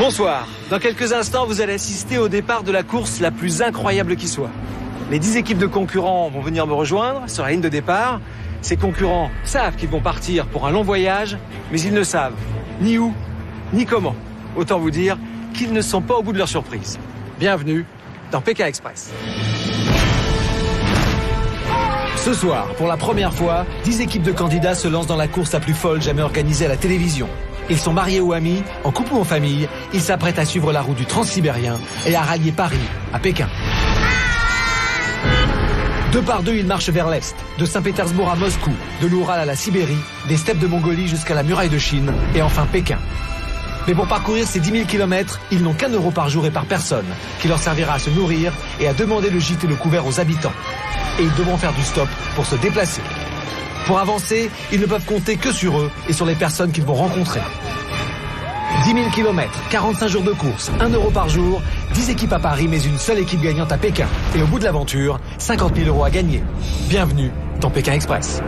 Bonsoir. Dans quelques instants, vous allez assister au départ de la course la plus incroyable qui soit. Les 10 équipes de concurrents vont venir me rejoindre sur la ligne de départ. Ces concurrents savent qu'ils vont partir pour un long voyage, mais ils ne savent ni où, ni comment. Autant vous dire qu'ils ne sont pas au bout de leur surprise. Bienvenue dans Pékin Express. Ce soir, pour la première fois, 10 équipes de candidats se lancent dans la course la plus folle jamais organisée à la télévision. Ils sont mariés ou amis, en couple ou en famille, ils s'apprêtent à suivre la route du Transsibérien et à rallier Paris à Pékin. Deux par deux, ils marchent vers l'Est, de Saint-Pétersbourg à Moscou, de l'Oural à la Sibérie, des steppes de Mongolie jusqu'à la muraille de Chine et enfin Pékin. Mais pour parcourir ces 10 000 km, ils n'ont qu'1 euro par jour et par personne, qui leur servira à se nourrir et à demander le gîte et le couvert aux habitants. Et ils devront faire du stop pour se déplacer. Pour avancer, ils ne peuvent compter que sur eux et sur les personnes qu'ils vont rencontrer. 10 000 km, 45 jours de course, 1 euro par jour, 10 équipes à Paris mais une seule équipe gagnante à Pékin. Et au bout de l'aventure, 50 000 euros à gagner. Bienvenue dans Pékin Express.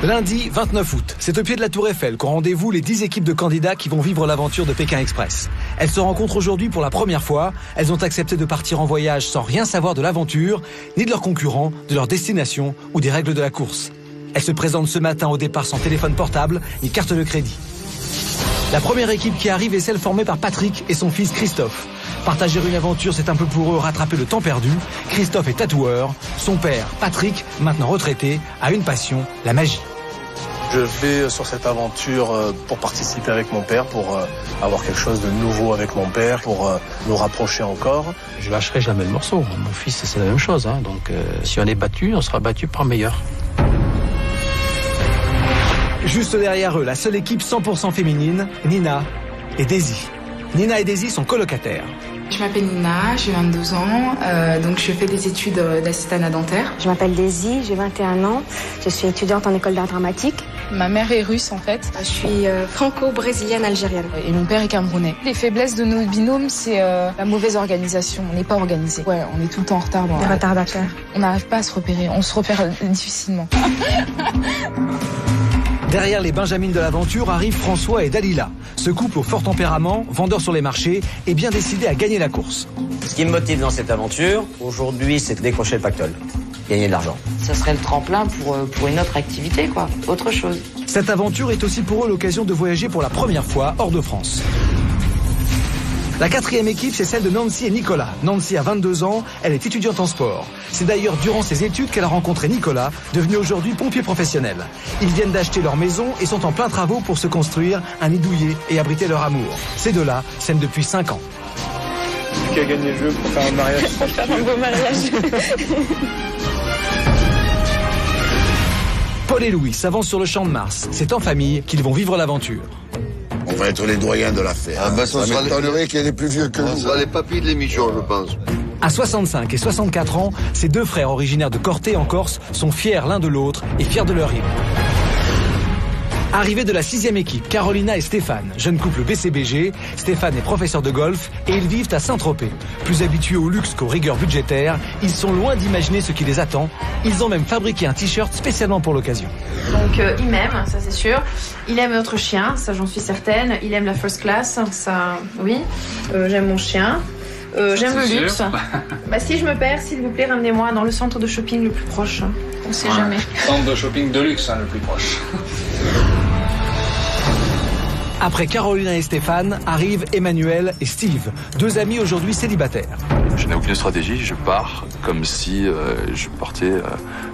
Lundi 29 août, c'est au pied de la Tour Eiffel qu'ont rendez-vous les 10 équipes de candidats qui vont vivre l'aventure de Pékin Express. Elles se rencontrent aujourd'hui pour la première fois. Elles ont accepté de partir en voyage sans rien savoir de l'aventure, ni de leurs concurrents, de leur destination ou des règles de la course. Elles se présentent ce matin au départ sans téléphone portable ni carte de crédit. La première équipe qui arrive est celle formée par Patrick et son fils Christophe. Partager une aventure, c'est un peu pour eux rattraper le temps perdu. Christophe est tatoueur. Son père, Patrick, maintenant retraité, a une passion, la magie. Je vais sur cette aventure pour participer avec mon père, pour avoir quelque chose de nouveau avec mon père, pour nous rapprocher encore. Je lâcherai jamais le morceau. Mon fils, c'est la même chose. Donc, si on est battu, on sera battu par meilleur. Juste derrière eux, la seule équipe 100% féminine, Nina et Daisy. Nina et Daisy sont colocataires. Je m'appelle Nina, j'ai 22 ans, donc je fais des études d'assistante dentaire. Je m'appelle Daisy, j'ai 21 ans, je suis étudiante en école d'art dramatique. Ma mère est russe en fait. Je suis franco-brésilienne algérienne. Et mon père est camerounais. Les faiblesses de nos binômes, c'est la mauvaise organisation. On n'est pas organisé. Ouais, on est tout le temps en retard. Des retardataires. On n'arrive pas à se repérer, on se repère difficilement. Derrière les Benjamines de l'aventure arrivent François et Dalila. Ce couple au fort tempérament, vendeur sur les marchés, est bien décidé à gagner la course. Ce qui me motive dans cette aventure, aujourd'hui, c'est de décrocher le pactole. Gagner de l'argent. Ça serait le tremplin pour une autre activité, quoi. Autre chose. Cette aventure est aussi pour eux l'occasion de voyager pour la première fois hors de France. La quatrième équipe, c'est celle de Nancy et Nicolas. Nancy a 22 ans, elle est étudiante en sport. C'est d'ailleurs durant ses études qu'elle a rencontré Nicolas, devenu aujourd'hui pompier professionnel. Ils viennent d'acheter leur maison et sont en plein travaux pour se construire un nid douillet et abriter leur amour. Ces deux-là s'aiment depuis 5 ans. Qui a gagné le jeu pour faire un mariage? Pour faire un beau mariage. Paul et Louis s'avancent sur le champ de Mars. C'est en famille qu'ils vont vivre l'aventure. On va être les doyens de l'affaire. Ça m'étonnerait qu'il y ait des plus vieux que nous. On sera les papis de l'émission, je pense. À 65 et 64 ans, ces deux frères originaires de Corté en Corse sont fiers l'un de l'autre et fiers de leur île. Arrivée de la 6e équipe, Carolina et Stéphane, jeune couple BCBG. Stéphane est professeur de golf et ils vivent à Saint-Tropez. Plus habitués au luxe qu'aux rigueurs budgétaires, ils sont loin d'imaginer ce qui les attend. Ils ont même fabriqué un t-shirt spécialement pour l'occasion. Donc il m'aime, ça c'est sûr. Il aime notre chien, ça j'en suis certaine. Il aime la first class, ça oui. J'aime mon chien. J'aime le luxe. Bah, si je me perds, s'il vous plaît, ramenez-moi dans le centre de shopping le plus proche. On sait jamais. Centre de shopping de luxe, le plus proche. Après Carolina et Stéphane, arrivent Emmanuel et Steve, deux amis aujourd'hui célibataires. Je n'ai aucune stratégie, je pars comme si je partais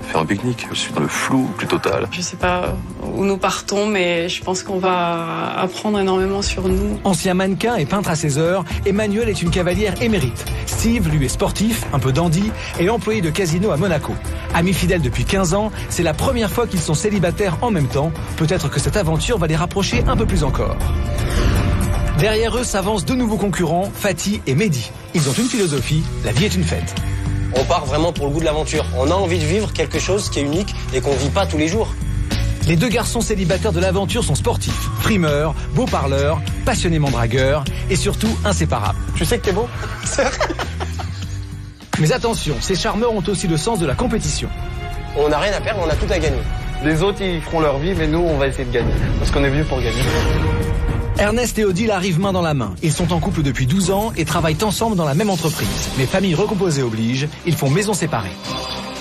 faire un pique-nique. Je suis dans le flou plus total. Je sais pas où nous partons, mais je pense qu'on va apprendre énormément sur nous. Ancien mannequin et peintre à ses heures, Emmanuel est une cavalière émérite. Steve, lui, est sportif, un peu dandy, et employé de casino à Monaco. Amis fidèles depuis 15 ans, c'est la première fois qu'ils sont célibataires en même temps. Peut-être que cette aventure va les rapprocher un peu plus encore. Derrière eux s'avancent deux nouveaux concurrents, Fatih et Mehdi. Ils ont une philosophie, la vie est une fête. On part vraiment pour le goût de l'aventure. On a envie de vivre quelque chose qui est unique et qu'on ne vit pas tous les jours. Les deux garçons célibataires de l'aventure sont sportifs, frimeurs, beaux parleurs, passionnément dragueurs et surtout inséparables. Tu sais que t'es beau? Mais attention, ces charmeurs ont aussi le sens de la compétition. On n'a rien à perdre, on a tout à gagner. Les autres, ils feront leur vie, mais nous, on va essayer de gagner. Parce qu'on est venu pour gagner. Ernest et Odile arrivent main dans la main. Ils sont en couple depuis 12 ans et travaillent ensemble dans la même entreprise. Mais famille recomposée oblige, ils font maison séparée.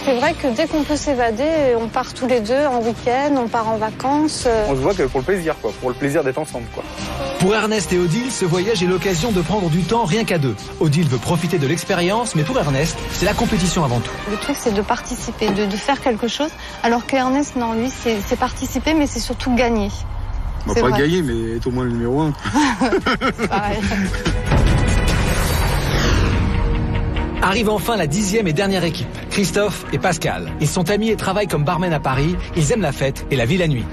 C'est vrai que dès qu'on peut s'évader, on part tous les deux en week-end, on part en vacances. On se voit que pour le plaisir, quoi. Pour le plaisir d'être ensemble, quoi. Pour Ernest et Odile, ce voyage est l'occasion de prendre du temps rien qu'à deux. Odile veut profiter de l'expérience, mais pour Ernest, c'est la compétition avant tout. Le truc, c'est de participer, de faire quelque chose, alors qu'Ernest, non, lui, c'est participer, mais c'est surtout gagner. On va pas gagner, mais être au moins le numéro 1. Pareil. Arrive enfin la 10e et dernière équipe, Christophe et Pascal. Ils sont amis et travaillent comme barmen à Paris. Ils aiment la fête et la vie la nuit.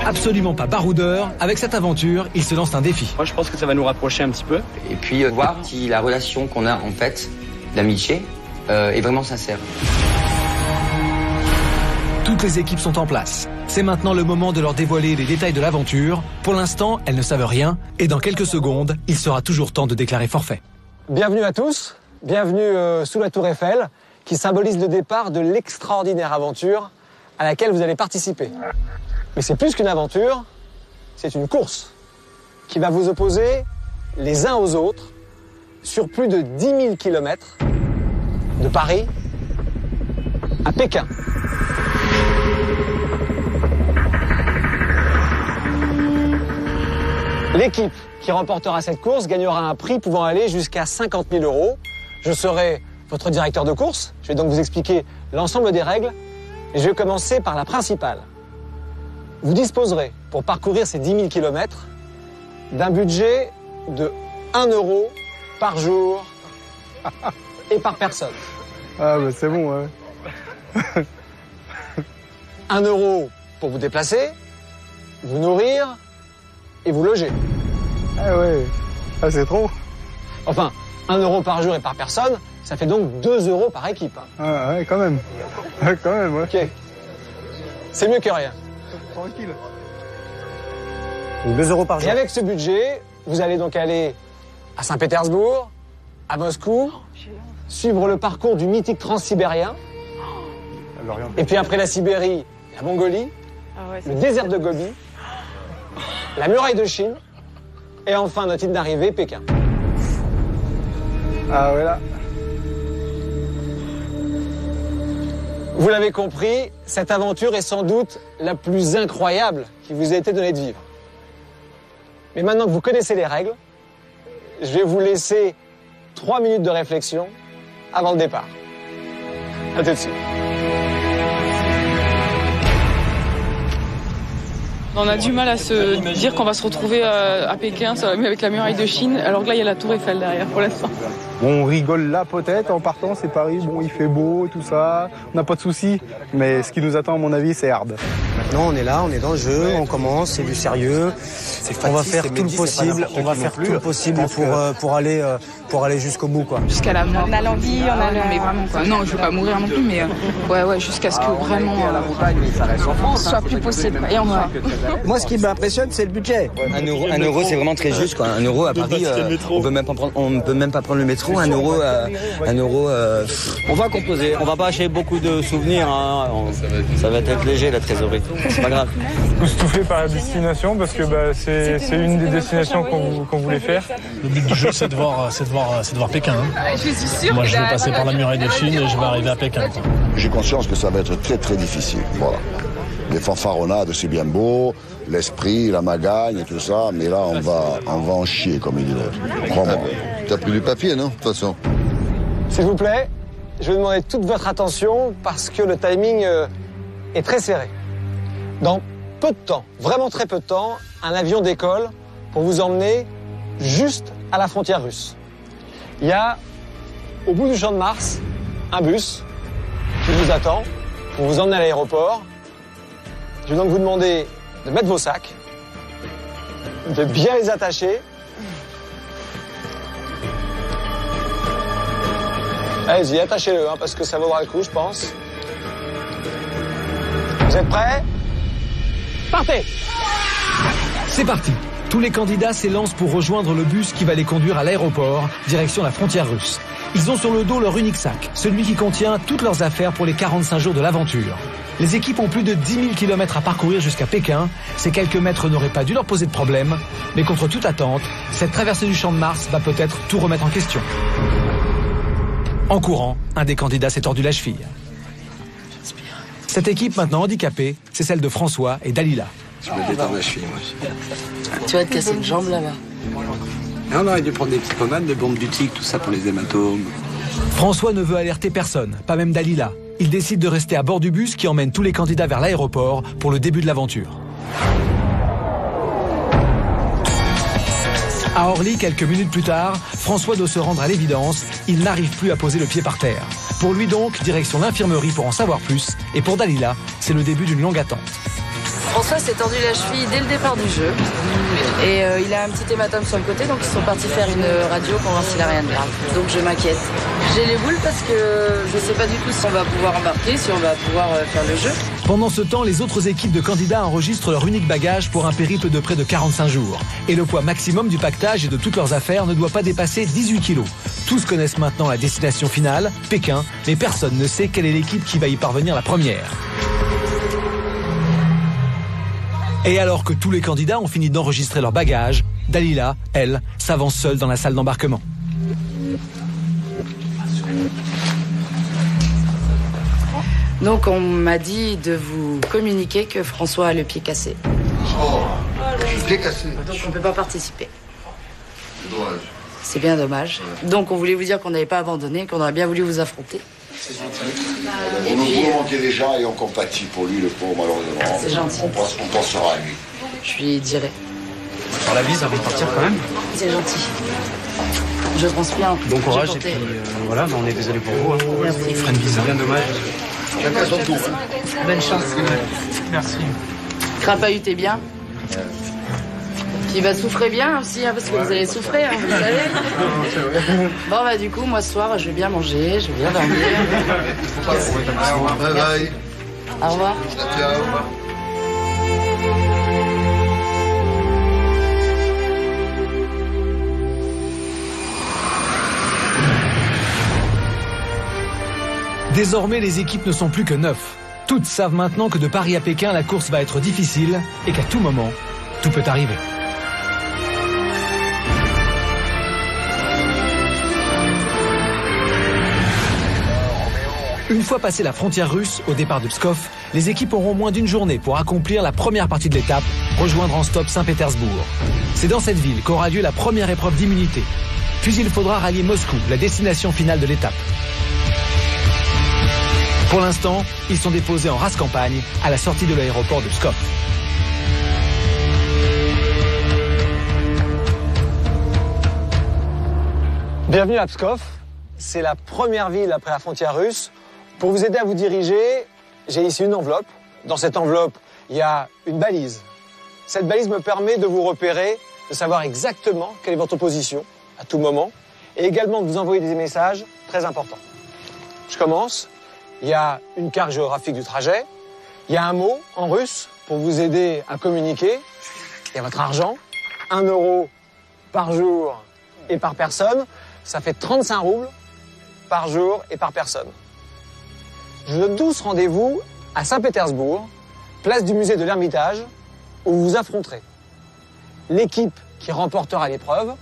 Absolument pas baroudeurs, avec cette aventure, ils se lancent un défi. Moi je pense que ça va nous rapprocher un petit peu. Et puis voir si la relation qu'on a en fait, d'amitié, est vraiment sincère. Toutes les équipes sont en place. C'est maintenant le moment de leur dévoiler les détails de l'aventure. Pour l'instant, elles ne savent rien. Et dans quelques secondes, il sera toujours temps de déclarer forfait. Bienvenue à tous, bienvenue sous la Tour Eiffel, qui symbolise le départ de l'extraordinaire aventure à laquelle vous allez participer. Mais c'est plus qu'une aventure, c'est une course qui va vous opposer les uns aux autres sur plus de 10 000 kilomètres de Paris à Pékin. L'équipe qui remportera cette course gagnera un prix pouvant aller jusqu'à 50 000 €. Je serai votre directeur de course. Je vais donc vous expliquer l'ensemble des règles. Et je vais commencer par la principale. Vous disposerez, pour parcourir ces 10 000 kilomètres, d'un budget de 1 € par jour et par personne. Ah bah c'est bon, ouais. 1 € pour vous déplacer, vous nourrir et vous loger. Ah ouais, ah c'est trop. Enfin, 1 € par jour et par personne, ça fait donc 2 € par équipe. Ah ouais, quand même. Ouais, quand même, ouais. Ok. C'est mieux que rien. Tranquille. 2 € par jour. Et avec ce budget, vous allez donc aller à Saint-Pétersbourg, à Moscou, suivre le parcours du mythique transsibérien. Et puis après la Sibérie, la Mongolie, le désert de Gobi, la muraille de Chine, et enfin notre île d'arrivée, Pékin. Ah ouais là. Vous l'avez compris, cette aventure est sans doute la plus incroyable qui vous ait été donnée de vivre. Mais maintenant que vous connaissez les règles, je vais vous laisser 3 minutes de réflexion avant le départ. À tout de suite. On a du mal à se dire qu'on va se retrouver à Pékin avec la muraille de Chine, alors que là il y a la Tour Eiffel derrière pour l'instant. Bon, on rigole là peut-être en partant, c'est Paris, bon il fait beau, tout ça, on n'a pas de soucis, mais ce qui nous attend à mon avis c'est hard. Maintenant on est là, on est dans le jeu, on commence, c'est du sérieux, on va faire tout le possible, pour aller jusqu'au bout quoi. Jusqu'à la mort. On a l'envie, mais vraiment quoi. Non, je veux pas mourir non plus, mais ouais, jusqu'à ce que vraiment ce soit plus possible. Et on va. Moi ce qui m'impressionne c'est le budget. 1 € c'est vraiment très juste quoi. 1 € à Paris, on peut même pas prendre le métro. 1 €. On va composer, on va pas acheter beaucoup de souvenirs, hein. Ça va être léger la trésorerie, c'est pas grave. Estouffé par la destination parce que c'est une des destinations qu'on voulait faire. Le but du jeu c'est de voir Pékin. Hein. Je suis sûr. Moi je vais passer par la muraille de Chine et je vais arriver à Pékin. Quoi. J'ai conscience que ça va être très très difficile. Voilà. Les fanfaronnades c'est bien beau, l'esprit, la magagne et tout ça, mais là on va en chier comme il dit l'autre. Crois-moi. T'as pris du papier, non, de toute façon? S'il vous plaît, je vais demander toute votre attention parce que le timing est très serré. Dans peu de temps, vraiment très peu de temps, un avion décolle pour vous emmener juste à la frontière russe. Il y a, au bout du Champ de Mars, un bus qui vous attend pour vous emmener à l'aéroport. Je vais donc vous demander de mettre vos sacs, de bien les attacher. Allez-y, attachez-le, parce que ça vaudra le coup, je pense. Vous êtes prêts? Partez! C'est parti. Tous les candidats s'élancent pour rejoindre le bus qui va les conduire à l'aéroport, direction la frontière russe. Ils ont sur le dos leur unique sac, celui qui contient toutes leurs affaires pour les 45 jours de l'aventure. Les équipes ont plus de 10 000 km à parcourir jusqu'à Pékin. Ces quelques mètres n'auraient pas dû leur poser de problème. Mais contre toute attente, cette traversée du Champ de Mars va peut-être tout remettre en question. En courant, un des candidats s'est tordu la cheville. Cette équipe maintenant handicapée, c'est celle de François et Dalila. Je me détends la cheville, moi. Tu vas te casser une jambe là-bas. Non, on aurait dû prendre des petites pommades, des bombes du tic, tout ça pour les hématomes. François ne veut alerter personne, pas même Dalila. Il décide de rester à bord du bus qui emmène tous les candidats vers l'aéroport pour le début de l'aventure. À Orly, quelques minutes plus tard, François doit se rendre à l'évidence, il n'arrive plus à poser le pied par terre. Pour lui donc, direction l'infirmerie pour en savoir plus. Et pour Dalila, c'est le début d'une longue attente. François s'est tordu la cheville dès le départ du jeu. Et il a un petit hématome sur le côté, donc ils sont partis faire une radio pour voir s'il a rien de grave. Donc je m'inquiète. J'ai les boules parce que je sais pas du tout si on va pouvoir embarquer, si on va pouvoir faire le jeu. Pendant ce temps, les autres équipes de candidats enregistrent leur unique bagage pour un périple de près de 45 jours. Et le poids maximum du pactage et de toutes leurs affaires ne doit pas dépasser 18 kilos. Tous connaissent maintenant la destination finale, Pékin, mais personne ne sait quelle est l'équipe qui va y parvenir la première. Et alors que tous les candidats ont fini d'enregistrer leurs bagages, Dalila, elle, s'avance seule dans la salle d'embarquement. Donc on m'a dit de vous communiquer que François a le pied cassé. Oh, le pied cassé. Donc on ne peut pas participer. Dommage. C'est bien dommage. Donc on voulait vous dire qu'on n'avait pas abandonné, qu'on aurait bien voulu vous affronter. On nous manquait déjà et on compatit pour lui, le pauvre, malheureusement. C'est gentil. On pensera à lui. Je lui dirai. Sur la bise avant de partir quand même. C'est gentil. Je transpire. Bon courage et puis voilà, on est désolé pour vous. Hein. Je ferai une bise, bien dommage. Chacun son tour. Bonne chance. Merci. Crapahutez bien. Puis souffrez bien aussi, hein, parce que vous allez souffrir, hein, vous savez. Bon, bah du coup, moi ce soir, je vais bien manger, je vais bien dormir. Bye bye. Au revoir. Ciao. Désormais, les équipes ne sont plus que 9. Toutes savent maintenant que de Paris à Pékin, la course va être difficile et qu'à tout moment, tout peut arriver. Une fois passé la frontière russe, au départ de Pskov, les équipes auront moins d'une journée pour accomplir la première partie de l'étape, rejoindre en stop Saint-Pétersbourg. C'est dans cette ville qu'aura lieu la première épreuve d'immunité. Puis il faudra rallier Moscou, la destination finale de l'étape. Pour l'instant, ils sont déposés en race campagne à la sortie de l'aéroport de Pskov. Bienvenue à Pskov. C'est la première ville après la frontière russe. Pour vous aider à vous diriger, j'ai ici une enveloppe. Dans cette enveloppe, il y a une balise. Cette balise me permet de vous repérer, de savoir exactement quelle est votre position à tout moment, et également de vous envoyer des messages très importants. Je commence. Il y a une carte géographique du trajet. Il y a un mot en russe pour vous aider à communiquer. Il y a votre argent, 1 euro par jour et par personne. Ça fait 35 roubles par jour et par personne. Je vous donne 12 rendez-vous à Saint-Pétersbourg, place du musée de l'Ermitage, où vous vous affronterez. L'équipe qui remportera l'épreuve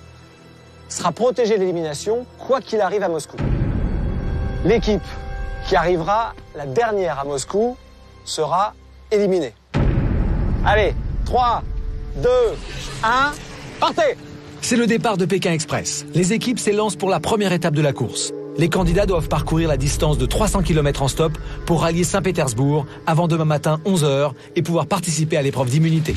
sera protégée de l'élimination, quoi qu'il arrive à Moscou. L'équipe qui arrivera la dernière à Moscou sera éliminée. Allez, 3, 2, 1, partez! C'est le départ de Pékin Express. Les équipes s'élancent pour la première étape de la course. Les candidats doivent parcourir la distance de 300 km en stop pour rallier Saint-Pétersbourg avant demain matin 11h et pouvoir participer à l'épreuve d'immunité.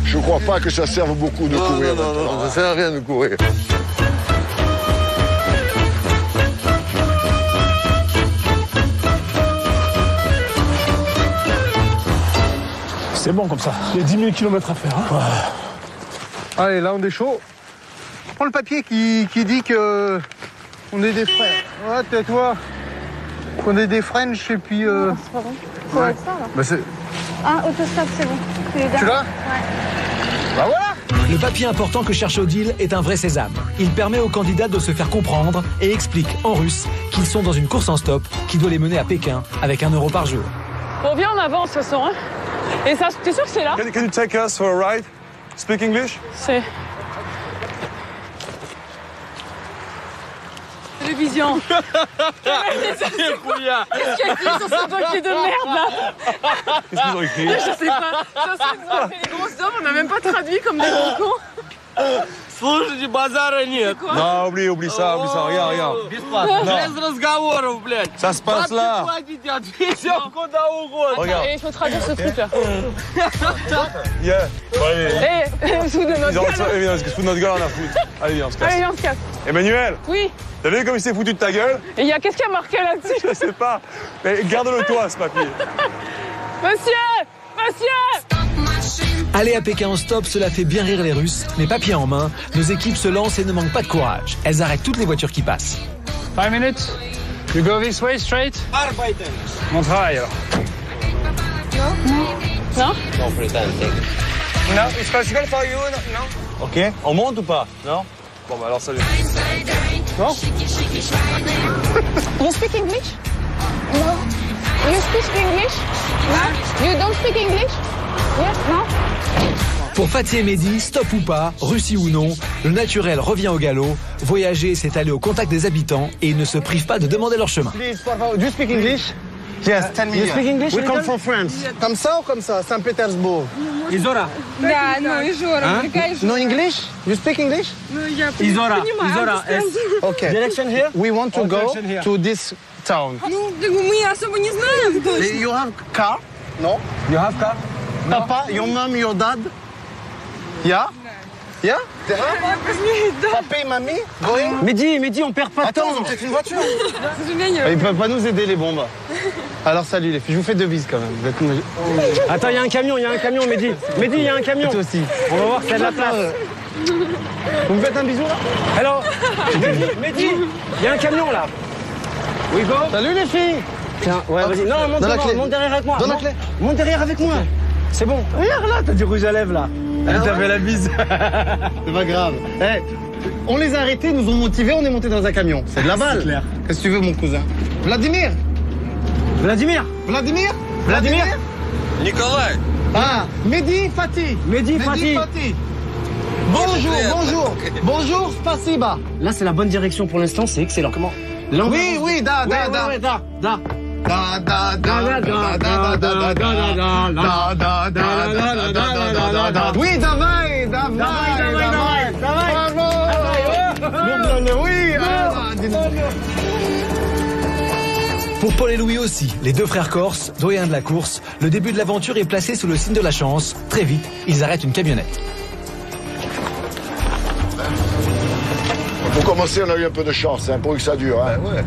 Je crois pas que ça serve beaucoup de courir. Non, ça sert à rien de courir. C'est bon comme ça. Il y a 10 000 km à faire. Hein. Ouais. Allez, là on est chaud. Prends le papier qui dit que on est des frères. Ouais, tais-toi. Qu'on est des French et puis. Non, c'est pas bon. C'est ouais. Ça, là. Bah, c'est... Ah, autostop, c'est bon. Tu l'as? Ouais. Bah voilà. Le papier important que cherche Odile est un vrai sésame. Il permet aux candidats de se faire comprendre et explique en russe qu'ils sont dans une course en stop qui doit les mener à Pékin avec 1 euro par jour. Bon, viens, on avance, de toute façon. Hein. Et ça, t'es sûr que c'est là? Can you take us for a ride? Speak English? C'est... Télévision. Qu'est-ce qu'il y a écrit sur ce papier de merde là? Qu'est-ce qu'ils ont écrit? Je sais pas. Ça se fait des grosses hommes, on n'a même pas traduit comme des gros cons. Слушайте, базара нет. Non, oublie ça, regarde. Без разговоров, блядь. Ça se passe là. Regarde. Et je peux traduire ce truc là. Yeah. Bon, allez. Sous de notre gueule. Sous notre gueule, on a foutu. Allez, viens, on se casse. Allez, viens, on se casse. Emmanuel. Oui. T'as vu comme il s'est foutu de ta gueule? Et qu'est-ce qu'il y a marqué là-dessus? Je sais pas. Mais garde-le toi, ce papier. Monsieur! Aller à Pékin en stop, cela fait bien rire les Russes, mais papier en main, nos équipes se lancent et ne manquent pas de courage. Elles arrêtent toutes les voitures qui passent. 5 minutes. You go this way straight. Mon travail alors. Non? No, it's possible for you, non? Ok, on monte ou pas? Non? Bon, bah alors salut. Non? You speak English? No. You speak English? No. You don't speak English? Yes, no. Pour Fatih et Mehdi, stop ou pas, Russie ou non, le naturel revient au galop. Voyager, c'est aller au contact des habitants et ils ne se privent pas de demander leur chemin. Please, do you speak English? Yes, tell me. You speak English? We come from France. Comme ça ou comme ça? Saint-Pétersbourg. Изора. Да, ну, Изора. No English? You speak English? Ну, я Изора. понимаю. Okay. Direction here? We want to go to this town. Ну, мы особо не знаем точно. You have car? No? You have car? Papa, your mom, your dad? Yeah? Yeah? Papa et mamie? Going? Mehdi, on perd pas de temps. Attends, c'est une voiture. Ils peuvent pas nous aider, les bombes. Alors salut les filles, je vous fais deux bises quand même. Attends, il y a un camion, Mehdi. Mehdi, il y a un camion. Toi aussi. On va voir s'il y a de la place. Vous me faites un bisou là? Alors, Mehdi, il y a un camion là. We go. Salut les filles. Tiens, ouais, vas-y. Non, monte derrière avec moi. Donne la clé. Monte derrière avec moi. C'est bon. Regarde là, t'as du rouge à lèvres là. Elle t'a fait la bise. C'est pas grave. Hey, on les a arrêtés, ils nous ont motivés, on est monté dans un camion. C'est de la balle. Clair. Qu'est-ce que tu veux mon cousin? Vladimir. Nicolas. Ah, Mehdi, Fatih. Mehdi, Fatih. Bonjour, spasiba. Là, c'est la bonne direction pour l'instant, c'est excellent. Comment? Oui, da. Oui, давай. Pour Paul et Louis aussi, les deux frères corses, doyens de la course, le début de l'aventure est placé sous le signe de la chance. Très vite, ils arrêtent une camionnette. Pour commencer, on a eu un peu de chance, c'est un peu que ça dure. Hein. Ouais.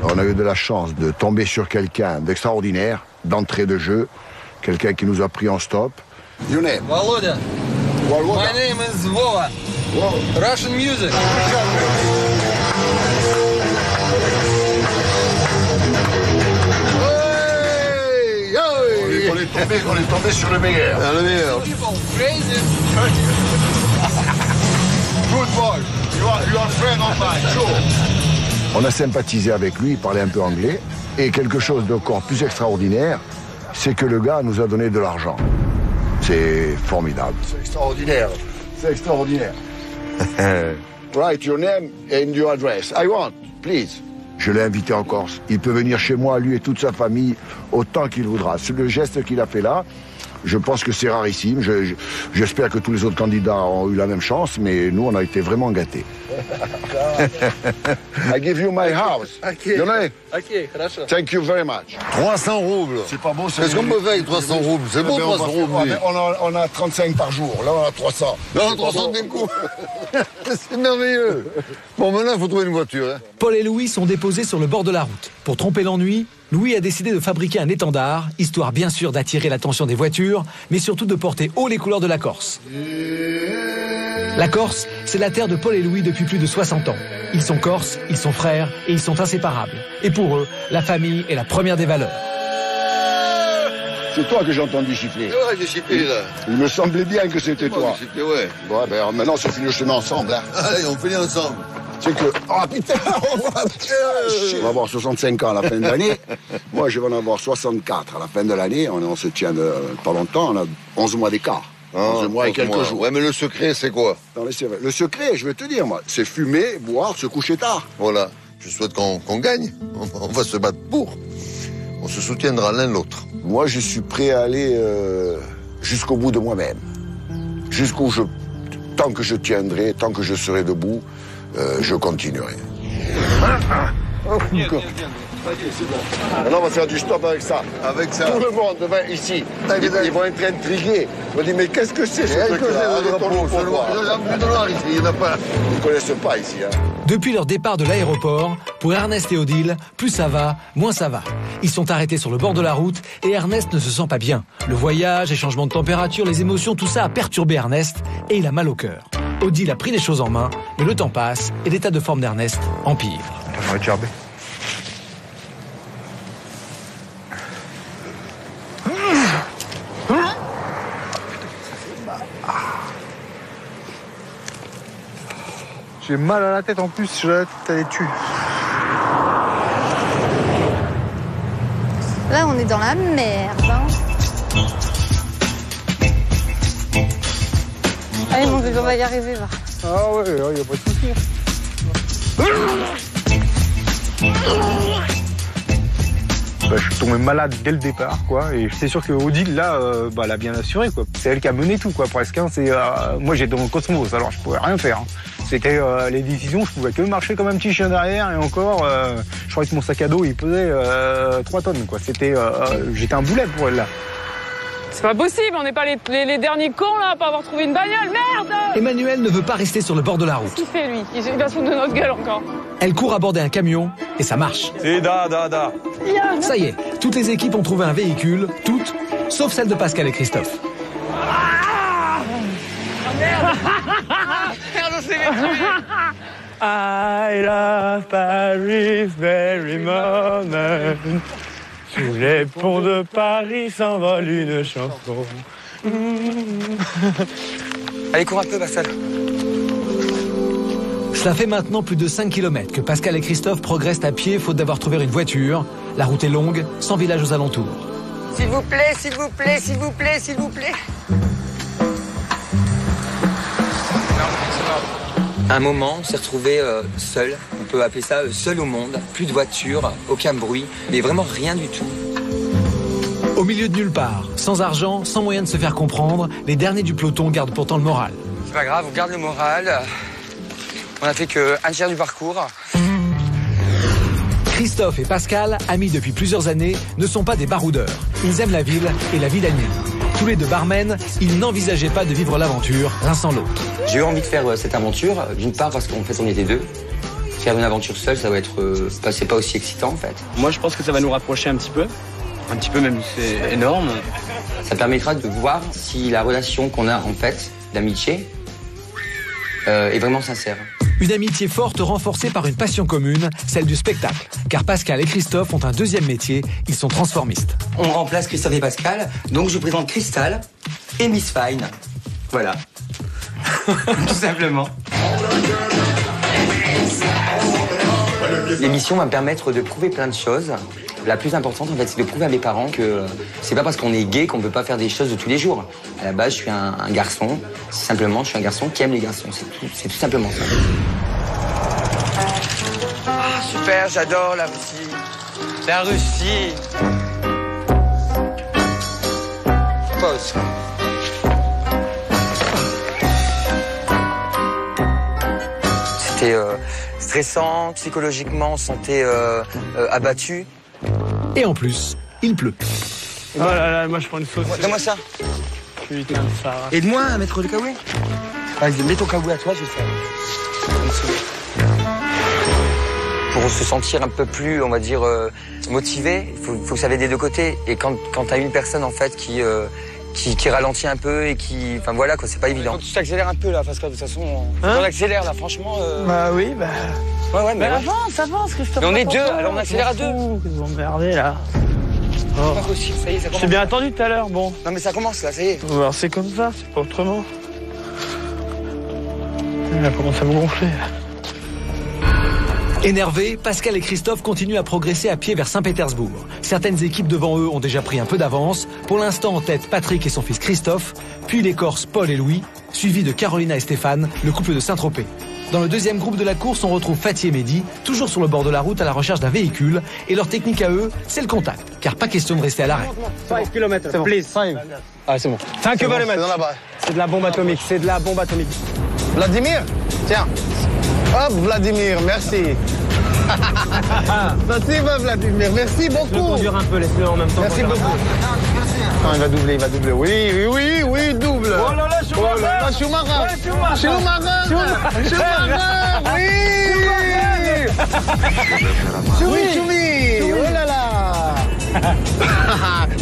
On a eu de la chance de tomber sur quelqu'un d'extraordinaire, d'entrée de jeu, quelqu'un qui nous a pris en stop. Your name? Володя. My name is Vova. Russian music. On est tombé sur le meilleur. Le meilleur. Good boy. You are friend of mine. Sure. On a sympathisé avec lui, il parlait un peu anglais. Et quelque chose d'encore plus extraordinaire, c'est que le gars nous a donné de l'argent. C'est formidable. C'est extraordinaire. Write your name and your address. I want, please. Je l'ai invité en Corse. Il peut venir chez moi, lui et toute sa famille, autant qu'il voudra. Le geste qu'il a fait là, je pense que c'est rarissime. J'espère que tous les autres candidats ont eu la même chance, mais nous, on a été vraiment gâtés. I give you my house. You know? Хорошо. Thank you very much. 300 roubles. C'est pas beau, c'est... Qu'est-ce qu'on peut faire avec 300 roubles? C'est beau, 300 roubles. On a 35 par jour. Là, on a 300. Non, 300 d'un coup. C'est merveilleux. Bon, maintenant, il faut trouver une voiture. Hein. Paul et Louis sont déposés sur le bord de la route. Pour tromper l'ennui, Louis a décidé de fabriquer un étendard, histoire bien sûr d'attirer l'attention des voitures, mais surtout de porter haut les couleurs de la Corse. La Corse, c'est la terre de Paul et Louis depuis plus de 60 ans. Ils sont corses, ils sont frères et ils sont inséparables. Et pour eux, la famille est la première des valeurs. C'est toi que j'ai entendu siffler. Ouais, j'ai sifflé, là. Il me semblait bien que c'était toi. J'ai sifflé, ouais. Bon, ben alors, maintenant, on finit le chemin ensemble. Hein. Allez, on finit ensemble. C'est que... Oh, putain, on va avoir 65 ans à la fin de l'année. Moi, je vais en avoir 64 à la fin de l'année. On se tient pas longtemps. On a 11 mois d'écart. 11 mois et quelques jours. Ouais, mais le secret, c'est quoi? Non, mais c'est vrai. Le secret, je vais te dire, moi, c'est fumer, boire, se coucher tard. Voilà. Je souhaite qu'on gagne. On va se battre pour. On se soutiendra l'un l'autre. Moi, je suis prêt à aller jusqu'au bout de moi-même. Tant que je tiendrai, tant que je serai debout, je continuerai. Maintenant, on va faire du stop avec ça. Avec ça. Tout le monde va ici. Ils vont être intrigués. Ils vont dire, mais qu'est-ce que c'est ce truc-là? Il n'y en a pas. Ils ne connaissent pas ici. Hein. Depuis leur départ de l'aéroport, pour Ernest et Odile, plus ça va, moins ça va. Ils sont arrêtés sur le bord de la route et Ernest ne se sent pas bien. Le voyage, les changements de température, les émotions, tout ça a perturbé Ernest et il a mal au cœur. Odile a pris les choses en main, mais le temps passe et l'état de forme d'Ernest empire. On va gerber. J'ai mal à la tête en plus, j'ai la tête à les tuer. Là, on est dans la merde. Hein. Allez, mon bébé, on va y arriver, va. Ah ouais, il n'y a pas de souci. Bah, je suis tombé malade dès le départ, quoi. Et c'est sûr que Odile, là, elle a bien assuré, quoi. C'est elle qui a mené tout, quoi, presque. Hein. Moi, j'étais dans le cosmos, alors je pouvais rien faire. Hein. C'était les décisions, je pouvais que marcher comme un petit chien derrière. Et encore, je crois que mon sac à dos, il pesait 3 tonnes, quoi. J'étais un boulet pour elle, là. C'est pas possible, on n'est pas les derniers cons, là, à pas avoir trouvé une bagnole. Merde! Emmanuel ne veut pas rester sur le bord de la route. Qu'est-ce qu'il fait, lui? Il va se foutre de notre gueule encore. Elle court aborder un camion et ça marche. Et da. Ça y est, toutes les équipes ont trouvé un véhicule, toutes, sauf celle de Pascal et Christophe. I love Paris very moment. Sous les ponts de Paris s'envole une chanson. Allez, cours un peu, Pascal. Cela fait maintenant plus de 5 km que Pascal et Christophe progressent à pied faute d'avoir trouvé une voiture. La route est longue, sans village aux alentours. S'il vous plaît, s'il vous plaît, s'il vous plaît, s'il vous plaît. À un moment, on s'est retrouvé seul. On peut appeler ça seul au monde. Plus de voiture, aucun bruit, mais vraiment rien du tout. Au milieu de nulle part, sans argent, sans moyen de se faire comprendre, les derniers du peloton gardent pourtant le moral. C'est pas grave, on garde le moral. On a fait qu'un tiers du parcours. Christophe et Pascal, amis depuis plusieurs années, ne sont pas des baroudeurs. Ils aiment la ville et la vie la nuit. Tous les deux barmen, ils n'envisageaient pas de vivre l'aventure l'un sans l'autre. J'ai eu envie de faire cette aventure, d'une part parce qu'en fait on était deux. Faire une aventure seule, ça va être c'est pas aussi excitant en fait. Moi je pense que ça va nous rapprocher un petit peu même, c'est énorme. Ça permettra de voir si la relation qu'on a en fait d'amitié est vraiment sincère. Une amitié forte renforcée par une passion commune, celle du spectacle. Car Pascal et Christophe ont un deuxième métier, ils sont transformistes. On remplace Christophe et Pascal, donc je présente Crystal et Miss Fine. Voilà. Tout simplement. L'émission va me permettre de prouver plein de choses. La plus importante, en fait, c'est de prouver à mes parents que c'est pas parce qu'on est gay qu'on peut pas faire des choses de tous les jours. À la base, je suis un garçon. Simplement, je suis un garçon qui aime les garçons. C'est tout simplement ça. Ah, super, j'adore la Russie. La Russie. Pause. C'était stressant, psychologiquement, on se sentait abattu. Et en plus, il pleut. Oh là là, moi je prends une sauce. Donne-moi ça. Putain, ça. Aide-moi à mettre le kawaii. Vas-y, mets ton kawaii à toi, je vais faire. Pour se sentir un peu plus, on va dire, motivé, il faut que ça aille des deux côtés. Et quand t'as une personne, en fait, qui ralentit un peu et qui... Enfin voilà, quoi, c'est pas évident. Tu t'accélères un peu, là, parce que de toute façon, on accélère, là, franchement... Bah oui, bah... Ouais, mais... avance, Christophe. Mais on est deux, alors on accélère à deux. Vous emmerdez, là. C'est pas possible, ça y est, ça commence. J'ai bien attendu tout à l'heure, bon. Non mais ça commence là, ça y est. Alors c'est comme ça, c'est pas autrement. Elle commence à me gonfler. Énervés, Pascal et Christophe continuent à progresser à pied vers Saint-Pétersbourg. Certaines équipes devant eux ont déjà pris un peu d'avance. Pour l'instant en tête Patrick et son fils Christophe, puis les Corses Paul et Louis, suivis de Carolina et Stéphane, le couple de Saint-Tropez. Dans le deuxième groupe de la course, on retrouve Fatih et Mehdi, toujours sur le bord de la route à la recherche d'un véhicule. Et leur technique à eux, c'est le contact, car pas question de rester à l'arrêt. 5 km, bon. Please. 5. Ah, c'est bon. 5 km. C'est dans la barre. C'est de la bombe atomique, c'est de la bombe atomique. Vladimir, tiens. Hop, Vladimir, merci. Merci, Vladimir, merci beaucoup. Je le conduire un peu, laisse-le en même temps. Merci beaucoup. Non, il va doubler, il va doubler. Oui, double. Oh là là, Schumacher. Oh là là, Schumacher. Oui. Choumi. Oh là là.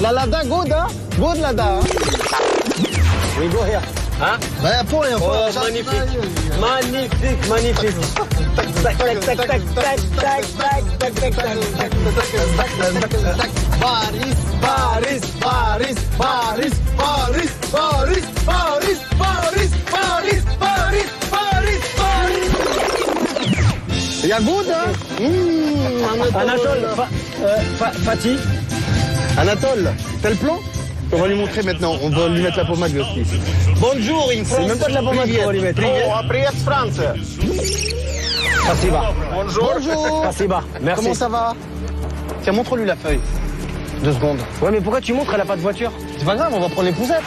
La Lada, good, hein? Good Lada. We go here. Hein? Bah, pour les oh, magnifique. Magnifique, magnifique. Tac, tac, tac, tac, tac, tac, tac, tac, tac, tac, tac. Paris, Paris, Paris, Paris, Paris, Paris, Paris, Paris, Paris, Paris, Paris, Paris. Il y a good, hein? Anatole, Fatih. Anatole, t'as le plan? On va lui montrer maintenant, on va lui mettre la pommade aussi. Bonjour, in France. C'est même pas de la pommade qu'on va lui mettre. Oh, après France. Passiba. Bonjour. Bonjour. Passiba. Merci. Comment ça va? Tiens, montre-lui la feuille. 2 secondes. Ouais, mais pourquoi tu montres? Elle a pas de voiture. C'est pas grave, on va prendre les poussettes.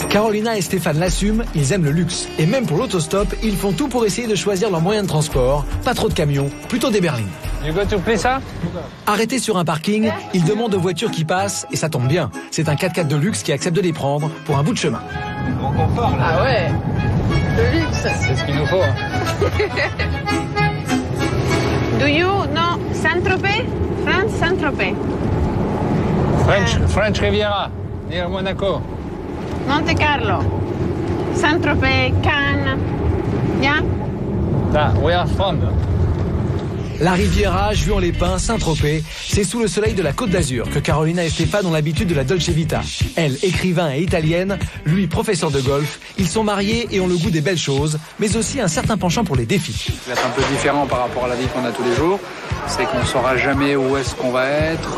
Carolina et Stéphane l'assument, ils aiment le luxe. Et même pour l'autostop, ils font tout pour essayer de choisir leur moyen de transport. Pas trop de camions, plutôt des berlines. You go to Plessa? Arrêtés sur un parking, ils demandent aux voitures qui passent, et ça tombe bien. C'est un 4x4 de luxe qui accepte de les prendre pour un bout de chemin. Bon confort, là. Ah ouais, le luxe. C'est ce qu'il nous faut. Hein. Do you know Saint-Tropez? France, Saint-Tropez. French Riviera, near Monaco. Monte Carlo. Saint-Tropez, Cannes. Yeah? Where are from? La Riviera, Juan-les-Pins, Saint-Tropez, c'est sous le soleil de la Côte d'Azur que Carolina et Stéphane ont l'habitude de la Dolce Vita. Elle, écrivain et italienne, lui, professeur de golf, ils sont mariés et ont le goût des belles choses, mais aussi un certain penchant pour les défis. Ce qui va être un peu différent par rapport à la vie qu'on a tous les jours, c'est qu'on ne saura jamais où est-ce qu'on va être,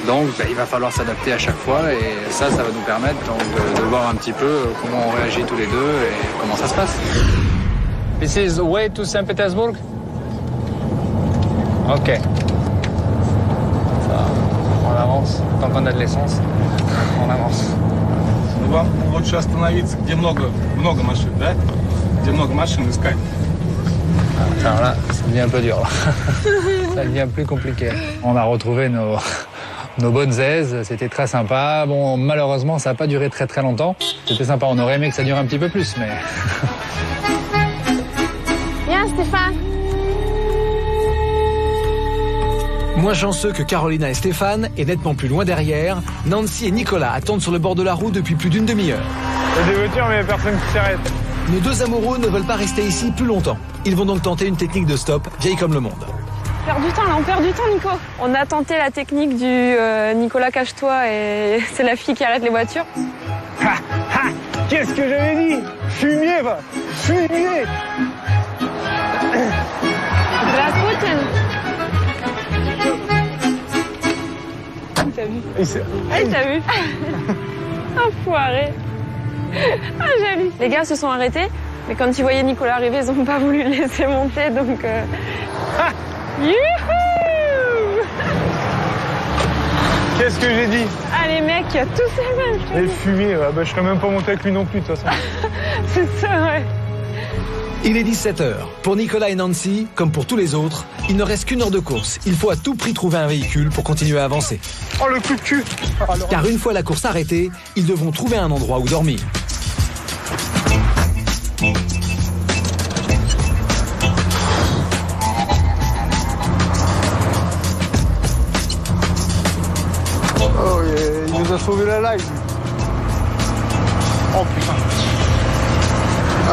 donc il va falloir s'adapter à chaque fois et ça va nous permettre donc, de voir un petit peu comment on réagit tous les deux et comment ça se passe. This is way to Saint Petersburg? Ok. Ça, on avance. Tant qu'on a de l'essence, on avance. Вам лучше остановиться, где много машин, да? Где много машин искать. Alors là, ça devient un peu dur. Là. Ça devient plus compliqué. On a retrouvé nos bonnes aises, c'était très sympa. Bon, malheureusement, ça n'a pas duré très très longtemps. C'était sympa, on aurait aimé que ça dure un petit peu plus, mais... Viens, Stéphane. Moins chanceux que Carolina et Stéphane, et nettement plus loin derrière, Nancy et Nicolas attendent sur le bord de la route depuis plus d'une demi-heure. Il y a des voitures, mais il n'y a personne qui s'arrête. Nos deux amoureux ne veulent pas rester ici plus longtemps. Ils vont donc tenter une technique de stop, vieille comme le monde. On perd du temps là, on perd du temps, Nico. On a tenté la technique du Nicolas cache-toi et c'est la fille qui arrête les voitures. Ha, ha, qu'est-ce que j'avais dit? Fumier, va. Fumier. Здравствуйте. T'as vu? Ah, t'as vu? Enfoiré. Ah, joli. Les gars se sont arrêtés, mais quand ils voyaient Nicolas arriver, ils n'ont pas voulu le laisser monter, donc... Ah, youhou! Qu'est-ce que j'ai dit? Ah, les mecs, il y a tous ces mêmes choses. Et fumier, bah, je serais même pas monté avec lui non plus, de toute façon. C'est ça, ouais. Il est 17h. Pour Nicolas et Nancy, comme pour tous les autres, il ne reste qu'une heure de course. Il faut à tout prix trouver un véhicule pour continuer à avancer. Oh, le coup de cul! Car une fois la course arrêtée, ils devront trouver un endroit où dormir. Oh, il nous a sauvé la life. Oh putain.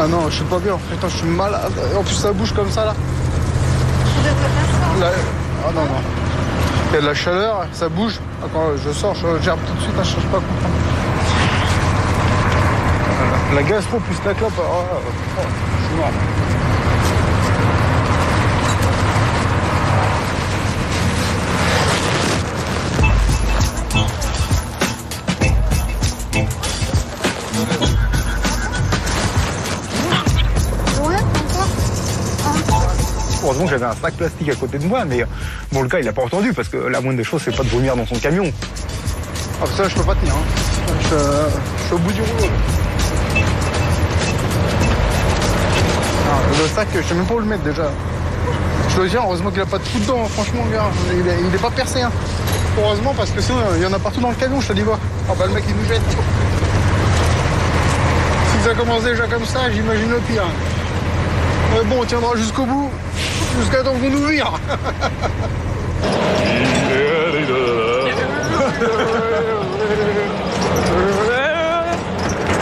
Ah non, je suis pas bien. Putain, je suis malade. En plus, ça bouge comme ça là. Tu devrais faire ça. Là... Ah non, non. Il y a de la chaleur, ça bouge. Quand je sors, je gerbe tout de suite, je ne cherche pas à comprendre. La gastro plus la clope, je suis mort. Heureusement que j'avais un sac plastique à côté de moi, mais bon, le gars, il n'a pas entendu, parce que la moindre des choses, c'est pas de vomir dans son camion. Ah, ça, je peux pas tenir. Hein. Je suis au bout du rouleau. Le sac, je sais même pas où le mettre déjà. Je le tiens, heureusement qu'il a pas de trou dedans, franchement, gars. Il est pas percé. Hein. Heureusement, parce que sinon, il y en a partout dans le camion, je te dis quoi. Ah bah, le mec, il nous jette. Si ça commence déjà comme ça, j'imagine le pire. Mais bon, on tiendra jusqu'au bout, jusqu'à temps qu'on nous vire.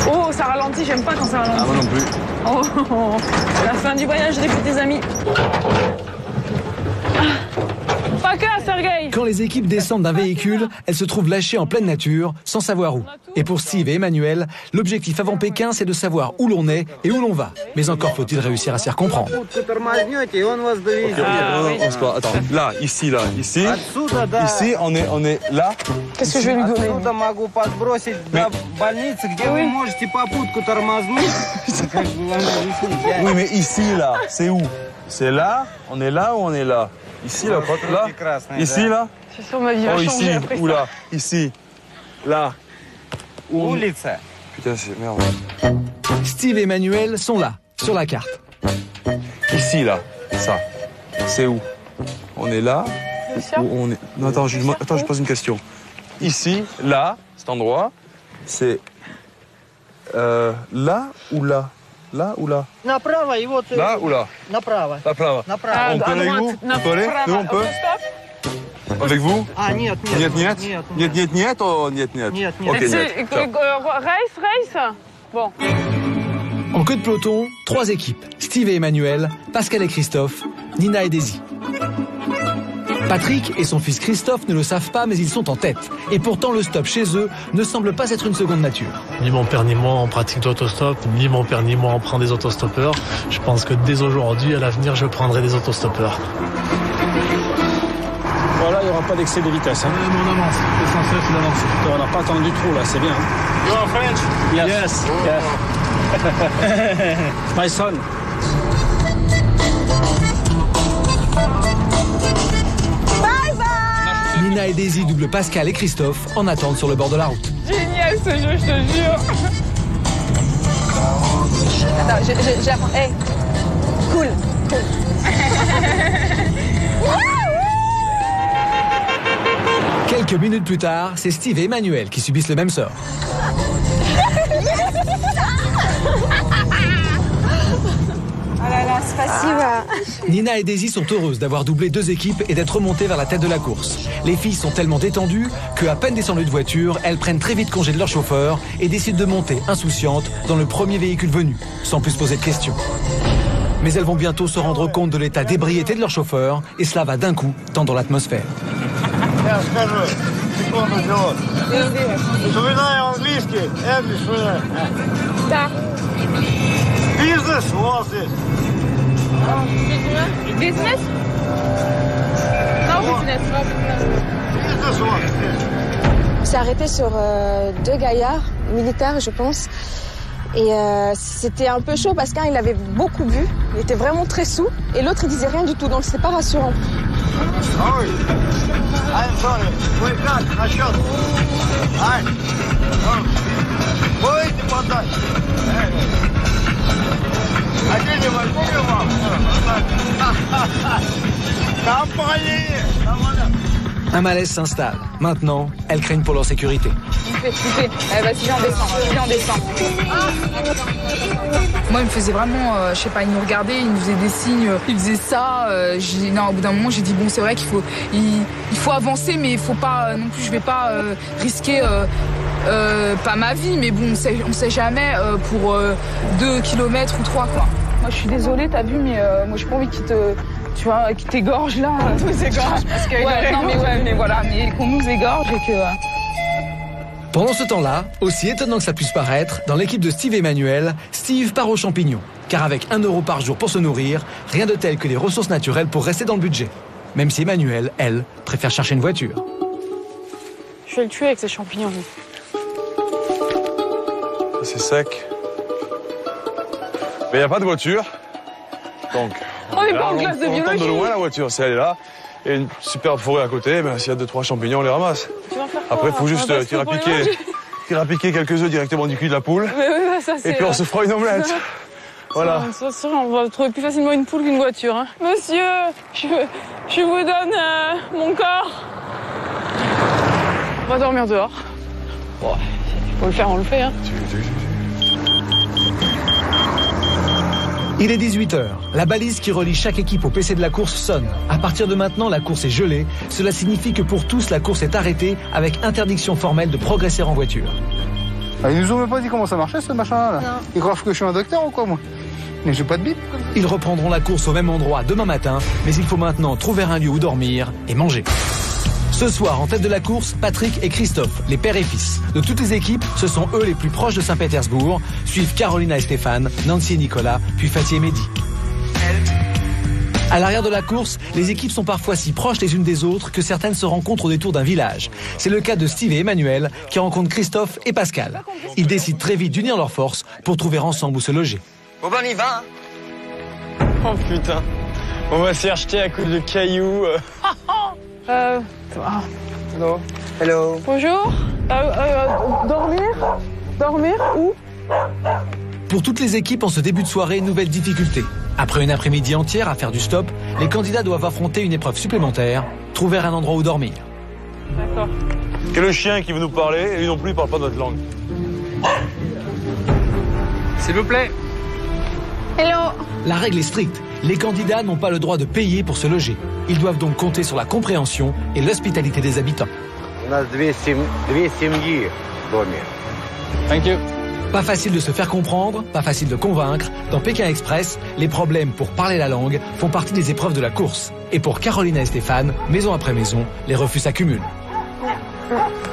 Oh, ça ralentit, j'aime pas quand ça ralentit. Ah, moi non plus. Oh, la fin du voyage des petits amis. Pas que, Sergueï. Quand les équipes descendent d'un véhicule, elles se trouvent lâchées en pleine nature, sans savoir où. Et pour Steve et Emmanuel, l'objectif avant Pékin, c'est de savoir où l'on est et où l'on va. Mais encore faut-il réussir à s'y comprendre. Attends, là, ici. Ici, on est là. Qu'est-ce que je vais lui donner? Oui, mais ici, là, c'est où? C'est là? On est là ou on est là? Ici, là, là? Ici, là? Je suis sûre, ma vie va changer ici, après ou ça. là? Ici, là. Putain, c'est merde. Steve et Emmanuel sont là, sur la carte. Ici, là, ça. C'est où? On est là? Ou on est... Non, attends, je pose une question. Ici, là, cet endroit, c'est... là ou là? Là ou là? Là ou là? Направо. On peut aller où? On peut aller? Nous, on peut? Avec vous? Нет. Ok, Race. Bon. En queue de peloton, 3 équipes. Steve et Emmanuel, Pascal et Christophe, Nina et Daisy. Patrick et son fils Christophe ne le savent pas, mais ils sont en tête. Et pourtant, le stop chez eux ne semble pas être une seconde nature. Ni mon père ni moi on pratique d'autostop, ni mon père ni moi on prend des autostoppeurs. Je pense que dès aujourd'hui, à l'avenir, je prendrai des autostoppeurs. Voilà, il n'y aura pas d'excès de vitesse. Hein. On avance, l'essentiel c'est d'avancer. On n'a pas attendu trop là, c'est bien. You are French? Yes. My son. Nina et Daisy doublent Pascal et Christophe en attente sur le bord de la route. Génial ce jeu, je te jure. Attends, j'apprends. Hey, cool. Quelques minutes plus tard, c'est Steve et Emmanuel qui subissent le même sort. Oh là là, c'est facile. Nina et Daisy sont heureuses d'avoir doublé 2 équipes et d'être remontées vers la tête de la course. Les filles sont tellement détendues qu'à peine descendues de voiture, elles prennent très vite congé de leur chauffeur et décident de monter insouciantes dans le premier véhicule venu, sans plus poser de questions. Mais elles vont bientôt se rendre compte de l'état d'ébriété de leur chauffeur et cela va d'un coup tendre l'atmosphère. Business? Non, business. On s'est arrêté sur 2 gaillards militaires, je pense. Et c'était un peu chaud parce qu'un, il avait beaucoup bu. Il était vraiment très saoul. Et l'autre, il disait rien du tout. Donc, c'était pas rassurant. Un malaise s'installe. Maintenant, elles craignent pour leur sécurité. Il me fait flipper. Eh bah, si j'en descends. Moi, il me faisait vraiment, je sais pas, il nous regardait, il nous faisait des signes, il faisait ça. Non, au bout d'un moment, j'ai dit, bon, c'est vrai qu'il faut avancer, mais il faut pas, non plus, je vais pas risquer, pas ma vie, mais bon, on sait jamais pour 2 kilomètres ou 3, quoi. Moi, je suis désolée, t'as vu, mais moi, j'ai pas envie qu'il t'égorge là. Nous égorge parce que mais voilà, mais qu'on nous égorge et que. Pendant ce temps-là, aussi étonnant que ça puisse paraître, dans l'équipe de Steve et Emmanuel, Steve part aux champignons. Car avec 1 euro par jour pour se nourrir, rien de tel que les ressources naturelles pour rester dans le budget. Même si Emmanuel, elle, préfère chercher une voiture. Je vais le tuer avec ces champignons. C'est sec. Mais il n'y a pas de voiture. Donc, on n'est pas en classe de biologie. On entend de loin la voiture, c'est elle est là. Et une superbe forêt à côté, ben, s'il y a 2-3 champignons, on les ramasse. Après, il faut juste tirer à piquer quelques œufs directement du cul de la poule. Ça, et puis on se fera une omelette. Voilà. On va trouver plus facilement une poule qu'une voiture. Hein. Monsieur, je vous donne mon corps. On va dormir dehors. Bon, faut le faire, on le fait. Hein. Il est 18h. La balise qui relie chaque équipe au PC de la course sonne. À partir de maintenant, la course est gelée. Cela signifie que pour tous, la course est arrêtée avec interdiction formelle de progresser en voiture. Ah, ils nous ont même pas dit comment ça marchait ce machin-là. Non. Ils croient que je suis un docteur ou quoi, moi? Mais j'ai pas de bip. Ils reprendront la course au même endroit demain matin, mais il faut maintenant trouver un lieu où dormir et manger. Ce soir, en tête de la course, Patrick et Christophe, les pères et fils. De toutes les équipes, ce sont eux les plus proches de Saint-Pétersbourg. Suivent Carolina et Stéphane, Nancy et Nicolas, puis Fatih et Mehdi. À l'arrière de la course, les équipes sont parfois si proches les unes des autres que certaines se rencontrent au détour d'un village. C'est le cas de Steve et Emmanuel qui rencontrent Christophe et Pascal. Ils décident très vite d'unir leurs forces pour trouver ensemble où se loger. Bon ben on y va. Hein. Oh putain, on va s'y acheter à coups de cailloux. Hello. Hello. Bonjour. Dormir où? Pour toutes les équipes, en ce début de soirée, nouvelle difficulté. Après une après-midi entière à faire du stop, les candidats doivent affronter une épreuve supplémentaire, trouver un endroit où dormir. D'accord. Quel est le chien qui veut nous parler et lui non plus il parle pas notre langue. S'il vous plaît. Hello. La règle est stricte. Les candidats n'ont pas le droit de payer pour se loger. Ils doivent donc compter sur la compréhension et l'hospitalité des habitants. Thank you. Pas facile de se faire comprendre, pas facile de convaincre. Dans Pékin Express, les problèmes pour parler la langue font partie des épreuves de la course. Et pour Carolina et Stéphane, maison après maison, les refus s'accumulent.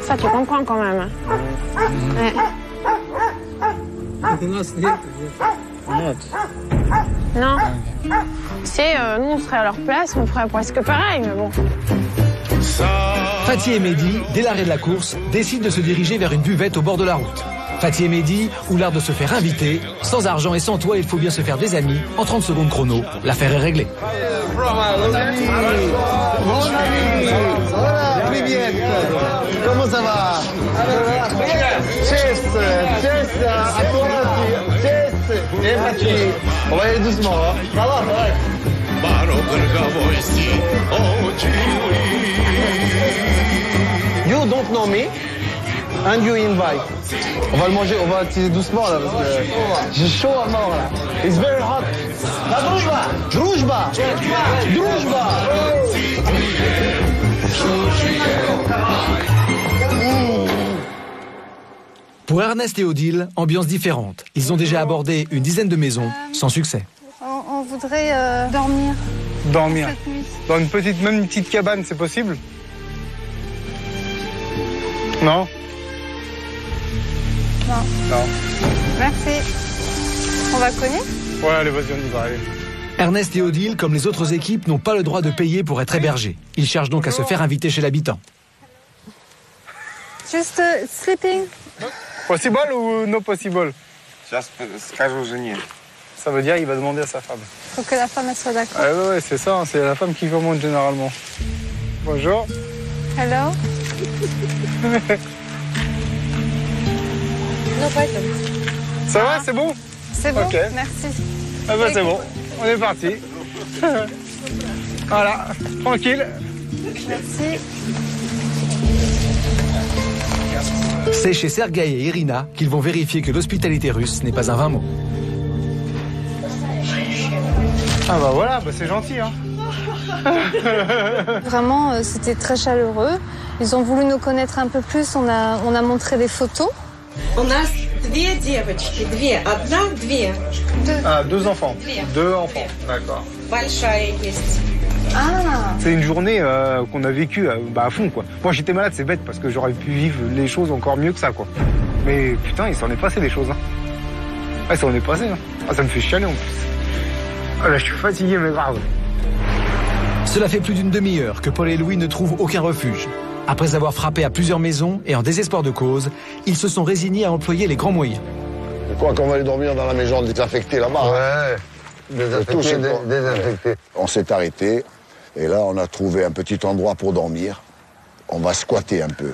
Ça, tu comprends quand même. Ouais. Non. Tu sais, nous, on serait à leur place, on ferait presque pareil, mais bon. Fatih et Mehdi, dès l'arrêt de la course, décident de se diriger vers une buvette au bord de la route. Fatih et Mehdi ont l'art de se faire inviter. Sans argent et sans toit, il faut bien se faire des amis. En 30 secondes chrono, l'affaire est réglée. Comment ça va? Chest, à toi, chest, et Fatih. On va aller doucement, hein. Ça va, You don't know me, and you invite. On va le manger, on va utiliser doucement là, parce que j'ai chaud à mort là. It's very hot. La Drujba. Pour Ernest et Odile, ambiance différente. Ils ont déjà abordé une dizaine de maisons, sans succès. On voudrait dormir. Dormir. Dans une petite cabane, c'est possible? Non? Non. Merci. On va cogner? Ouais, allez, vas-y, on y va, allez. Ernest et Odile, comme les autres équipes, n'ont pas le droit de payer pour être hébergés. Ils cherchent donc à se faire inviter chez l'habitant. Just sleeping. Possible ou no possible? Скажу жене. Ça veut dire il va demander à sa femme. Faut que la femme elle soit d'accord. Ouais, c'est ça, c'est la femme qui commande généralement. Bonjour. Hello. No problem. Ça va, c'est bon? C'est bon, okay. Merci. Ah bah c'est bon, on est parti. Voilà, tranquille. Merci. C'est chez Sergueï et Irina qu'ils vont vérifier que l'hospitalité russe n'est pas un vain mot. Ah bah voilà, bah c'est gentil hein. Vraiment, c'était très chaleureux. Ils ont voulu nous connaître un peu plus, on a montré des photos. У нас две девочки, одна, две. 2 enfants. 2 enfants, d'accord. Ah. C'est une journée qu'on a vécue à fond, quoi. Moi, j'étais malade, c'est bête, parce que j'aurais pu vivre les choses encore mieux que ça, quoi. Mais putain, il s'en est passé des choses, hein. Ouais, ça en est passé, hein. Ah, ça me fait chialer, en plus. Ah, là, je suis fatigué, mais grave. Cela fait plus d'une demi-heure que Paul et Louis ne trouvent aucun refuge. Après avoir frappé à plusieurs maisons et en désespoir de cause, ils se sont résignés à employer les grands moyens. Quoi qu'on va aller dormir dans la maison désaffectée là-bas. Ouais, désaffecté. On s'est arrêté et là on a trouvé un petit endroit pour dormir. On va squatter un peu.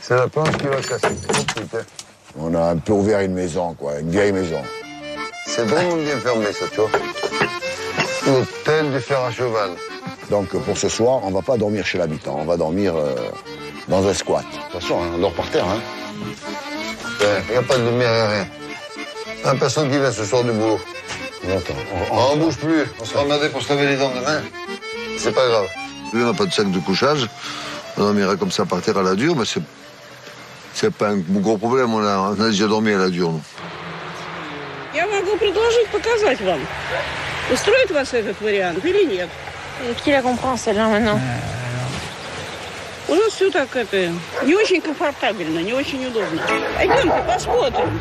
C'est la planche qui va casser. On a un peu ouvert une maison, quoi, une vieille maison. C'est vraiment bien fermé ça, tu vois. L'hôtel du fer à cheval. Donc pour ce soir, on va pas dormir chez l'habitant, on va dormir dans un squat. De toute façon, on dort par terre, hein. Il n'y a pas de lumière, rien. Un personne qui vient ce soir du boulot. On bouge plus, on sera emmerdé pour se laver les dents demain. C'est pas grave. Lui, on n'a pas de sac de couchage. On dormira comme ça par terre à la dure, mais c'est pas un gros problème. On a déjà dormi à la dure, nous. Я могу предложить показать вам. Устроит вас этот вариант или нет? Qui la comprend celle-là maintenant? У нас все так не очень комфортабельно, не очень удобно. Пойдемте посмотрим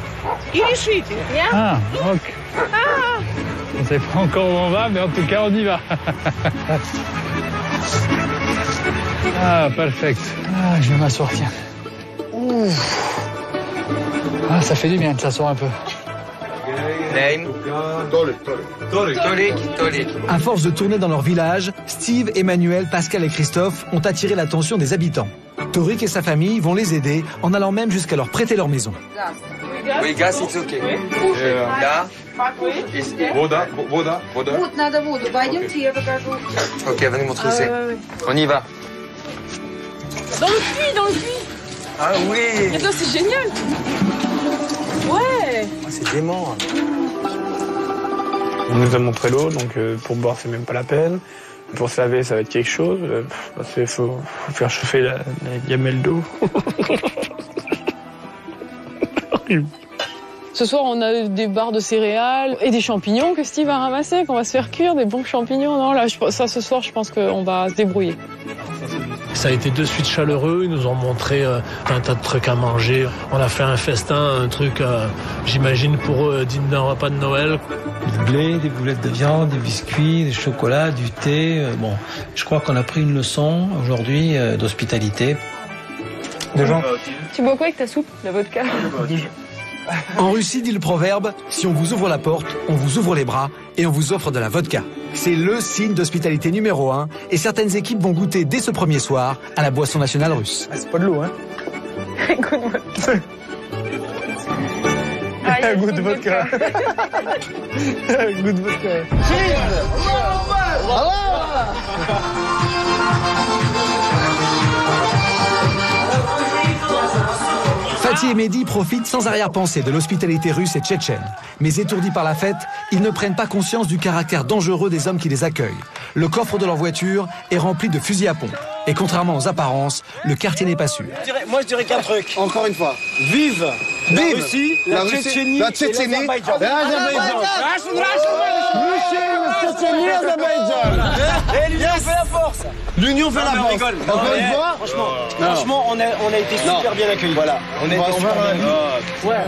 и решите. Ah, ok. On ne sait pas encore où on va, mais en tout cas, on y va. Ah, perfect. Ah, je vais m'asseoir, tiens. Ouf. Ah, ça fait du bien de s'asseoir un peu. À force de tourner dans leur village, Steve, Emmanuel, Pascal et Christophe ont attiré l'attention des habitants. Torik et sa famille vont les aider en allant même jusqu'à leur prêter leur maison. Oui, gas, it's okay. Là. Вода. Вот, надо воду. Пойдемте, я покажу. Ok, va nous montrer où c'est. On y va. Dans le puits. Ah oui. Mais toi, c'est génial. Ouais. C'est dément. On nous a montré l'eau, donc pour boire, c'est même pas la peine. Pour se laver, ça va être quelque chose. Il faut faire chauffer la gamelle d'eau. Ce soir, on a des barres de céréales et des champignons que Steve a ramassés, qu'on va se faire cuire, des bons champignons. Non, là, ce soir, je pense qu'on va se débrouiller. Ça a été de suite chaleureux, ils nous ont montré un tas de trucs à manger. On a fait un festin, un truc, j'imagine, pour eux, digne d'un repas de Noël. Du blé, des boulettes de viande, des biscuits, des chocolats, du thé. Bon, je crois qu'on a pris une leçon aujourd'hui d'hospitalité. Tu bois quoi avec ta soupe, la vodka? En Russie, dit le proverbe, si on vous ouvre la porte, on vous ouvre les bras et on vous offre de la vodka. C'est le signe d'hospitalité numéro 1 et certaines équipes vont goûter dès ce premier soir à la boisson nationale russe. Ah, c'est pas de l'eau, hein. Good vodka. Good vodka. Good vodka. Fatih et Mehdi profitent sans arrière-pensée de l'hospitalité russe et tchétchène. Mais étourdis par la fête, ils ne prennent pas conscience du caractère dangereux des hommes qui les accueillent. Le coffre de leur voiture est rempli de fusils à pompe. Et contrairement aux apparences, le quartier n'est pas sûr. Moi, je dirais qu'un truc. Encore une fois. Vive la Russie, la Tchétchénie, l'Azerbaïdjan. L'Union fait la force. L'Union fait la force. Encore une fois, franchement, on a été super bien accueillis. Voilà. On a été super bien accueillis.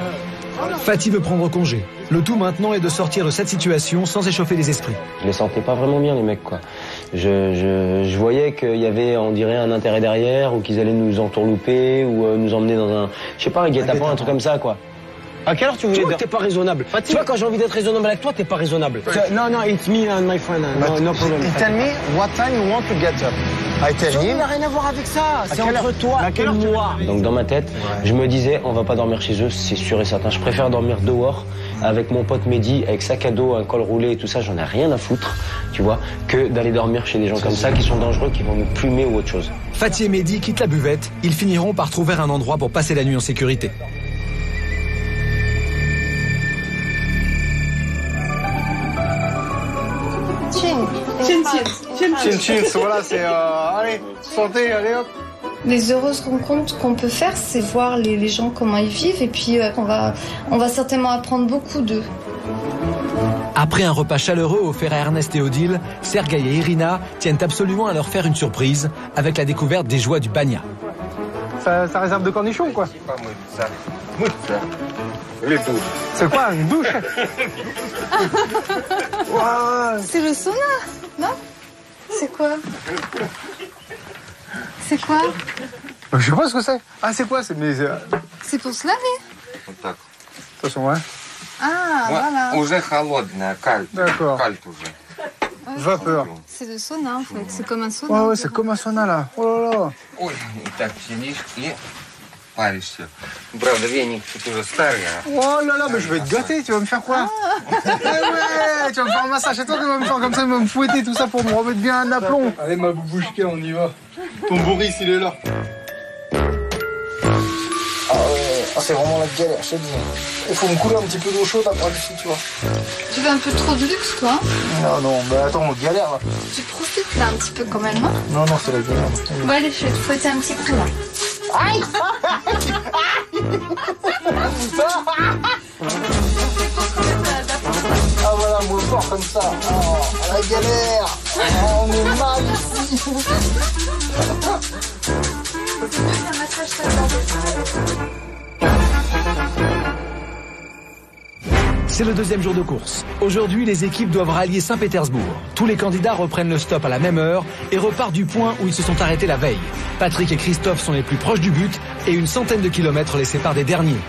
Fatih veut prendre congé. Le tout maintenant est de sortir de cette situation sans échauffer les esprits. Je les sentais pas vraiment bien, les mecs, quoi. Je voyais qu'il y avait, on dirait, un intérêt derrière, ou qu'ils allaient nous entourlouper, ou nous emmener dans un, je sais pas, un guet-apens, un truc comme ça, quoi. À quelle heure tu voulais dire? T'es pas raisonnable. Tu vois, quand j'ai envie d'être raisonnable avec toi, t'es pas raisonnable. Non, it's me and my friend. No problem. Tell me what time you want to get up. I tell him. Ça n'a rien à voir avec ça. C'est entre toi et moi. Donc dans ma tête, je me disais, on va pas dormir chez eux, c'est sûr et certain. Je préfère dormir dehors avec mon pote Mehdi, avec sac à dos, un col roulé et tout ça. J'en ai rien à foutre, tu vois, que d'aller dormir chez des gens comme ça qui sont dangereux, qui vont nous plumer ou autre chose. Fatih et Mehdi quittent la buvette. Ils finiront par trouver un endroit pour passer la nuit en sécurité. Chin, voilà, c'est... allez, santé, allez hop. Les heureuses rencontres qu'on peut faire, c'est voir les gens comment ils vivent et puis on va certainement apprendre beaucoup d'eux. Après un repas chaleureux offert à Ernest et Odile, Sergueï et Irina tiennent absolument à leur faire une surprise avec la découverte des joies du banya. Ça réserve de cornichons, quoi. C'est quoi, une douche? Wow. C'est le sauna, non? C'est quoi? C'est quoi? Je sais pas ce que c'est. Ah, c'est quoi? C'est pour se laver. Вот так. De toute façon, ouais. Ah, voilà. Уже холодная, кальт. D'accord. Кальт уже. Vapeur. C'est le sauna, en fait. C'est comme un sauna. Ouais, c'est comme un sauna, là. Oh là là. Ой, и так сидишь и паришься. Правда, веник тут уже старый. Oh là là, mais je vais te gâter, tu vas me faire quoi? Ouais, tu vas me faire un massage et toi, tu vas me faire comme ça, tu vas me fouetter tout ça pour me remettre bien un aplomb. Allez, ma boubouchka, on y va. Ton Boris, il est là. Ah ouais, c'est vraiment la galère, je te dis. Il faut me couler un petit peu d'eau chaude après ici, tu vois. Tu veux un peu trop de luxe, toi? Non, mais attends, on galère là. Tu profites là un petit peu quand même, non? Non, c'est la galère. Bon, allez, je vais te fouetter un petit coup là. Aïe! Ah voilà, moi fort comme ça. Oh, la galère. Oh, on est mal ici. C'est le deuxième jour de course. Aujourd'hui, les équipes doivent rallier Saint-Pétersbourg. Tous les candidats reprennent le stop à la même heure et repartent du point où ils se sont arrêtés la veille. Patrick et Christophe sont les plus proches du but et une centaine de kilomètres les séparent des derniers.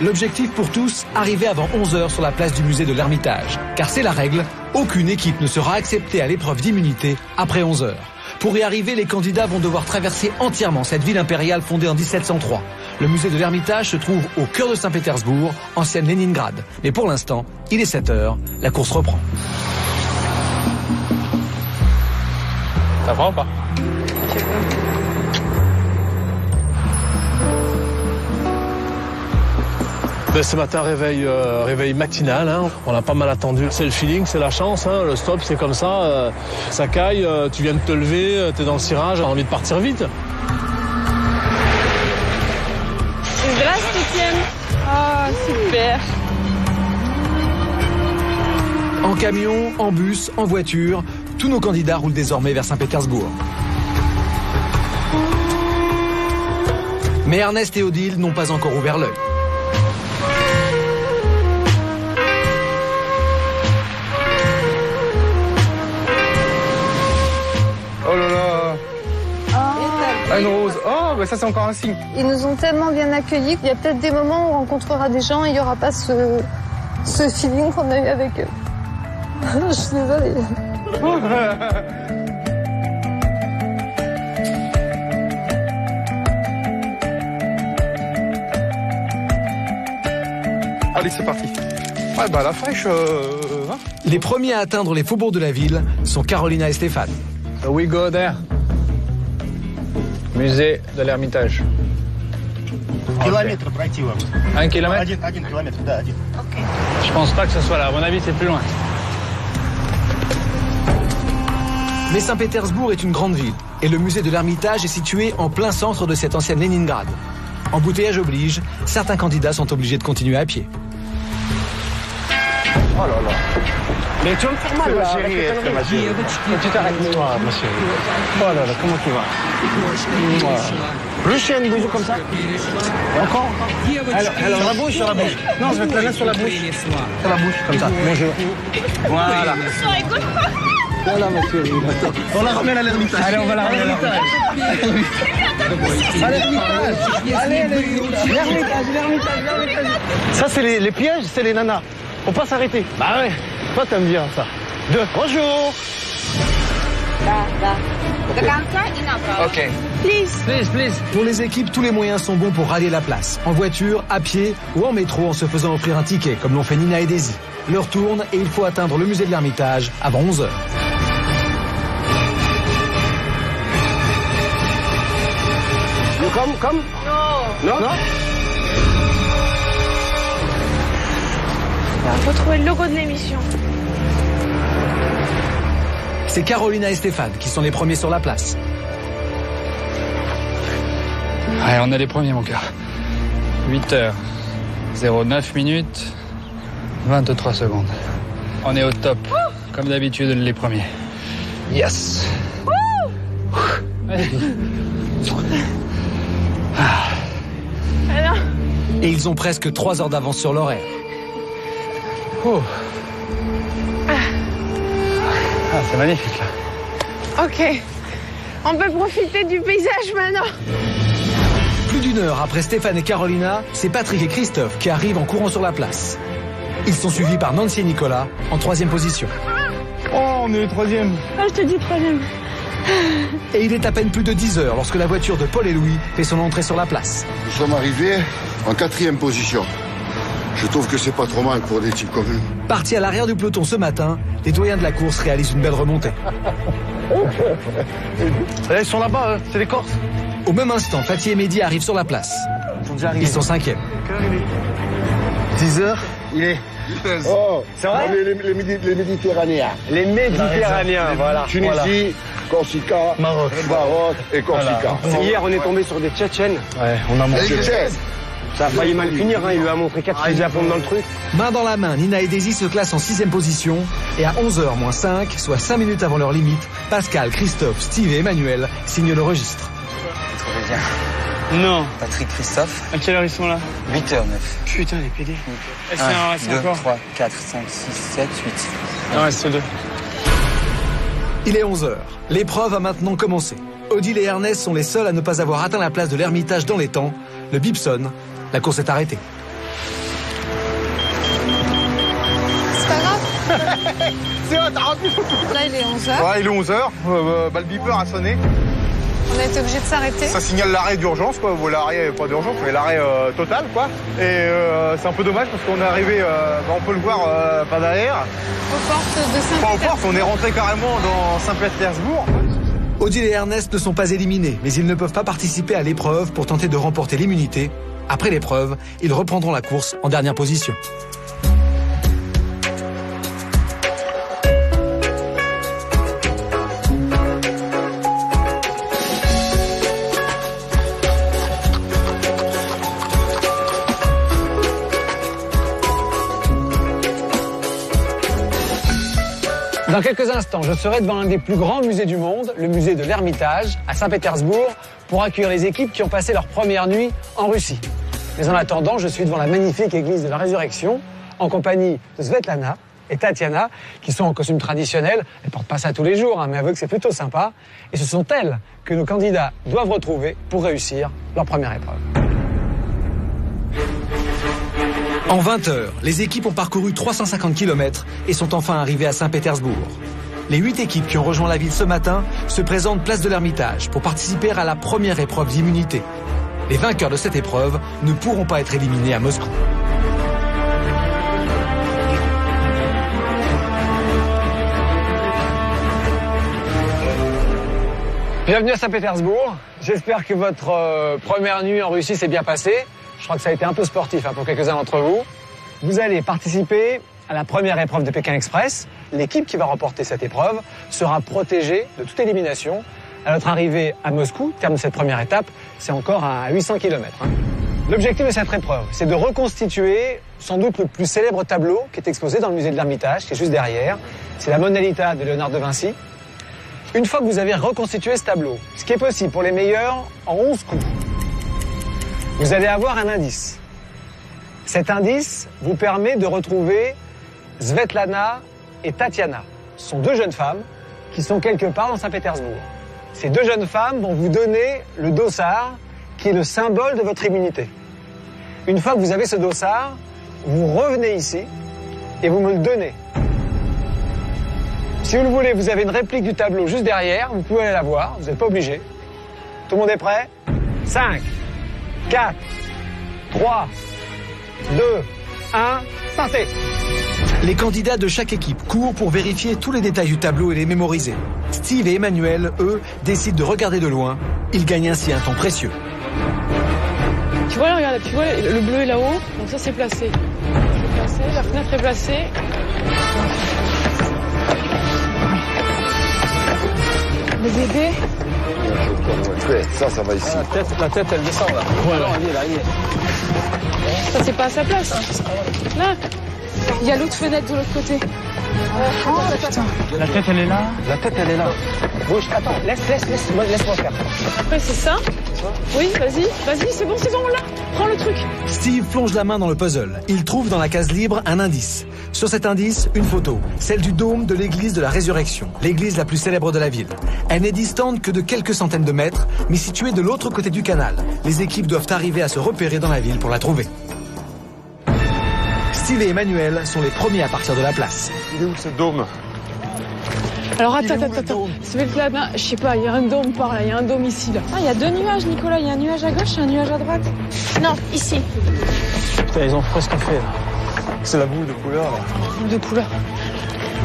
L'objectif pour tous, arriver avant 11h sur la place du musée de l'Ermitage. Car c'est la règle, aucune équipe ne sera acceptée à l'épreuve d'immunité après 11h. Pour y arriver, les candidats vont devoir traverser entièrement cette ville impériale fondée en 1703. Le musée de l'Ermitage se trouve au cœur de Saint-Pétersbourg, ancienne Léningrad. Mais pour l'instant, il est 7h, la course reprend. Ça prend ou pas? Ce matin, réveil matinal, hein. On a pas mal attendu. C'est le feeling, c'est la chance, hein. Le stop, c'est comme ça. Ça caille, tu viens de te lever, t'es dans le cirage, t'as envie de partir vite. Здравствуйте. Ah, super. En camion, en bus, en voiture, tous nos candidats roulent désormais vers Saint-Pétersbourg. Mais Ernest et Odile n'ont pas encore ouvert l'œil. Oh là là. Ah, une rose. Oh, bah ça c'est encore un signe. Ils nous ont tellement bien accueillis qu'il y a peut-être des moments où on rencontrera des gens et il n'y aura pas ce feeling qu'on a eu avec eux. Je suis désolée. Allez, c'est parti. Ouais, bah la fraîche. Hein. Les premiers à atteindre les faubourgs de la ville sont Carolina et Stéphane. So we go there. Musée de l'Ermitage. Kilomètre пройти вам. 1 kilomètre? 1 kilomètre, да, 1. Je pense pas que ce soit là. À mon avis, c'est plus loin. Mais Saint-Pétersbourg est une grande ville et le musée de l'Ermitage est situé en plein centre de cette ancienne Léningrad. Embouteillage oblige, certains candidats sont obligés de continuer à pied. Oh là là. Mais tu vas me faire mal, ma chérie. Tu t'arrêtes, ma chérie. Oh là là, comment tu vas? Juste un bisou comme ça. Encore? Alors, sur la bouche, sur la bouche. Non, je vais te la mettre sur la bouche. Sur la bouche, comme ça. Bonjour. Voilà. Voilà, ma chérie. On la ramène à l'Ermitage. Allez, on va la ramener à l'Ermitage. À l'Ermitage. Allez, l'Ermitage. Ça, c'est les pièges, c'est les nanas. Faut pas s'arrêter. Bah ouais. Toi, t'aimes bien ça. Bonjour. Ok. Please. Pour les équipes, tous les moyens sont bons pour rallier la place. En voiture, à pied ou en métro en se faisant offrir un ticket, comme l'ont fait Nina et Daisy. L'heure tourne et il faut atteindre le musée de l'Ermitage avant 11h. Comme? Non. On va retrouver le logo de l'émission. C'est Carolina et Stéphane qui sont les premiers sur la place. Allez, on est les premiers, mon cœur. 8h09 minutes, 23 secondes. On est au top, comme d'habitude, les premiers. Yes. Allez. Et ils ont presque 3 heures d'avance sur l'horaire. C'est magnifique, là. Ok, on peut profiter du paysage maintenant. Plus d'une heure après Stéphane et Carolina, c'est Patrick et Christophe qui arrivent en courant sur la place. Ils sont suivis par Nancy et Nicolas en 3e position. Oh, on est le 3e. Ah, je te dis 3e. Et il est à peine plus de 10 heures lorsque la voiture de Paul et Louis fait son entrée sur la place. Nous sommes arrivés en 4e position. Je trouve que c'est pas trop mal pour des types comme nous. Partis à l'arrière du peloton ce matin, les doyens de la course réalisent une belle remontée. Ils sont là-bas, c'est les Corses. Au même instant, Fatih et Mehdi arrivent sur la place. Ils sont 5e. 10h, il est... Oh, c'est vrai? Les Méditerranéens. Les Méditerranéens, voilà. Tunisie, Corsica, Maroc et Corsica. Voilà. Hier, on est tombé sur des Tchétchènes. Ouais, on a mangé. Ça a failli mal finir, hein. Il lui a montré 4 fusils à pompe dans le truc. Main dans la main, Nina et Daisy se classent en 6e position. Et à 11h moins 5, soit 5 minutes avant leur limite, Pascal, Christophe, Steve et Emmanuel signent le registre. Non. Patrick, Christophe. À quelle heure ils sont là? 8h09. Putain, les PD. 1, 2, 3, 4, 5, 6, 7, 8. Non, c'est 2. Il est 11h. L'épreuve a maintenant commencé. Odile et Ernest sont les seuls à ne pas avoir atteint la place de l'Ermitage dans les temps. Le bip sonne. La course est arrêtée. C'est pas grave. C'est vrai, t'as rempli. Là, il est 11h. Ouais, il est 11h. Le beeper a sonné. On a été obligé de s'arrêter. Ça signale l'arrêt d'urgence, quoi. Bon, l'arrêt, pas d'urgence, mais l'arrêt total, quoi. Et c'est un peu dommage parce qu'on est arrivé, on peut le voir, pas derrière. Aux portes de Saint-Pétersbourg. Pas aux portes, on est rentré carrément dans Saint-Pétersbourg. Odile et Ernest ne sont pas éliminés, mais ils ne peuvent pas participer à l'épreuve pour tenter de remporter l'immunité. Après l'épreuve, ils reprendront la course en dernière position. Dans quelques instants, je serai devant l'un des plus grands musées du monde, le musée de l'Ermitage, à Saint-Pétersbourg, pour accueillir les équipes qui ont passé leur première nuit en Russie. Mais en attendant, je suis devant la magnifique église de la Résurrection, en compagnie de Svetlana et Tatiana, qui sont en costume traditionnel. Elles portent pas ça tous les jours, mais avouez que c'est plutôt sympa. Et ce sont elles que nos candidats doivent retrouver pour réussir leur première épreuve. En 20 heures, les équipes ont parcouru 350 km et sont enfin arrivées à Saint-Pétersbourg. Les 8 équipes qui ont rejoint la ville ce matin se présentent place de l'Ermitage pour participer à la première épreuve d'immunité. Les vainqueurs de cette épreuve ne pourront pas être éliminés à Moscou. Bienvenue à Saint-Pétersbourg. J'espère que votre première nuit en Russie s'est bien passée. Je crois que ça a été un peu sportif pour quelques-uns d'entre vous. Vous allez participer à la première épreuve de Pékin Express. L'équipe qui va remporter cette épreuve sera protégée de toute élimination. À notre arrivée à Moscou, terme de cette première étape, c'est encore à 800 km. L'objectif de cette épreuve, c'est de reconstituer sans doute le plus célèbre tableau qui est exposé dans le musée de l'Ermitage, qui est juste derrière. C'est la Mona Lisa de Léonard de Vinci. Une fois que vous avez reconstitué ce tableau, ce qui est possible pour les meilleurs en 11 coups, vous allez avoir un indice. Cet indice vous permet de retrouver Svetlana et Tatiana. Ce sont 2 jeunes femmes qui sont quelque part dans Saint-Pétersbourg. Ces 2 jeunes femmes vont vous donner le dossard qui est le symbole de votre immunité. Une fois que vous avez ce dossard, vous revenez ici et vous me le donnez. Si vous le voulez, vous avez une réplique du tableau juste derrière, vous pouvez aller la voir, vous n'êtes pas obligé. Tout le monde est prêt? 5, 4, 3, 2, 1, partez! Les candidats de chaque équipe courent pour vérifier tous les détails du tableau et les mémoriser. Steve et Emmanuel, eux, décident de regarder de loin. Ils gagnent ainsi un temps précieux. Tu vois, là, regarde, tu vois, le bleu est là-haut, donc ça c'est placé. C'est placé, la fenêtre est placée. Le bébé. fait. Ça va ici. La tête, elle descend là. Ouais, non, ouais. elle est là. Ça, c'est pas à sa place. Là. Il y a l'autre fenêtre de l'autre côté. Putain. La tête, elle est là. La tête, elle est là. Bouge, attends, laisse-moi faire. Après, c'est ça. Oui, vas-y, c'est bon, on l'a. Prends le truc. Steve plonge la main dans le puzzle. Il trouve dans la case libre un indice. Sur cet indice, une photo, celle du dôme de l'église de la Résurrection, l'église la plus célèbre de la ville. Elle n'est distante que de quelques centaines de mètres, mais située de l'autre côté du canal. Les équipes doivent arriver à se repérer dans la ville pour la trouver. Steve et Emmanuel sont les premiers à partir de la place. Il est où ce dôme? Alors attends. Svetlana, je sais pas, il y a un dôme par là, il y a un dôme ici là. Ah, il y a deux nuages, Nicolas, il y a un nuage à gauche et un nuage à droite. Non, ici. Putain, ils ont presque fait là. C'est la boule de couleur là. Boule de couleur.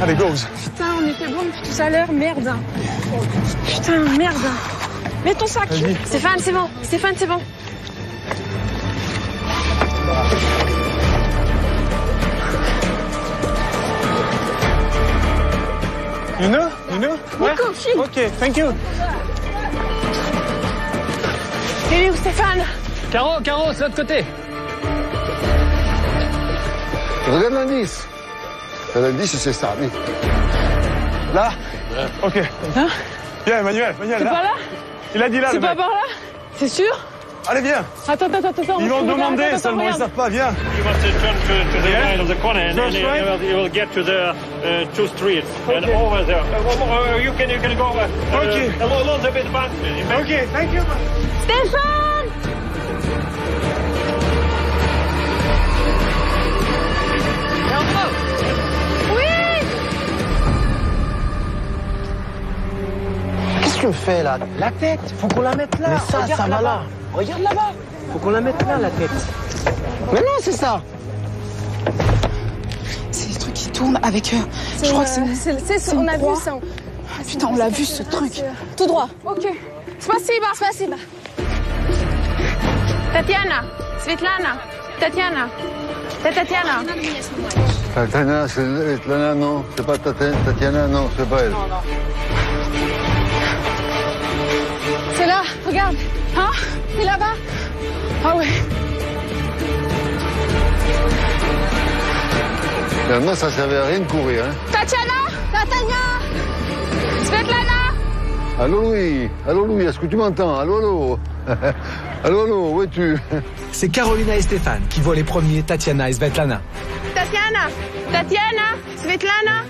Allez, goes. Putain, on était bon depuis tout à l'heure, merde. Putain, merde. Mets ton sac. Stéphane, c'est bon. You know? Ouais. File. Ok, thank you. Il est où, Stéphane? Caro, c'est de l'autre côté. Regarde l'indice. L'indice, c'est ça, oui. Là? Ok. Hein? Viens, Emmanuel, C'est là. pas là? Il a dit là, C'est le pas mec. par là? C'est sûr? Allez, viens. Attends. Ils vont demander seulement, ils savent pas, viens. You must turn to the right of the corner and First right? you will get to the two streets and over there. You can go Okay. a little bit back. Ok, thank you. Stéphane! Oui! Qu'est-ce que tu fais là? La tête, faut qu'on la mette là. Mais ça va là. Regarde là-bas. Faut qu'on la mette là, la tête. Mais non, c'est ça. C'est le truc qui tourne avec... je crois que c'est on a vu ça. Ah, putain, on l'a vu ce truc. Tout droit. Ok. Spasiba. Tatiana, Svetlana, Tatiana. Tatiana, c'est Svetlana, non. C'est pas Tatiana, non, c'est pas elle. Non. C'est là, regarde. Hein? C'est là-bas. Ah ouais. Finalement, ça servait à rien de courir, hein. Tatiana. Svetlana. Allô Louis, est-ce que tu m'entends? Allô. Allô, où es-tu? C'est Carolina et Stéphane qui voient les premiers Tatiana et Svetlana. Tatiana, Svetlana.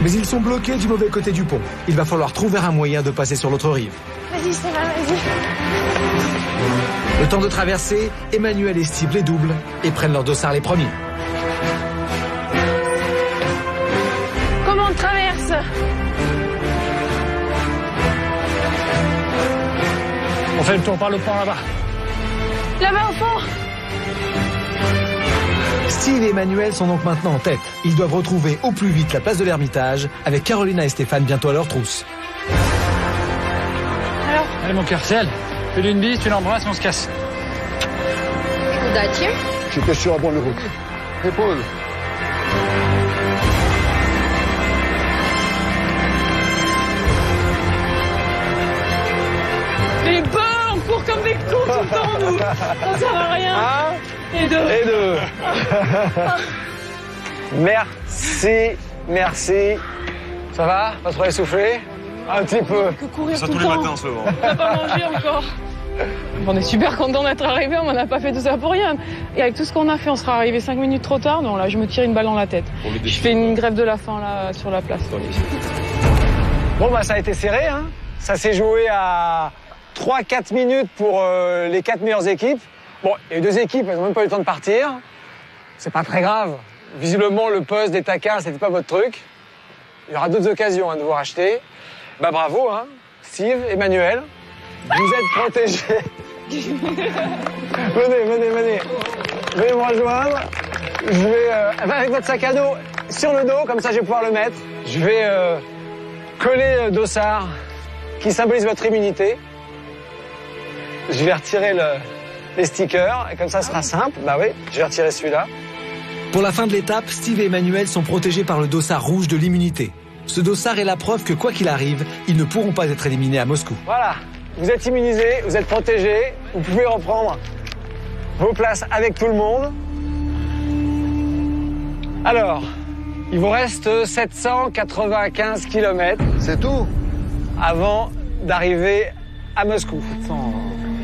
Mais ils sont bloqués du mauvais côté du pont. Il va falloir trouver un moyen de passer sur l'autre rive. Vas-y, Stéphane, vas-y. Le temps de traverser, Emmanuel et Steve les doublent et prennent leur dossard les premiers. Comment on traverse? On fait le tour par le pont là-bas. Là-bas au fond. Steve et Emmanuel sont donc maintenant en tête. Ils doivent retrouver au plus vite la place de l'Ermitage, avec Carolina et Stéphane bientôt à leur trousse. Alors? Allez mon cœur, c'est elle. Fais-lui une bise, tu l'embrasses et on se casse. Удачи. J'étais sur la bonne route. Épaule. Les bons, on court comme des cons tout le temps, nous. Ça sert à rien. Et deux. Merci. Ça va? Pas trop essoufflé? Un petit peu. Que courir Ça tout tous le les temps. matins en ce moment. On n'a pas mangé encore. On est super contents d'être arrivés, on n'en a pas fait tout ça pour rien. Et avec tout ce qu'on a fait, on sera arrivé 5 minutes trop tard. Non, là, je me tire une balle dans la tête. Je fais une grève de la faim, là, sur la place. Bon, bah, ça a été serré, hein. Ça s'est joué à 3-4 minutes pour les 4 meilleures équipes. Bon, il y a eu 2 équipes, elles n'ont même pas eu le temps de partir. C'est pas très grave. Visiblement, le poste des taquins, c'était pas votre truc. Il y aura d'autres occasions de vous racheter. Bah, bravo, hein. Steve, Emmanuel. Vous êtes protégés. Venez. Venez me rejoindre. Je vais, avec votre sac à dos sur le dos, comme ça je vais pouvoir le mettre. Je vais coller le dossard qui symbolise votre immunité. Je vais retirer les stickers, et comme ça ce sera simple. Bah oui, je vais retirer celui-là. Pour la fin de l'étape, Steve et Emmanuel sont protégés par le dossard rouge de l'immunité. Ce dossard est la preuve que quoi qu'il arrive, ils ne pourront pas être éliminés à Moscou. Voilà. vous êtes immunisés, vous êtes protégés, vous pouvez reprendre vos places avec tout le monde. Alors, il vous reste 795 km. C'est tout? Avant d'arriver à Moscou.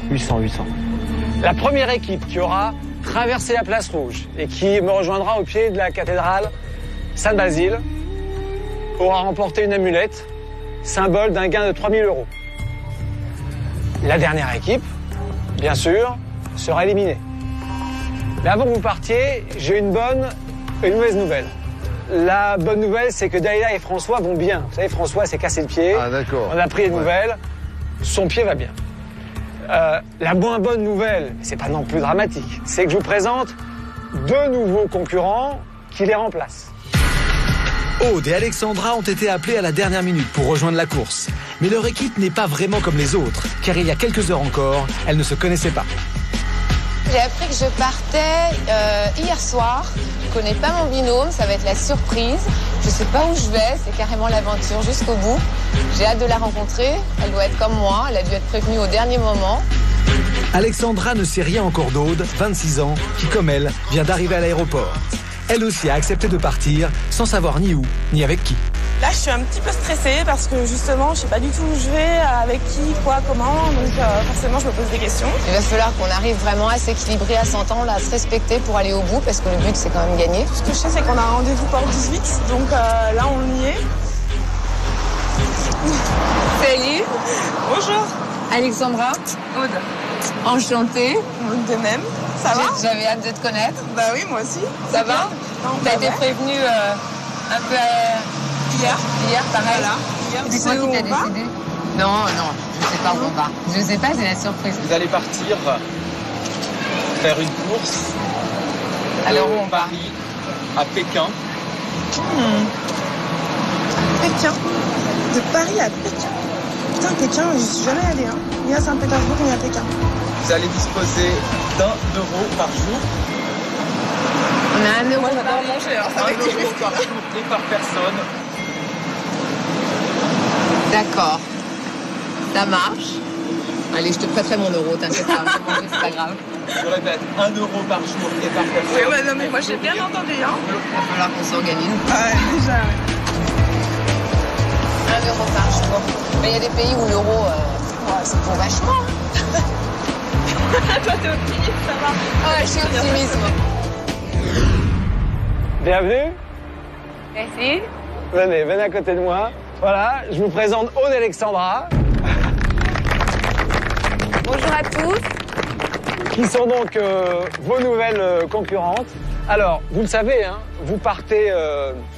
800. La première équipe qui aura traversé la place rouge et qui me rejoindra au pied de la cathédrale Saint-Basile aura remporté une amulette, symbole d'un gain de 3 000 €. La dernière équipe, bien sûr, sera éliminée. Mais avant que vous partiez, j'ai une bonne et une mauvaise nouvelle. La bonne nouvelle, c'est que Dalila et François vont bien. Vous savez, François s'est cassé le pied. Ah, d'accord. On a pris les nouvelles. Son pied va bien. La moins bonne nouvelle, c'est pas non plus dramatique, c'est que je vous présente 2 nouveaux concurrents qui les remplacent. Aude et Alexandra ont été appelés à la dernière minute pour rejoindre la course. Mais leur équipe n'est pas vraiment comme les autres, car il y a quelques heures encore, elles ne se connaissaient pas. J'ai appris que je partais hier soir. Je connais pas mon binôme, ça va être la surprise. Je sais pas où je vais, c'est carrément l'aventure jusqu'au bout. J'ai hâte de la rencontrer. Elle doit être comme moi, elle a dû être prévenue au dernier moment. Alexandra ne sait rien encore d'Aude, 26 ans, qui comme elle, vient d'arriver à l'aéroport. Elle aussi a accepté de partir, sans savoir ni où, ni avec qui. Là, je suis un petit peu stressée parce que justement, je sais pas du tout où je vais, avec qui, quoi, comment. Donc forcément, je me pose des questions. Il va falloir qu'on arrive vraiment à s'équilibrer, à s'entendre, à se respecter pour aller au bout, parce que le but, c'est quand même gagner. Tout ce que je sais, c'est qu'on a un rendez-vous porte 18, donc là, on y est. Salut. Bonjour. Alexandra. Aude. Enchantée. Aude de même. Ça va? J'avais hâte de te connaître. Bah oui, moi aussi. Ça va? T'as été prévenue un peu hier, pareil. Voilà. Hier, c'est quoi qui t'a décidé? Non, je sais pas où on va. Je sais pas, c'est la surprise. Vous allez partir faire une course Alors où on va? Paris à Pékin. Pékin. De Paris à Pékin. Putain, Pékin, je suis jamais allée. Hein. Ni à Saint-Pétersbourg, ni à Pékin. Vous allez disposer d'1 € par jour. On a 1 €. Moi, j'adore manger, alors ça va être 1 € par jour et par personne. D'accord. Ça marche. Allez, je te prêterai mon euro, t'inquiète pas. C'est pas grave. Je répète, 1 € par jour et par personne. Oui, ouais, non, mais moi, j'ai bien entendu. Hein. Il va falloir qu'on s'organise. Ah ouais, déjà, ouais. 1 € par jour. Mais il y a des pays où l'euro, c'est pour vachement. Toi, t'es optimiste, ça va. Ah, je suis optimiste. Bienvenue. Merci. Venez à côté de moi. Voilà, je vous présente Aude et Alexandra. Bonjour à tous. Qui sont donc vos nouvelles concurrentes. Alors, vous le savez, hein, vous partez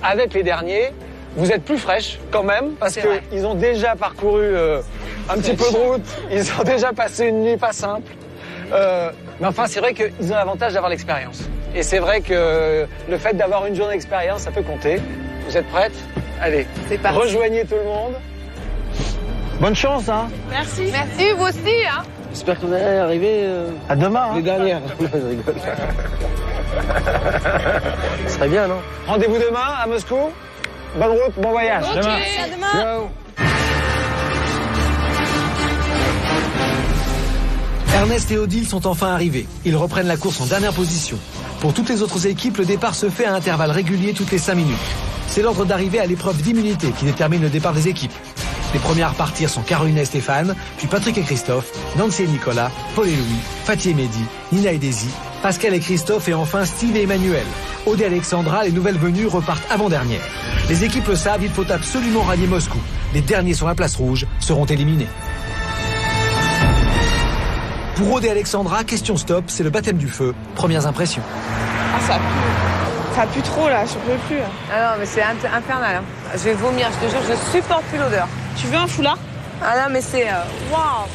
avec les derniers. Vous êtes plus fraîches quand même, parce qu'ils ont déjà parcouru un petit peu de route. Ils ont déjà passé une nuit pas simple. Mais enfin, c'est vrai qu'ils ont l'avantage d'avoir l'expérience. Et c'est vrai que le fait d'avoir une journée d'expérience, ça peut compter. Vous êtes prêtes? Allez, rejoignez tout le monde. Bonne chance, hein. Merci. Merci, vous aussi, hein. J'espère qu'on va arriver à demain. Les dernières. Je rigole. Ce serait bien, non? Rendez-vous demain à Moscou. Bonne route, bon voyage. Ok, Demain. à demain. Ciao. Ernest et Odile sont enfin arrivés. Ils reprennent la course en dernière position. Pour toutes les autres équipes, le départ se fait à intervalles réguliers toutes les 5 minutes. C'est l'ordre d'arrivée à l'épreuve d'immunité qui détermine le départ des équipes. Les premiers à repartir sont Caroline et Stéphane, puis Patrick et Christophe, Nancy et Nicolas, Paul et Louis, Fatih et Mehdi, Nina et Daisy, Pascal et Christophe et enfin Steve et Emmanuel. Aude et Alexandra, les nouvelles venues, repartent avant-dernière. Les équipes le savent, il faut absolument rallier Moscou. Les derniers sur la place rouge seront éliminés. Pour Aude et Alexandra, question stop, c'est le baptême du feu. Premières impressions. Ah, ça pue. Ça pue trop là, je peux plus. Ah non, mais c'est infernal. Hein. Je vais vomir, je te jure, je supporte plus l'odeur. Tu veux un foulard? Ah non, mais c'est... Waouh.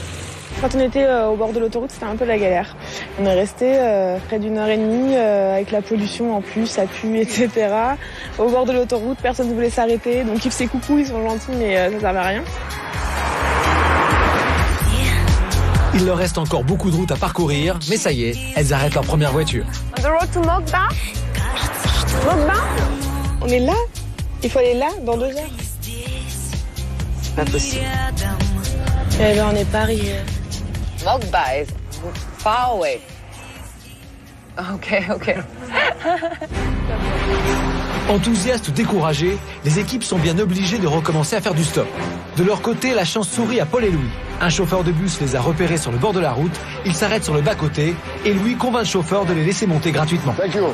Quand on était au bord de l'autoroute, c'était un peu la galère. On est resté près d'1 heure et demie avec la pollution en plus, ça pue, etc. Au bord de l'autoroute, personne ne voulait s'arrêter. Donc ils faisaient coucou, ils sont gentils, mais ça servait à rien. Il leur reste encore beaucoup de route à parcourir, mais ça y est, elles arrêtent leur première voiture. On the road to Mokba? Mokba? On est là? Il faut aller là, dans 2 heures. C'est pas possible. Eh ben, on est pas arrivé. Mogba is far away. Ok. Enthousiastes ou découragés, les équipes sont bien obligées de recommencer à faire du stop. De leur côté, la chance sourit à Paul et Louis. Un chauffeur de bus les a repérés sur le bord de la route, ils s'arrêtent sur le bas-côté et Louis convainc le chauffeur de les laisser monter gratuitement. Thank you.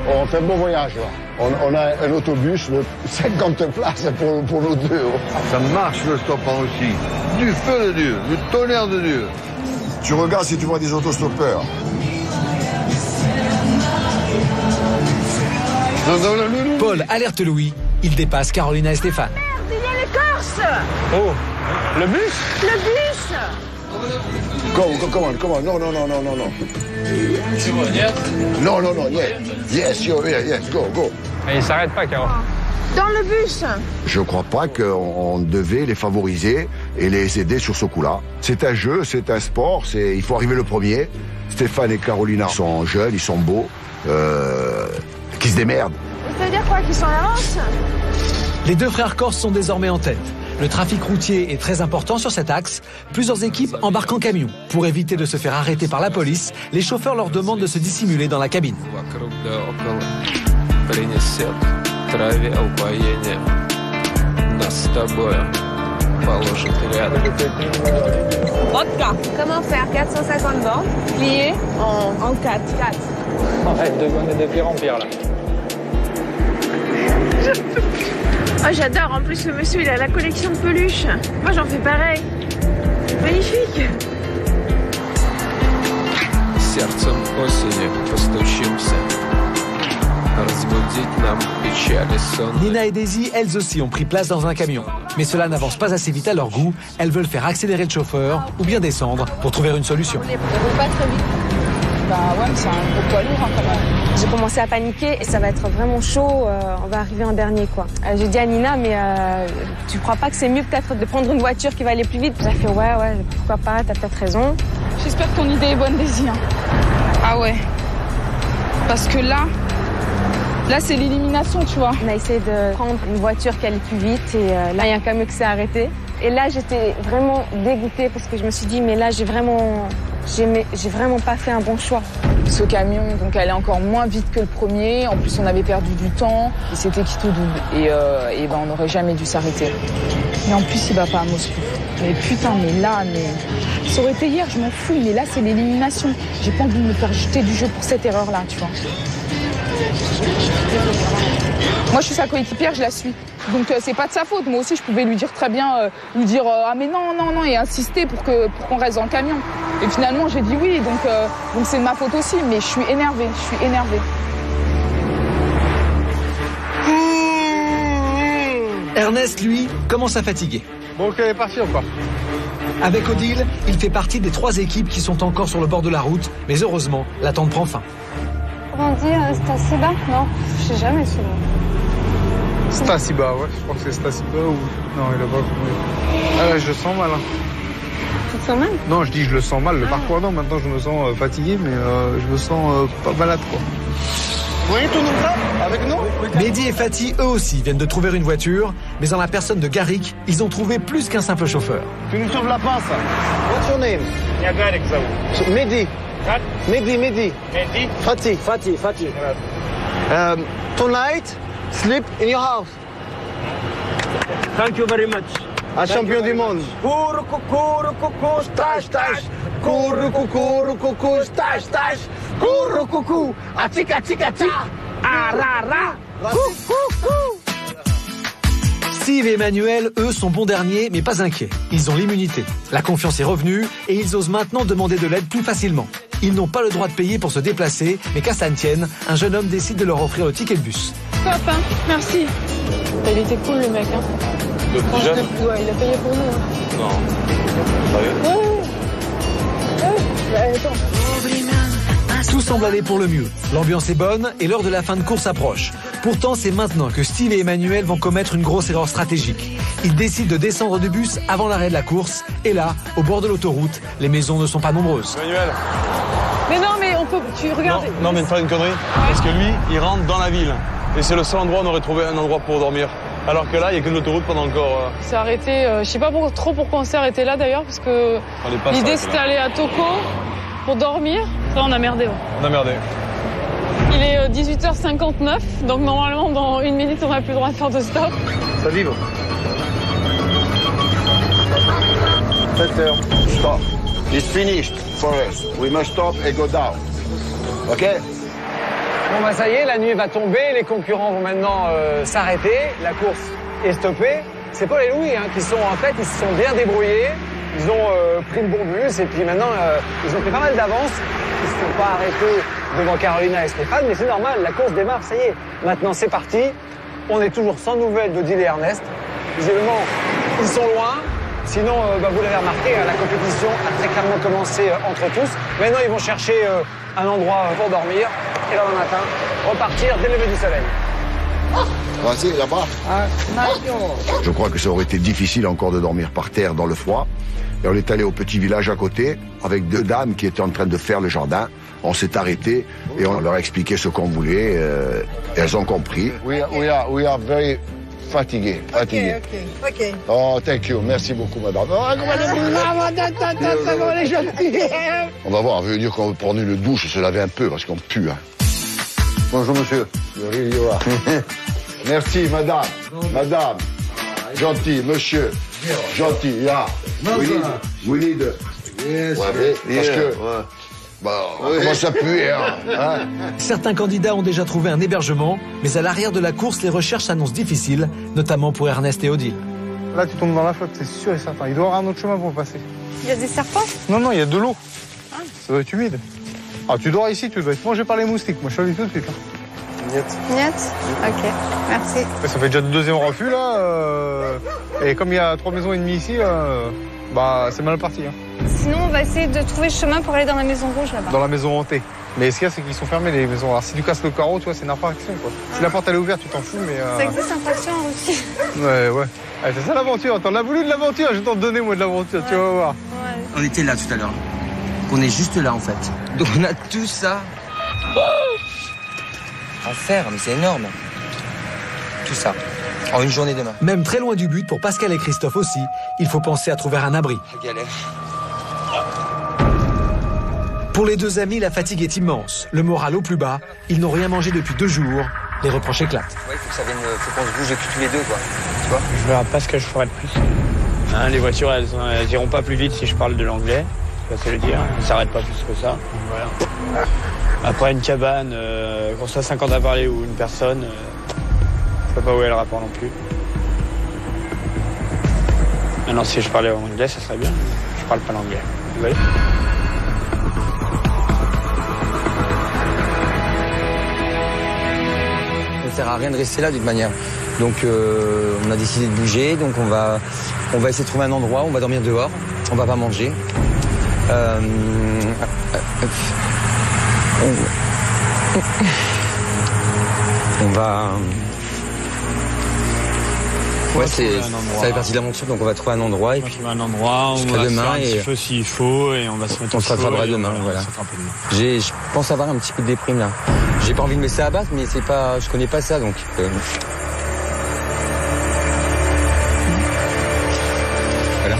On fait un bon voyage là. On a un autobus de 50 places pour nous deux. Ça marche le stop aussi. Du feu de Dieu, du tonnerre de Dieu. Tu regardes si tu vois des autostoppeurs. Paul alerte Louis, il dépasse Carolina et Stéphane. Il y a les Corses. Oh, le bus? Le bus. Come on. Non. Non, yes, go. Mais il s'arrête pas, Caro. Dans le bus. Je crois pas qu'on devait les favoriser et les aider sur ce coup-là. C'est un jeu, c'est un sport, il faut arriver le premier. Stéphane et Carolina sont jeunes, ils sont beaux, qui se démerdent. Ça veut dire quoi, qu'ils sont en avance? Les deux frères corses sont désormais en tête. Le trafic routier est très important sur cet axe. Plusieurs équipes embarquent en camion. Pour éviter de se faire arrêter par la police, les chauffeurs leur demandent de se dissimuler dans la cabine. Vodka. Comment faire 450 bornes pliées en 4. Arrête de donner de pire en pire, là. Oh, j'adore. En plus, le monsieur, il a la collection de peluches. Moi, j'en fais pareil. Magnifique. Nina et Daisy, elles aussi, ont pris place dans un camion. Mais cela n'avance pas assez vite à leur goût. Elles veulent faire accélérer le chauffeur ou bien descendre pour trouver une solution. On ne roule pas très vite. Bah ouais, mais c'est un gros poids lourd quand même. J'ai commencé à paniquer et ça va être vraiment chaud. On va arriver en dernier, quoi. J'ai dit à Nina, mais tu crois pas que c'est mieux peut-être de prendre une voiture qui va aller plus vite? Elle a fait ouais, pourquoi pas, t'as peut-être raison. J'espère que ton idée est bonne, Daisy. Ah ouais. Parce que là, c'est l'élimination, tu vois. On a essayé de prendre une voiture qui allait plus vite et là, il y a un camion qui s'est arrêté. Et là, j'étais vraiment dégoûtée parce que je me suis dit, mais là, j'ai vraiment pas fait un bon choix. Ce camion, donc, allait encore moins vite que le premier. En plus, on avait perdu du temps. Et c'était quitte au double. Et ben, on n'aurait jamais dû s'arrêter. Et en plus, il va pas à Moscou. Mais putain, ça aurait été hier, je m'en fous. Mais là, c'est l'élimination. J'ai pas envie de me faire jeter du jeu pour cette erreur-là, tu vois. Moi, je suis sa coéquipière, je la suis. Donc, c'est pas de sa faute. Moi aussi, je pouvais lui dire très bien, ah mais non, et insister pour qu'on reste dans le camion. Et finalement, j'ai dit oui, donc c'est de ma faute aussi. Mais je suis énervée. Ernest, lui, commence à fatiguer. Bon, ok, elle est partie encore. Avec Odile, il fait partie des 3 équipes qui sont encore sur le bord de la route. Mais heureusement, l'attente prend fin. Comment on dit Stasiba? Non, je sais jamais celui-là. Stasiba, ouais, je crois que c'est Stasiba ou... Non, il a pas compris. Ah là, je le sens mal. Hein. Tu te sens mal? Non, je dis je le sens mal. Le parcours, non, maintenant je me sens fatigué, mais je me sens pas malade, quoi. Vous voyez tout le monde là avec nous? Mehdi et Fatih, eux aussi, viennent de trouver une voiture, mais en la personne de Garik, ils ont trouvé plus qu'un simple chauffeur. Tu nous sauves la pince. What's your name? Я Гарик зовут. Mehdi. Как? Mehdi. Mehdi. Fatih. Tonight, sleep in your house. Thank you very much. Un champion du monde. Coucou, stache. Coucou, stache. Coucou, atika. Arara. Steve et Emmanuel, eux, sont bons derniers, mais pas inquiets. Ils ont l'immunité. La confiance est revenue et ils osent maintenant demander de l'aide plus facilement. Ils n'ont pas le droit de payer pour se déplacer, mais qu'à ça ne tienne, un jeune homme décide de leur offrir le ticket de bus. Top, hein, merci. Il était cool, le mec. Hein. Ouais, il a payé pour nous. Hein. Non. Sérieux? Ouais. Attends. Tout semble aller pour le mieux. L'ambiance est bonne et l'heure de la fin de course approche. Pourtant, c'est maintenant que Steve et Emmanuel vont commettre une grosse erreur stratégique. Ils décident de descendre du bus avant l'arrêt de la course. Et là, au bord de l'autoroute, les maisons ne sont pas nombreuses. Emmanuel. Mais non, mais on peut... Tu regardes... Non, mais pas une connerie. Parce que lui, il rentre dans la ville. Et c'est le seul endroit où on aurait trouvé un endroit pour dormir. Alors que là, il n'y a que de l'autoroute pendant encore... On s'est arrêté, je sais pas trop pourquoi on s'est arrêté là d'ailleurs, parce que l'idée c'était d'aller à Toko pour dormir. Là, on a merdé. On a merdé. Il est 18h59, donc normalement dans 1 minute on n'a plus le droit de faire de stop. Ça vibre. 7h. Stop. It's finished for us. We must stop and go down. OK? Bon bah ça y est, la nuit va tomber, les concurrents vont maintenant s'arrêter, la course est stoppée. C'est Paul et Louis qui sont en fait, ils se sont bien débrouillés, ils ont pris le bon bus et puis maintenant ils ont pris pas mal d'avance. Ils ne se sont pas arrêtés devant Carolina et Stéphane, mais c'est normal, la course démarre, ça y est. Maintenant c'est parti, on est toujours sans nouvelles d'Odile et Ernest. Visiblement, ils sont loin. Sinon, vous l'avez remarqué, la compétition a très clairement commencé entre tous. Maintenant, ils vont chercher un endroit pour dormir. Et là, le matin, repartir dès le lever du soleil. Vas-y, là-bas. Je crois que ça aurait été difficile encore de dormir par terre dans le froid. Et on est allé au petit village à côté avec 2 dames qui étaient en train de faire le jardin. On s'est arrêté et on leur a expliqué ce qu'on voulait. Et elles ont compris. We are very fatigué. OK. Oh, thank you. Merci beaucoup, madame. Oh, on va voir, ça veut dire qu'on veut prendre une douche et se laver un peu parce qu'on pue. Bonjour, monsieur. Merci, madame. Madame. Gentil, monsieur. Gentil, yeah. We need. Yes, parce que... on commence à puer, hein. Certains candidats ont déjà trouvé un hébergement, mais à l'arrière de la course, les recherches s'annoncent difficiles, notamment pour Ernest et Odile. Là, tu tombes dans la flotte, c'est sûr et certain. Il doit y avoir un autre chemin pour passer. Il y a des serpents? Non, il y a de l'eau. Ça doit être humide. Ah, tu dors ici, tu dois être mangé par les moustiques. Moi, je suis allé tout de suite. Niet. OK, merci. Ça fait déjà le 2e refus, là. Et comme il y a 3 maisons et demie ici, c'est mal parti. Sinon, on va essayer de trouver le chemin pour aller dans la maison rouge, là-bas. Dans la maison hantée. Mais ce qu'il y a, c'est qu'ils sont fermés, les maisons. Alors, si tu casses le carreau, tu vois, c'est une infraction, quoi. Si la porte, elle est ouverte, tu t'en fous, mais... Ça existe infraction aussi. Ouais. C'est ça, l'aventure. T'en as voulu de l'aventure, je vais t'en donner, moi, de l'aventure, tu vas voir. Ouais. On était là tout à l'heure. On est juste là, en fait. Donc, on a tout ça... à faire, mais c'est énorme. Tout ça, en une journée demain. Même très loin du but, pour Pascal et Christophe aussi, il faut penser à trouver un abri. Galère. Pour les 2 amis, la fatigue est immense. Le moral au plus bas. Ils n'ont rien mangé depuis 2 jours. Les reproches éclatent. Ouais, faut qu'on se bouge tous les 2, quoi. Tu vois ? Je verrai pas ce que je ferai de plus. Les voitures, elles iront pas plus vite si je parle de l'anglais. Ça le dire. Elles s'arrêtent pas plus que ça. Voilà. Après, une cabane, qu'on soit 50 à parler ou une personne, je sais pas où est le rapport non plus. Maintenant, si je parlais en anglais, ça serait bien. Je parle pas l'anglais. Vous voyez ? Ça ne sert à rien de rester là d'une manière. Donc, on a décidé de bouger. Donc, on va essayer de trouver un endroit. On va dormir dehors. On va pas manger. On va... Ouais, ça fait partie de l'aventure, donc on va trouver un endroit et puis... On va demain faire un petit feu s'il faut et on va se mettre on se rattrapera demain, voilà. Je pense avoir un petit peu de déprime là. J'ai pas envie de me laisser abattre, mais c'est pas... Je connais pas ça, donc... Voilà.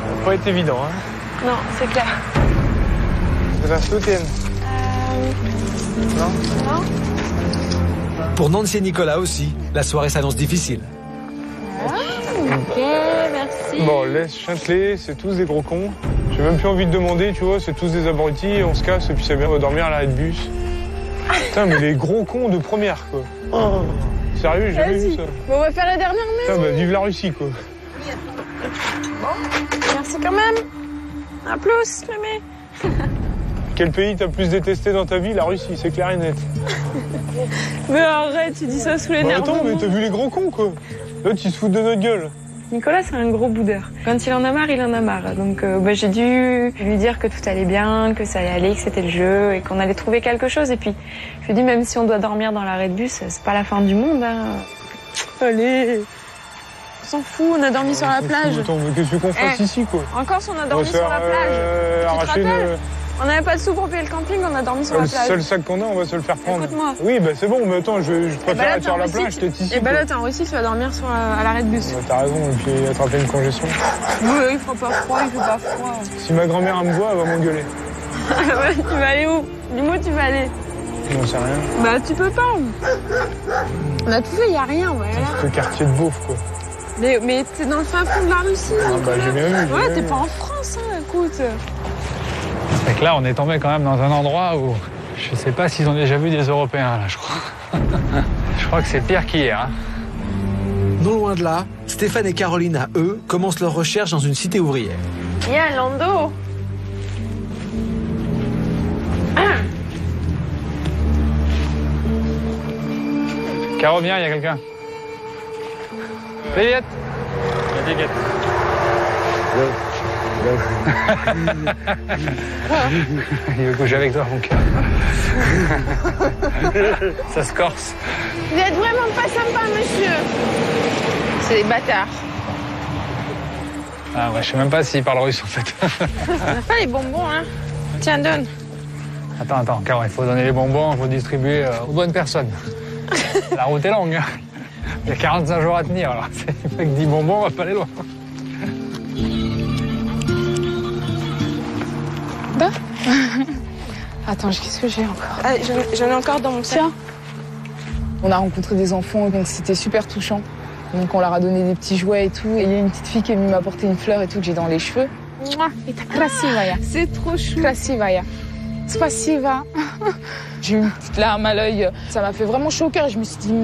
Ça n'a pas été évident, hein. Non, c'est clair. De la soutienne. Non. Pour Nancy et Nicolas aussi, la soirée s'annonce difficile. Ok, merci. Bon, laisse Châtelet, c'est tous des gros cons. J'ai même plus envie de demander, tu vois, c'est tous des abrutis, on se casse et puis c'est bien, on va dormir à l'arrêt de bus. Putain, mais les gros cons de première, quoi. Oh. Sérieux, j'ai jamais vu ça. Bon, on va faire la dernière maison. Putain, vive la Russie, quoi. Bon, merci quand même. Un plus, mémé. Quel pays t'as plus détesté dans ta vie? La Russie, c'est clair et net. Mais arrête, tu dis ça sous les nerfs. Attends, mais t'as vu les gros cons, quoi. Là, tu te fous de notre gueule. Nicolas, c'est un gros boudeur. Quand il en a marre, il en a marre. Donc j'ai dû lui dire que tout allait bien, que ça allait aller, que c'était le jeu et qu'on allait trouver quelque chose. Et puis, je lui ai dit, même si on doit dormir dans l'arrêt de bus, c'est pas la fin du monde. Hein. Allez, on s'en fout, on a dormi sur la plage. Attends, mais qu'est-ce qu'on fasse ici, quoi? En Corse, on a dormi sur la plage. Tu te rappelles? On n'avait pas de sous pour payer le camping, on a dormi sur la plage. Le seul sac qu'on a, on va se le faire prendre. Écoute-moi. Oui, bah c'est bon, mais attends, je préfère être sur la plage, je te tisse. Et bah là, t'as un réussi, tu vas dormir à l'arrêt de bus. Bah, t'as raison, et puis attraper une congestion. Oui, il fera pas froid, il fait pas froid. Si ma grand-mère me voit, elle va m'engueuler. Tu vas aller où? Dis-moi où tu vas aller. J'en sais rien. Bah tu peux pas. On a tout fait, y a rien, voilà. C'est le quartier de Beauf, quoi. Mais t'es dans le fin fond de la Russie. Ah bah j'ai bien vu. Ouais, t'es pas en France, hein, écoute. C'est que là, on est tombé quand même dans un endroit où je sais pas s'ils ont déjà vu des Européens, là, je crois. Je crois que c'est pire qu'hier. Hein. Non loin de là, Stéphane et Carolina, eux, commencent leur recherche dans une cité ouvrière. Viens, Lando. Caro, viens, il y a quelqu'un. Juliette. Il y a des guettes. Il veut coucher avec toi, mon cœur. Ça se corse. Vous êtes vraiment pas sympa, monsieur. C'est des bâtards. Ah ouais, je sais même pas s'ils parlent russe, en fait. On a pas les bonbons, hein. Tiens, donne. Attends, Caro, il faut donner les bonbons, il faut distribuer aux bonnes personnes. La route est longue, hein. Il y a 45 jours à tenir, alors. Avec 10 bonbons, on va pas aller loin. Bah attends, qu'est-ce que j'ai encore? Ah, j'en ai encore dans mon sac. Tiens. On a rencontré des enfants, donc c'était super touchant. Donc on leur a donné des petits jouets et tout. Et il y a une petite fille qui est venue m'apporter une fleur et tout que j'ai dans les cheveux. C'est trop chou. Krasivaya. Spasiva. J'ai eu une petite larme à l'œil. Ça m'a fait vraiment chaud au cœur. Je me suis dit,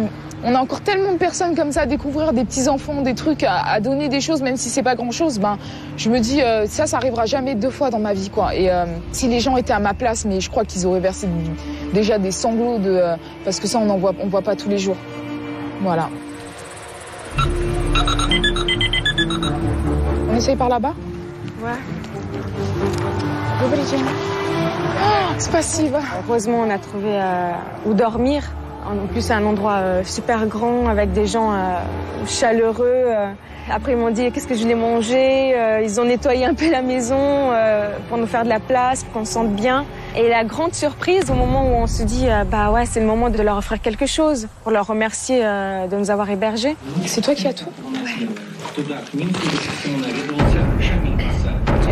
on a encore tellement de personnes comme ça à découvrir, des petits enfants, des trucs, à donner des choses, même si c'est pas grand chose. Ben, je me dis, ça arrivera jamais 2 fois dans ma vie, quoi. Et si les gens étaient à ma place, mais je crois qu'ils auraient versé déjà des sanglots parce que ça, on voit pas tous les jours. Voilà. On essaye par là-bas? Ouais. Spasiva. Heureusement, on a trouvé où dormir. En plus, c'est un endroit super grand avec des gens chaleureux. Après, ils m'ont dit qu'est-ce que je voulais manger. Ils ont nettoyé un peu la maison pour nous faire de la place, pour qu'on se sente bien. Et la grande surprise, au moment où on se dit bah ouais, c'est le moment de leur offrir quelque chose, pour leur remercier de nous avoir hébergés. C'est toi qui as tout? Ouais.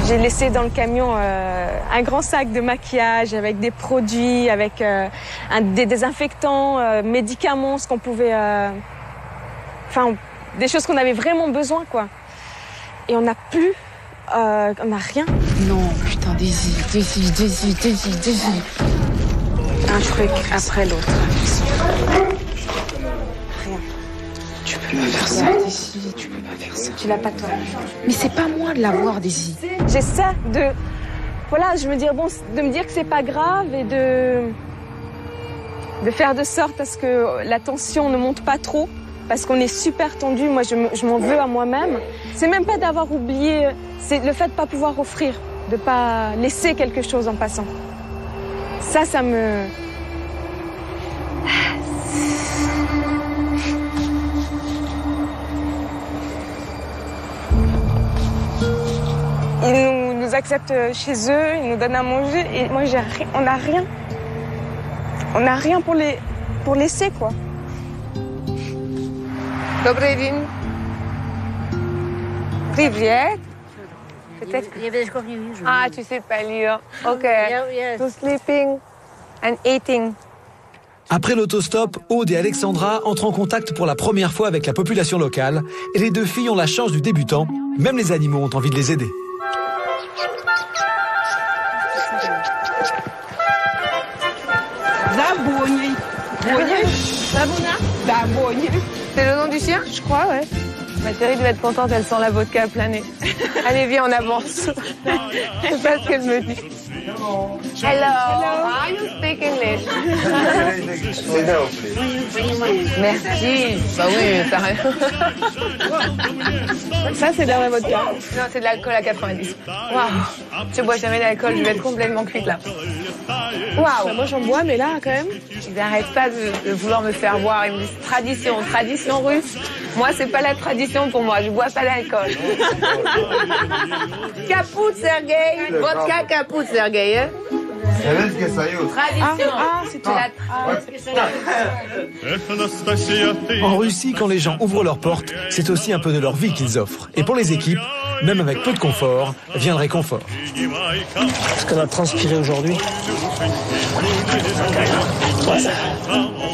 J'ai laissé dans le camion un grand sac de maquillage avec des produits, avec des désinfectants, médicaments, ce qu'on pouvait... Enfin, des choses qu'on avait vraiment besoin, quoi. Et on n'a plus... on n'a rien. Non, putain, Daisy. Un truc après l'autre. Rien. Tu peux pas faire ça, Daisy. Tu peux pas faire ça. Tu l'as pas, toi. Mais c'est pas moi de l'avoir, Daisy. J'essaie de... Voilà, je me dis, bon, de me dire que c'est pas grave et de faire de sorte à ce que la tension ne monte pas trop. Parce qu'on est super tendu. Moi, je m'en veux à moi-même. C'est même pas d'avoir oublié, c'est le fait de pas pouvoir offrir, de pas laisser quelque chose en passant. Ça me... Ils nous acceptent chez eux, ils nous donnent à manger et moi on n'a rien. On n'a rien pour laisser, quoi. Добрый день. Привет. Peut-être. Ah, tu sais pas lire. Ok. So sleeping and eating. Après l'autostop, Aude et Alexandra entrent en contact pour la première fois avec la population locale et les 2 filles ont la chance du débutant. Même les animaux ont envie de les aider. C'est le nom du chien? Je crois, ouais. Ma chérie devait être contente, elle sent la vodka à planer. Allez, viens, on avance. Je sais pas ce qu'elle me dit. Hello. How you speak English? Merci. Bah oui, t'as rien. Ça, c'est de la vraie vodka. Non, c'est de l'alcool à 90. Waouh. Je bois jamais d'alcool, je vais être complètement cuite là. Waouh. Moi, j'en bois, mais là, quand même. Ils n'arrêtent pas de vouloir me faire boire. Ils me disent tradition russe. Moi, c'est pas la tradition pour moi. Je bois pas d'alcool. Caput, Sergueï. Vodka, caput, Sergueï. Hein? Tradition. C'est tout. En Russie, quand les gens ouvrent leurs portes, c'est aussi un peu de leur vie qu'ils offrent. Et pour les équipes, même avec peu de confort, vient le réconfort. Ce qu'on a transpiré aujourd'hui.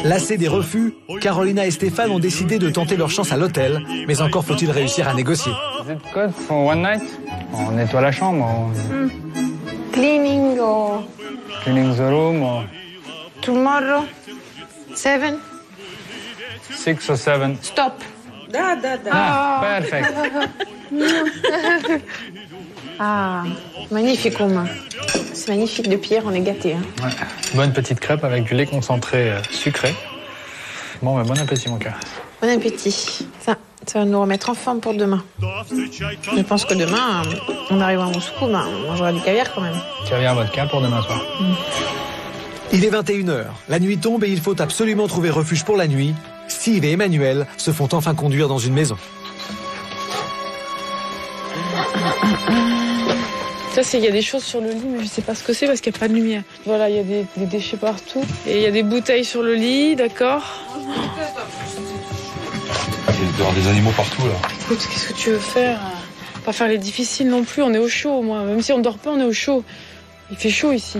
Lassés des refus, Carolina et Stéphane ont décidé de tenter leur chance à l'hôtel, mais encore faut-il réussir à négocier. Is it good for one night? On nettoie la chambre. Cleaning or Cleaning the room. Or tomorrow? 7? 6 or 7. Stop. Perfect. Ah, magnifique Romain. C'est magnifique de Pierre, on est gâtés. Hein. Ouais. Bonne petite crêpe avec du lait concentré sucré. Bon, bon appétit mon cœur. Bon appétit. Ça va nous remettre en forme pour demain. Je pense que demain, on arrive à Moscou, on mangera du caviar quand même. Caviar vodka pour demain soir. Il est 21h. La nuit tombe et il faut absolument trouver refuge pour la nuit. Steve et Emmanuel se font enfin conduire dans une maison. Ça, il y a des choses sur le lit, mais je sais pas ce que c'est parce qu'il n'y a pas de lumière. Voilà, il y a des déchets partout. Et il y a des bouteilles sur le lit, d'accord. Il doit y avoir des animaux partout, là. Écoute, qu'est-ce que tu veux faire? Pas faire les difficiles non plus, on est au chaud, moi. Même si on ne dort pas, on est au chaud. Il fait chaud ici.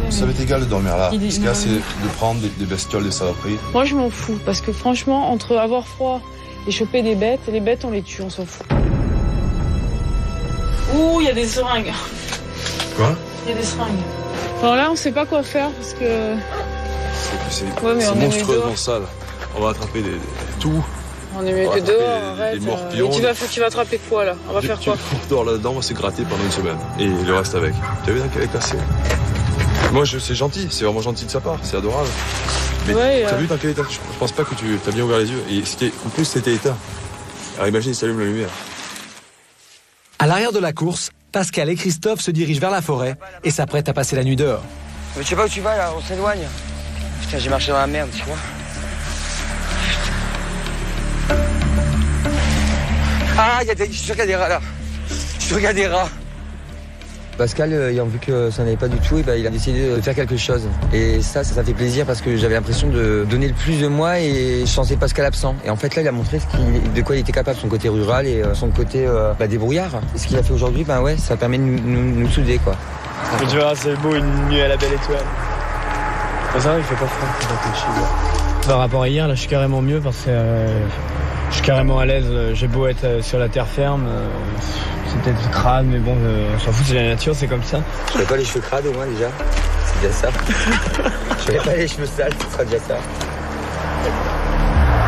Ça va être égal de dormir là. Ce qu'il y a, c'est de prendre des bestioles, des saloperies. Moi, je m'en fous, parce que franchement, entre avoir froid et choper des bêtes, les bêtes, on les tue, on s'en fout. Ouh, il y a des seringues. Quoi? Il y a des seringues. Alors là, on sait pas quoi faire, parce que... C'est ouais, monstrueusement sale. On va attraper tout. On est mieux que dehors, arrête. Des morpions. Tu vas attraper quoi, là? On va faire quoi? Tu dors là-dedans, on va se gratter pendant une semaine. Et le reste avec. Tu as vu qu'elle est cassée? Moi, c'est gentil. C'est vraiment gentil de sa part. C'est adorable. Mais ouais, t'as vu dans quel état? Je pense pas que tu as bien ouvert les yeux. Et en plus, c'était éteint. Alors imagine, il s'allume la lumière. À l'arrière de la course, Pascal et Christophe se dirigent vers la forêt et s'apprêtent à passer la nuit dehors. Mais tu sais pas où tu vas là, on s'éloigne. Putain, j'ai marché dans la merde, tu vois. Ah, je suis sûr qu'il y a des rats là. Je suis sûr qu'il y a des rats. Pascal, ayant vu que ça n'allait pas du tout, il a décidé de faire quelque chose. Et ça fait plaisir parce que j'avais l'impression de donner le plus de moi et je sentais Pascal absent. Et en fait là, il a montré de quoi il était capable, son côté rural et son côté débrouillard. Et ce qu'il a fait aujourd'hui, ça permet de nous souder, quoi. Tu verras, c'est beau, une nuit à la belle étoile. Ça va, il fait pas froid. Par rapport à hier, là, je suis carrément mieux parce que je suis carrément à l'aise. J'ai beau être sur la terre ferme. C'est peut-être crade, mais bon, on s'en fout, c'est la nature, c'est comme ça. Je n'avais pas les cheveux crades au moins déjà. C'est déjà ça. Je n'avais pas les cheveux sales, ce sera déjà ça.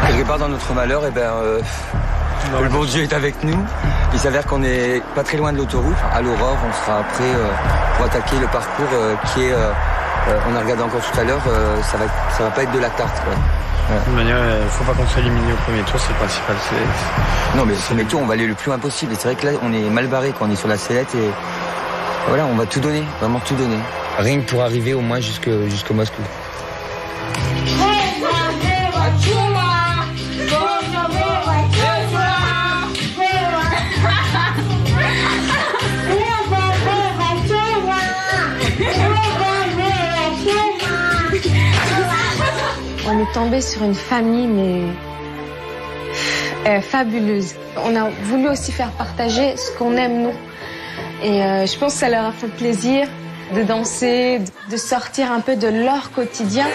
Quelque part dans notre malheur, que le bon Dieu est avec nous. Il s'avère qu'on est pas très loin de l'autoroute. À l'aurore, on sera prêt pour attaquer le parcours qui est... on a regardé encore tout à l'heure, ça va pas être de la tarte, quoi. De toute manière, il faut pas qu'on soit éliminé au premier tour, c'est le principal. Non, mais au premier tour, on va aller le plus loin possible. Et c'est vrai que là, on est mal barré quand on est sur la sellette et voilà, on va tout donner, vraiment tout donner. Rien que pour arriver au moins jusqu'au Moscou. On est tombé sur une famille, mais fabuleuse. On a voulu aussi faire partager ce qu'on aime, nous. Et je pense que ça leur a fait plaisir de danser, de sortir un peu de leur quotidien.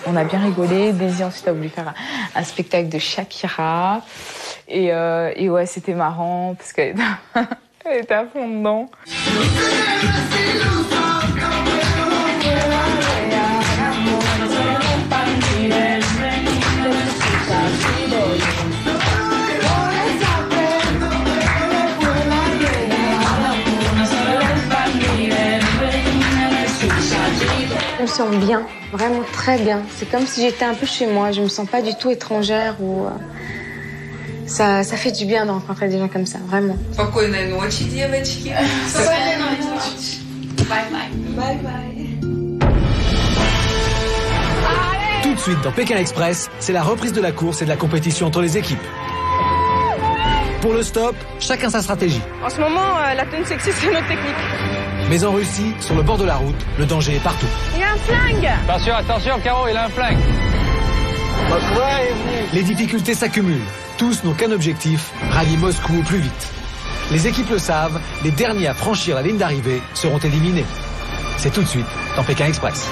On a bien rigolé. Daisy ensuite a voulu faire un spectacle de Shakira. Et ouais, c'était marrant parce qu'elle était à fond dedans. Je me sens bien, vraiment très bien. C'est comme si j'étais un peu chez moi. Je me sens pas du tout étrangère ou ça fait du bien de rencontrer des gens comme ça, vraiment. Спокойной ночи, девочки. Спокойной ночи. Bye bye. Bye bye. Tout de suite dans Pékin Express, c'est la reprise de la course et de la compétition entre les équipes. Pour le stop, chacun sa stratégie. En ce moment, la tenue sexy, c'est notre technique. Mais en Russie, sur le bord de la route, le danger est partout. Il y a un flingue! Attention, attention, Caro, il a un flingue. Les difficultés s'accumulent. Tous n'ont qu'un objectif, rallier Moscou au plus vite. Les équipes le savent, les derniers à franchir la ligne d'arrivée seront éliminés. C'est tout de suite dans Pékin Express.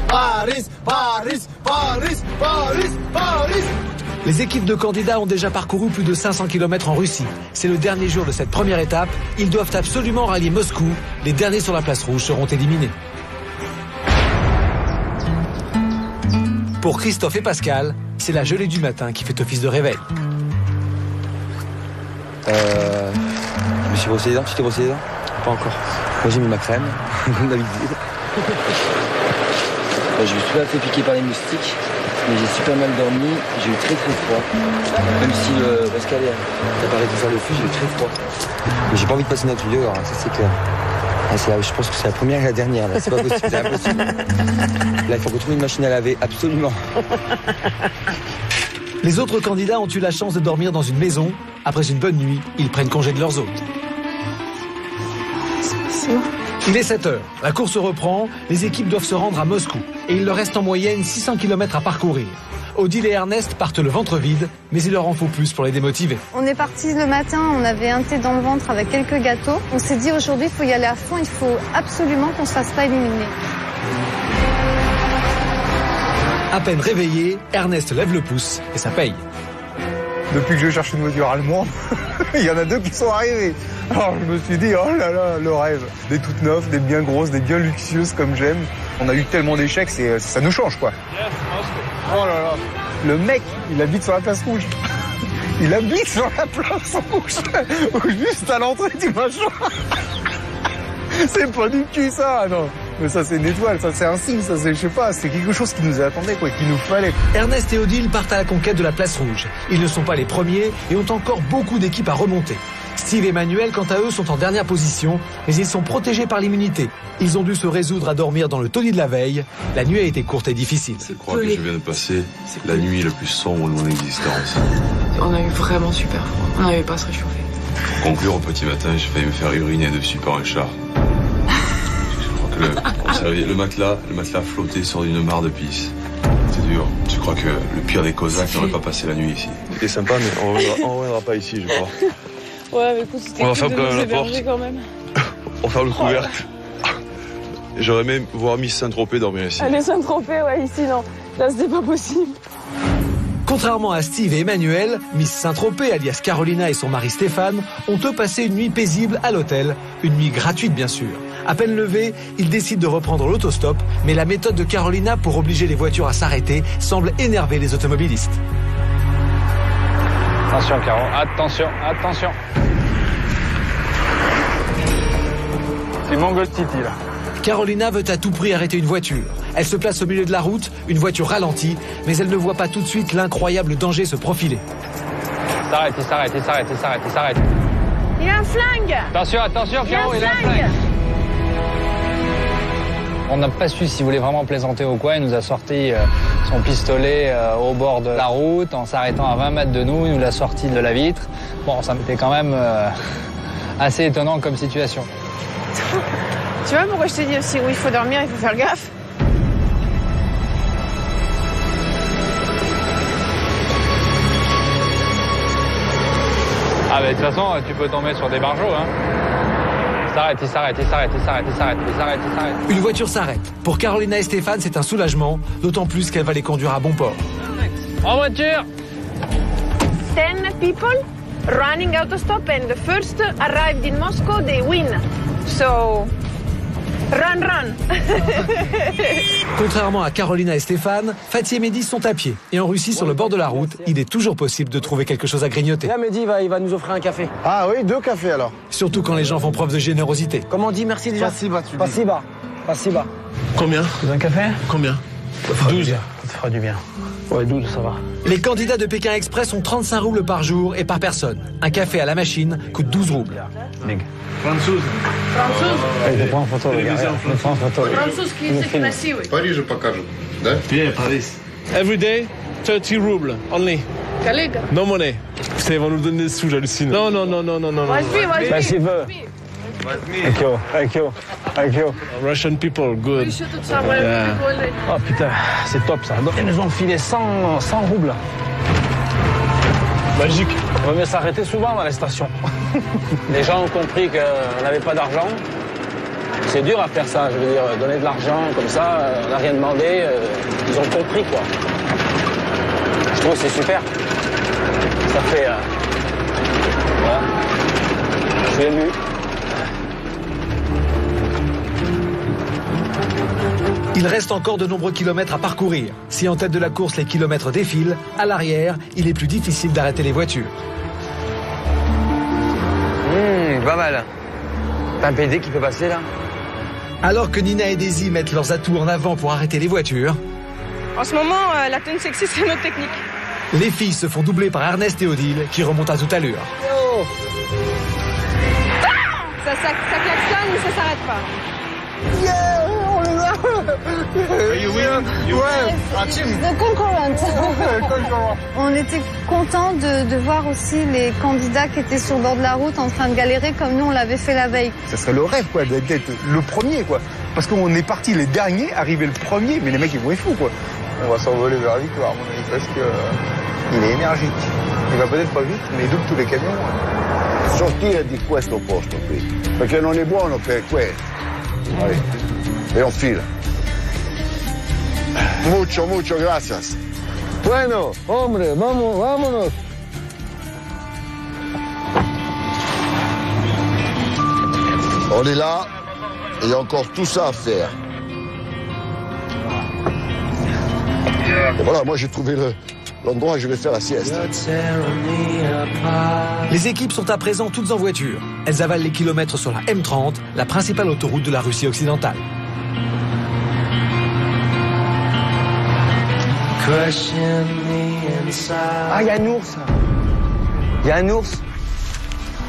Paris, Paris, Paris, Paris, Paris. Les équipes de candidats ont déjà parcouru plus de 500 km en Russie. C'est le dernier jour de cette première étape. Ils doivent absolument rallier Moscou. Les derniers sur la place rouge seront éliminés. Pour Christophe et Pascal, c'est la gelée du matin qui fait office de réveil. Je me suis brossé les dents. Tu t'es brossé les dents? Pas encore. Moi j'ai mis ma crème, comme d'habitude. Je me suis pas fait piquer par les moustiques, mais j'ai super mal dormi, j'ai eu très froid. Même si Pascal a parlé de faire le flux, j'ai eu très froid. Mais j'ai pas envie de passer notre vidéo, alors ça c'est clair. Je pense que c'est la première et la dernière, là. C'est pas possible, c'est impossible. Là, il faut retrouver une machine à laver, absolument. Les autres candidats ont eu la chance de dormir dans une maison. Après une bonne nuit, ils prennent congé de leurs hôtes. Il est 7 heures. La course reprend. Les équipes doivent se rendre à Moscou. Et il leur reste en moyenne 600 km à parcourir. Odile et Ernest partent le ventre vide, mais il leur en faut plus pour les démotiver. On est partis le matin, on avait un thé dans le ventre avec quelques gâteaux. On s'est dit aujourd'hui, il faut y aller à fond, il faut absolument qu'on ne se fasse pas éliminer. À peine réveillé, Ernest lève le pouce et ça paye. Depuis que je cherche une voiture allemande, il y en a 2 qui sont arrivés. Alors je me suis dit, oh là là, le rêve. Des toutes neuves, des bien grosses, des bien luxueuses comme j'aime. On a eu tellement d'échecs, ça nous change quoi. Oh là là. Le mec, il habite sur la place rouge. Il habite sur la place rouge. Juste à l'entrée du machin. C'est pas du cul ça, non. Mais ça c'est une étoile, ça c'est un signe, ça c'est, je sais pas, c'est quelque chose qui nous attendait quoi, qu'il nous fallait. Ernest et Odile partent à la conquête de la place rouge. Ils ne sont pas les premiers et ont encore beaucoup d'équipes à remonter. Steve et Manuel, quant à eux, sont en dernière position, mais ils sont protégés par l'immunité. Ils ont dû se résoudre à dormir dans le taudis de la veille. La nuit a été courte et difficile. Je crois que je viens de passer la nuit la plus sombre de mon existence. On a eu vraiment super froid. On n'avait pas à se réchauffer. Pour conclure, au petit matin, j'ai failli me faire uriner dessus par un chat. Je crois que le matelas flottait sur une mare de pisse. C'est dur. Je crois que le pire des Cosaques n'aurait pas passé la nuit ici. C'était sympa, mais on ne reviendra pas ici, je crois. Ouais, mais écoute, c'était cool de nous héberger quand même. On ferme le couvercle. J'aurais même voir Miss Saint-Tropez dormir ici. Allez, Saint-Tropez, ouais, ici, non. Là, c'était pas possible. Contrairement à Steve et Emmanuel, Miss Saint-Tropez, alias Carolina et son mari Stéphane, ont eux passé une nuit paisible à l'hôtel. Une nuit gratuite, bien sûr. À peine levés, ils décident de reprendre l'autostop, mais la méthode de Carolina pour obliger les voitures à s'arrêter semble énerver les automobilistes. Attention, Caro, attention, attention. C'est Mongol Titi, là. Carolina veut à tout prix arrêter une voiture. Elle se place au milieu de la route, une voiture ralentit, mais elle ne voit pas tout de suite l'incroyable danger se profiler. Il s'arrête. Il a un flingue! Attention, Caro, il a un flingue! On n'a pas su s'il voulait vraiment plaisanter ou quoi. Il nous a sorti son pistolet au bord de la route en s'arrêtant à 20 mètres de nous. Il nous l'a sorti de la vitre. Bon, ça m'était quand même assez étonnant comme situation. Tu vois pourquoi je te dis aussi où il faut dormir, il faut faire gaffe? Ah, mais de toute façon, tu peux tomber sur des barjots, hein. Il s'arrête. Une voiture s'arrête. Pour Carolina et Stéphane, c'est un soulagement, d'autant plus qu'elle va les conduire à bon port. En voiture! 10 people running autostop and the first arrived in Moscow, they win. So, run. Contrairement à Carolina et Stéphane, Fatih et Mehdi sont à pied. Et en Russie, sur le bord de la route, il est toujours possible de trouver quelque chose à grignoter. Là, Mehdi, il va nous offrir un café. Ah oui, 2 cafés alors. Surtout quand les gens font preuve de générosité. Comment on dit merci déjà? Spasiba, tu dis. Spasiba. Combien? Tu veux un café? Combien? 12, ça te fera du bien. Ouais, 12, ça va. Les candidats de Pékin Express ont 35 roubles par jour et par personne. Un café à la machine coûte 12 roubles. Француз. Je prends en photo, le gars. Je prends en photo. Французский язык красивый. В Париже покажут, да? Every day, 30 roubles only. Коллега. No money. Putain, ils vont nous donner des sous, j'hallucine. Non. Возьми. Bah, s'il veut. Thank you. Russian people, good. Еще тут самое прикольное. Oh putain, c'est top ça. Ils nous ont filé 100 roubles. Magique. Il vaut mieux s'arrêter souvent dans les stations. Les gens ont compris qu'on n'avait pas d'argent. C'est dur à faire ça, je veux dire, donner de l'argent comme ça, on n'a rien demandé. Ils ont compris, quoi. Je trouve que c'est super. Ça fait... voilà. Je suis ému. Il reste encore de nombreux kilomètres à parcourir. Si en tête de la course les kilomètres défilent, à l'arrière, il est plus difficile d'arrêter les voitures. Pas mal. T'as un PD qui peut passer là? Alors que Nina et Daisy mettent leurs atouts en avant pour arrêter les voitures, En ce moment, la tenue sexy, c'est notre technique. les filles se font doubler par Ernest et Odile qui remontent à toute allure. Ça klaxonne, mais ça s'arrête pas. On était contents de voir aussi les candidats qui étaient sur le bord de la route en train de galérer comme nous on l'avait fait la veille. Ça serait le rêve, quoi, d'être le premier, quoi. Parce qu'on est parti les derniers, arriver le premier, mais les mecs, ils vont être fous, quoi. On va s'envoler vers la victoire, à mon avis, parce que il est énergique. Il va peut-être pas vite, mais il double tous les camions. Sortire di questo posto qui, perché non è buono per quello. Vai. E on file. Mucho, gracias. Bueno, hombre, vámonos. On est là, et il y a encore tout ça à faire. Et voilà, moi j'ai trouvé l'endroit où je vais faire la sieste. Les équipes sont à présent toutes en voiture. Elles avalent les kilomètres sur la M30, la principale autoroute de la Russie occidentale. Ah, il y a un ours. Il y a un ours.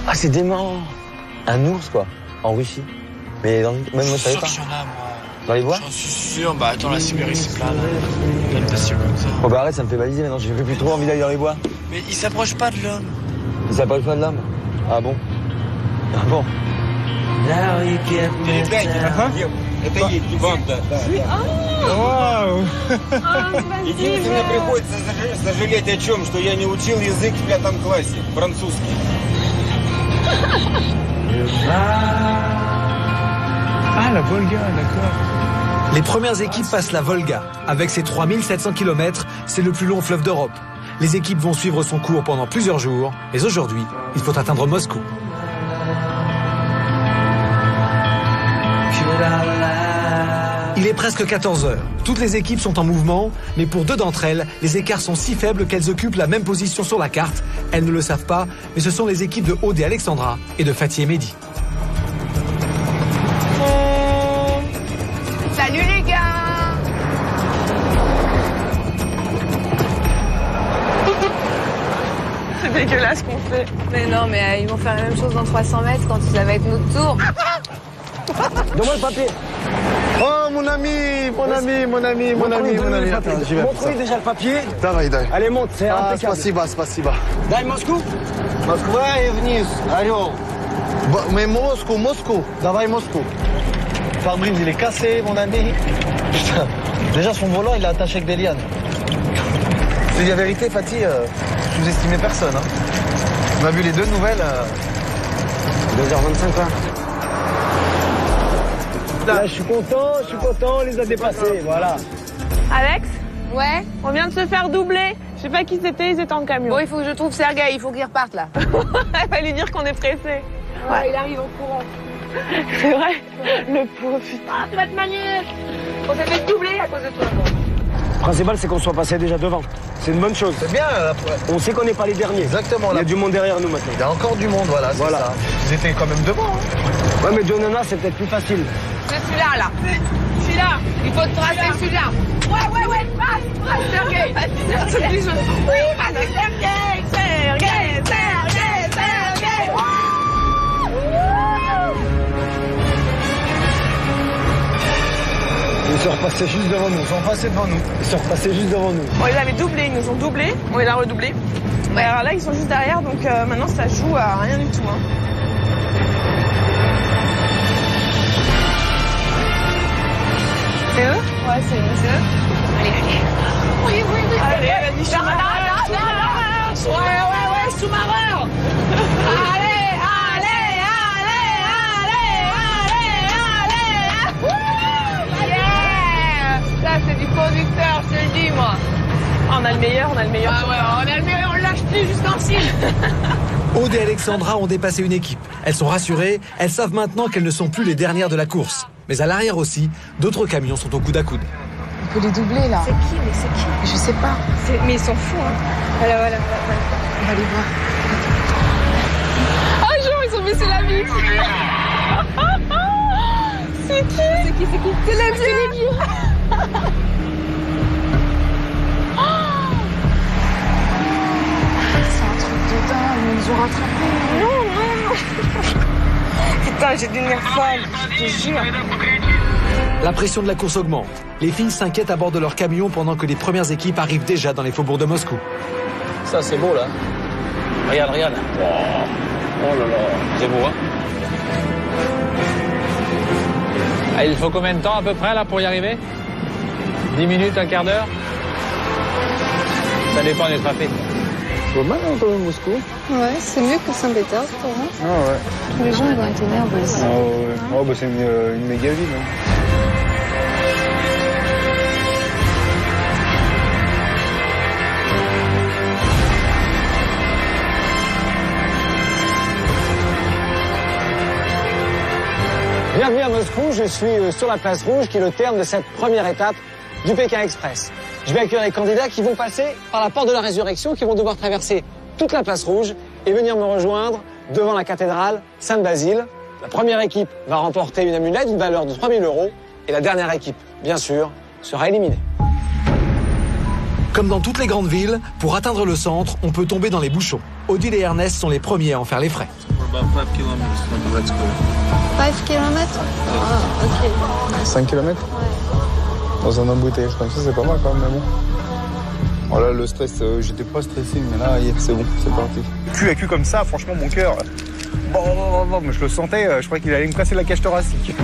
Ah, c'est dément. Un ours, quoi, en Russie. Mais dans... même moi, je savais pas. Dans les bois? J'en suis sûr. Bah attends, la Sibérie, c'est plein de stations comme ça. Oh bah arrête, ça me fait baliser maintenant. J'ai plus trop envie d'aller dans les bois. Mais il s'approche pas de l'homme. Il s'approche pas de l'homme? Ah bon? Ah bon? Это ей банда. Вау! Единственное, приходится сожалеть о чем, что я не учил язык в 5 классе, французский. Ah, la Volga, d'accord. Les premières équipes passent la Volga. Avec ses 3700 km, c'est le plus long fleuve d'Europe. Les équipes vont suivre son cours pendant plusieurs jours, mais aujourd'hui, il faut atteindre Moscou. Il est presque 14 heures. Toutes les équipes sont en mouvement, mais pour deux d'entre elles, les écarts sont si faibles qu'elles occupent la même position sur la carte. Elles ne le savent pas, mais ce sont les équipes de Aude et Alexandra et de Fatih et Mehdi. Salut les gars. C'est dégueulasse ce qu'on fait. Mais non, mais ils vont faire la même chose dans 300 mètres quand ça va être notre tour. Donne-moi le papier. Oh, mon ami. Montre-lui déjà le papier. Давай. Allez, monte, c'est impeccable. Спасибо. Дай Moscou. Москва и вниз, Орел. Mais Moscou. Давай Moscou. Le pare-brise, il est cassé, mon ami. Putain. Déjà, son volant, il est attaché avec des lianes. Je te dis la vérité, Fatih, sous-estimez personne. Hein. On a vu les deux nouvelles. 2h25, quoi. Là, je suis content, on les a dépassés, voilà. Alex? Ouais. On vient de se faire doubler. Je sais pas qui c'était, ils étaient en camion. Bon, il faut que je trouve Sergueï, il faut qu'il reparte là. Il va lui dire qu'on est pressé. Ouais, il arrive en courant. C'est vrai. Le pauvre. Ah, tu vas te manier. On s'est fait doubler à cause de toi. Le principal, c'est qu'on soit passé déjà devant. C'est une bonne chose. C'est bien. On sait qu'on n'est pas les derniers. Exactement. Il y a du monde derrière nous maintenant. Il y a encore du monde, voilà. Ça. Ils étaient quand même devant. Hein. Ouais, mais Jonana, c'est peut-être plus facile. C'est celui-là, là. celui-là. Il faut tracer celui-là. Ouais, passe, Sergueï. Oui, vas-y, Sergueï. Ils sont repassés juste devant nous, Ils sont repassés juste devant nous. On les avait doublés, ils nous ont doublés, on les a redoublés. Et alors là, ils sont juste derrière, donc maintenant ça joue à rien du tout. Hein. C'est eux? Ouais, c'est eux. Allez. Oui. Allez, elle a dit sous-marin. Ouais, sous-marin. Allez. Ça, c'est du conducteur, je te le dis, moi. On a le meilleur. Ah ouais, on a le meilleur, on lâche plus jusqu'en cime. Aude et Alexandra ont dépassé une équipe. Elles sont rassurées, elles savent maintenant qu'elles ne sont plus les dernières de la course. Mais à l'arrière aussi, d'autres camions sont au coude à coude. On peut les doubler, là. C'est qui? Je sais pas. Mais ils sont fous, hein. Voilà. On va les voir. Ah, genre, ils ont baissé la vitre. C'est qui? C'est les vieux. C'est un truc de dingue, ils nous ont rattrapés. Non. Putain, j'ai devenir folle, je te jure. La pression de la course augmente. Les filles s'inquiètent à bord de leur camion pendant que les premières équipes arrivent déjà dans les faubourgs de Moscou. Ça, c'est beau, là. Regarde. Oh là là, c'est beau, hein. Ah, il faut combien de temps à peu près là pour y arriver? 10 minutes, un quart d'heure? Ça dépend des trafics. C'est pas mal hein, quand même Moscou. Ouais, c'est mieux que Saint-Pétersbourg. Hein. Ah ouais. Tous les gens vont être nerveux ici. Ah ouais. Oh, bah, c'est une méga ville. Hein. Bienvenue à Moscou, je suis sur la place rouge qui est le terme de cette première étape du Pékin Express. Je vais accueillir les candidats qui vont passer par la porte de la résurrection, qui vont devoir traverser toute la place rouge et venir me rejoindre devant la cathédrale Saint-Basile. La première équipe va remporter une amulette d'une valeur de 3 000 € et la dernière équipe, bien sûr, sera éliminée. Comme dans toutes les grandes villes, pour atteindre le centre, on peut tomber dans les bouchons. Odile et Ernest sont les premiers à en faire les frais. 5 km? Ah, ok. 5 km? Ouais. Dans un embouteillage comme ça, c'est pas mal quand même, mais bon. Oh là, le stress, j'étais pas stressé, mais là, c'est bon, c'est parti. Cul à cul comme ça, franchement, mon cœur, bon, mais je le sentais, je croyais qu'il allait me casser la cage thoracique.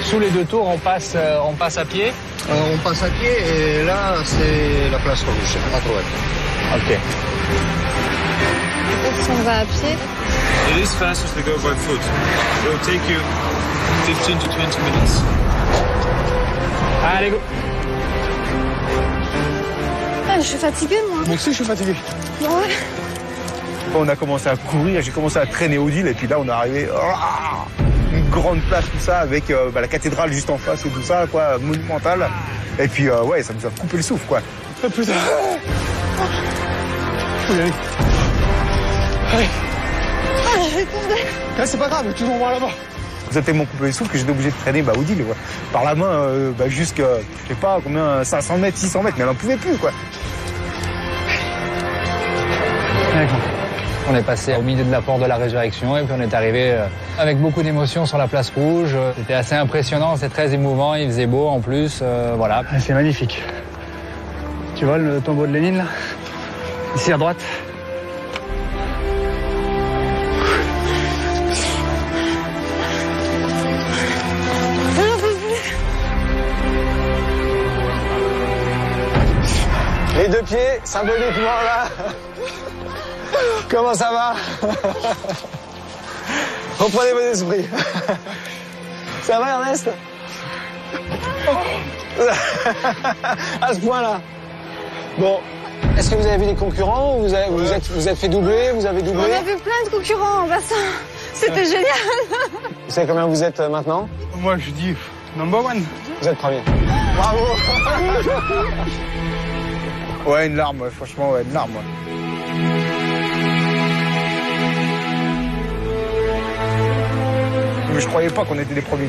Sous les deux tours, on passe à pied. On passe à pied et là, c'est la place rouge, à droite. Ok. Si on va à pied. It is faster to go by foot. It will take you 15 to 20 minutes. Allez, go. Ah, je suis fatiguée, moi. Moi aussi, je suis fatigué. Ouais. On a commencé à courir, j'ai commencé à traîner Odile et puis là, on est arrivé... une grande place, tout ça, avec la cathédrale juste en face et tout ça, quoi, monumentale. Et puis, ouais, ça nous a coupé le souffle, quoi. Oh, putain. Allez. Ah, j'ai tombé. C'est pas grave, tu nous vois là-bas. Vous avez tellement coupé le souffle que j'étais obligé de traîner Odile, quoi. Par la main, jusqu'à, je sais pas, combien, 500 mètres, 600 mètres, mais elle n'en pouvait plus, quoi. On est passé au milieu de la porte de la résurrection et puis on est arrivé avec beaucoup d'émotions sur la place rouge. C'était assez impressionnant, c'est très émouvant, il faisait beau en plus, voilà. C'est magnifique. Tu vois le tombeau de Lénine, là? Ici à droite. Les deux pieds, symboliquement là. Comment ça va? Reprenez vos esprits. Ça va, Ernest? À ce point-là. Bon, est-ce que vous avez vu les concurrents? Vous êtes fait doubler? Vous avez doublé? On a vu plein de concurrents en bassin. C'était génial. Vous savez combien vous êtes maintenant? Moi, je dis number one. Vous êtes premier. Bravo. Ouais, une larme, franchement, ouais, une larme. Ouais. mais je croyais pas qu'on était les premiers.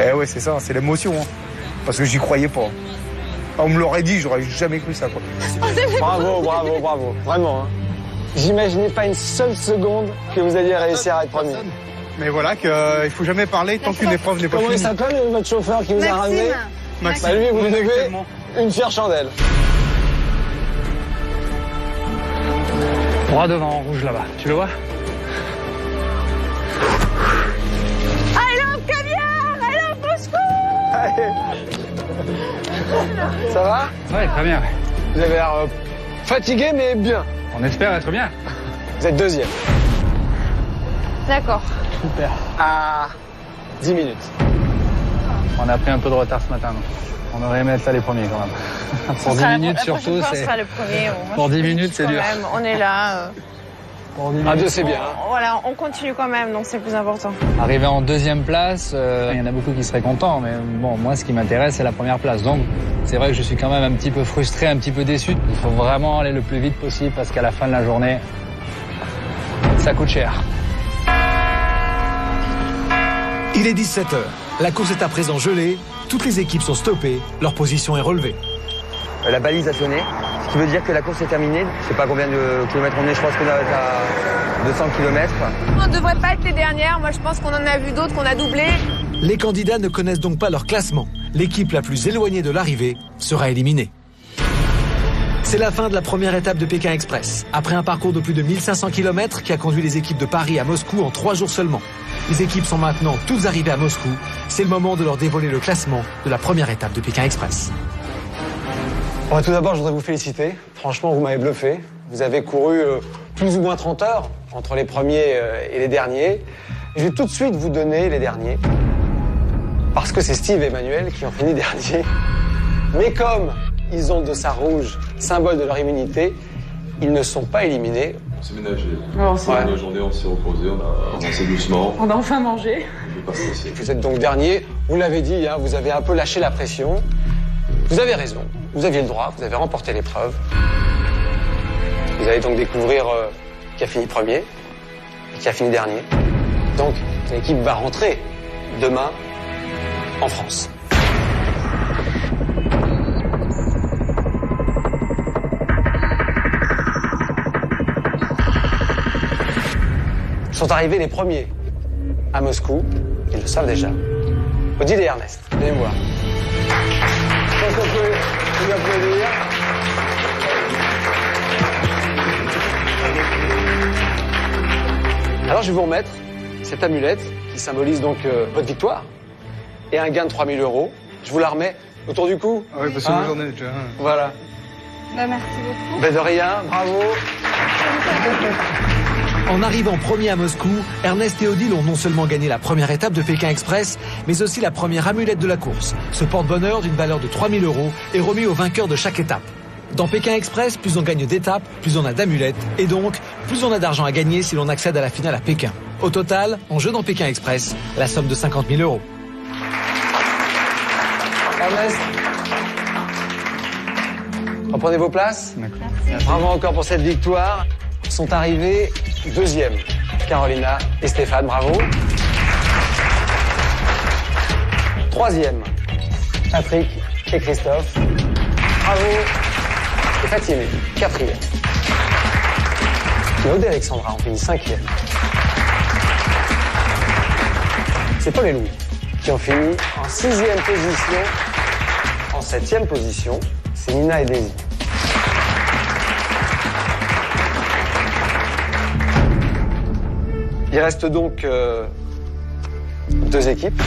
Eh ouais, c'est ça, c'est l'émotion. Hein. Parce que j'y croyais pas. On me l'aurait dit, j'aurais jamais cru ça. Quoi. Bravo, bravo, bravo. Vraiment. Hein. J'imaginais pas une seule seconde que vous alliez réussir à être premier. Mais voilà, qu'il faut jamais parler tant qu'une épreuve n'est pas finie. Comment il s'appelle votre chauffeur qui vous a ramené? Maxime. Bah lui, vous devez une fière chandelle. Droit devant, en rouge là-bas. Tu le vois? I love caviar! I love Moscou! Ça va? Ouais, très bien. Vous avez l'air fatigué, mais bien. On espère être bien. Vous êtes deuxième. D'accord. Super. À 10 minutes. On a pris un peu de retard ce matin. Donc. On aurait aimé être là les premiers quand même. Pour 10 minutes surtout, c'est... le premier. Pour 10 minutes, c'est dur. Même, on est là. À deux, c'est bien. Voilà, on continue quand même, donc c'est le plus important. Arrivé en deuxième place, il y en a beaucoup qui seraient contents, mais bon, moi, ce qui m'intéresse, c'est la première place. Donc, c'est vrai que je suis quand même un petit peu frustré, un petit peu déçu. Il faut vraiment aller le plus vite possible parce qu'à la fin de la journée, ça coûte cher. Il est 17h. La course est à présent gelée. Toutes les équipes sont stoppées. Leur position est relevée. La balise a sonné, ce qui veut dire que la course est terminée. Je sais pas combien de kilomètres on est, je pense qu'on est à 200 km. On ne devrait pas être les dernières. Moi, je pense qu'on en a vu d'autres qu'on a doublé. Les candidats ne connaissent donc pas leur classement. L'équipe la plus éloignée de l'arrivée sera éliminée. C'est la fin de la première étape de Pékin Express. Après un parcours de plus de 1500 km qui a conduit les équipes de Paris à Moscou en 3 jours seulement. Les équipes sont maintenant toutes arrivées à Moscou. C'est le moment de leur dévoiler le classement de la première étape de Pékin Express. Bon, tout d'abord, je voudrais vous féliciter. Franchement, vous m'avez bluffé. Vous avez couru plus ou moins 30 heures entre les premiers et les derniers. Et je vais tout de suite vous donner les derniers. Parce que c'est Steve et Emmanuel qui ont fini dernier. Mais comme ils ont le dossard rouge, symbole de leur immunité, ils ne sont pas éliminés. On s'est ménagé. On s'est La journée, on s'est reposé, on a avancé doucement. On a enfin mangé. Je vais pas stresser. Vous êtes donc dernier. Vous l'avez dit, hein, vous avez un peu lâché la pression. Vous avez raison. Vous aviez le droit. Vous avez remporté l'épreuve. Vous allez donc découvrir qui a fini premier et qui a fini dernier. Donc, l'équipe va rentrer demain en France. Sont arrivés les premiers à Moscou, ils le savent déjà. Odile et Ernest, venez me voir. Est-ce qu'on peut vous applaudir? Alors je vais vous remettre cette amulette qui symbolise donc votre victoire et un gain de 3 000 €. Je vous la remets autour du cou. Ah oui, parce que j'en ai déjà. Voilà. Bah, merci beaucoup. Ben de rien, bravo. En arrivant premier à Moscou, Ernest et Odile ont non seulement gagné la première étape de Pékin Express, mais aussi la première amulette de la course. Ce porte-bonheur d'une valeur de 3 000 € est remis au vainqueur de chaque étape. Dans Pékin Express, plus on gagne d'étapes, plus on a d'amulettes, et donc plus on a d'argent à gagner si l'on accède à la finale à Pékin. Au total, en jeu dans Pékin Express, la somme de 50 000 €. Ernest, reprenez vos places. Bravo encore pour cette victoire. Sont arrivés deuxième, Carolina et Stéphane, bravo. Troisième, Patrick et Christophe, bravo. Et Fatimé, quatrième. Maud et Alexandra ont fini cinquième. C'est Paul et Louis qui ont fini en 6e position. En 7e position, c'est Nina et Daisy. Il reste donc 2 équipes.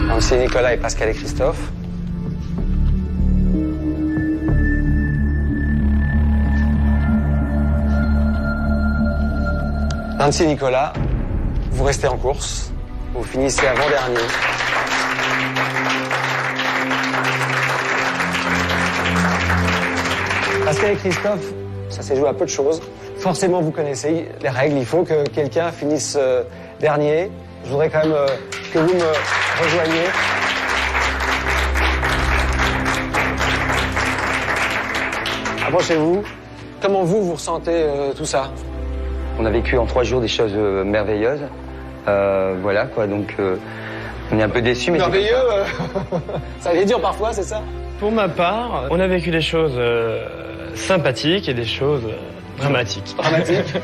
Donc c'est Nicolas et Pascal et Christophe. Nancy et Nicolas, vous restez en course. Vous finissez avant-dernier. Pascal et Christophe, ça s'est joué à peu de choses. Forcément, vous connaissez les règles. Il faut que quelqu'un finisse dernier. Je voudrais quand même que vous me rejoigniez. Approchez-vous. Comment vous ressentez tout ça? On a vécu en 3 jours des choses merveilleuses. Voilà quoi, donc on est un peu déçus. Mais merveilleux, ça allait dur parfois, c'est ça? Pour ma part, on a vécu des choses sympathiques et des choses dramatiques. Dramatiques.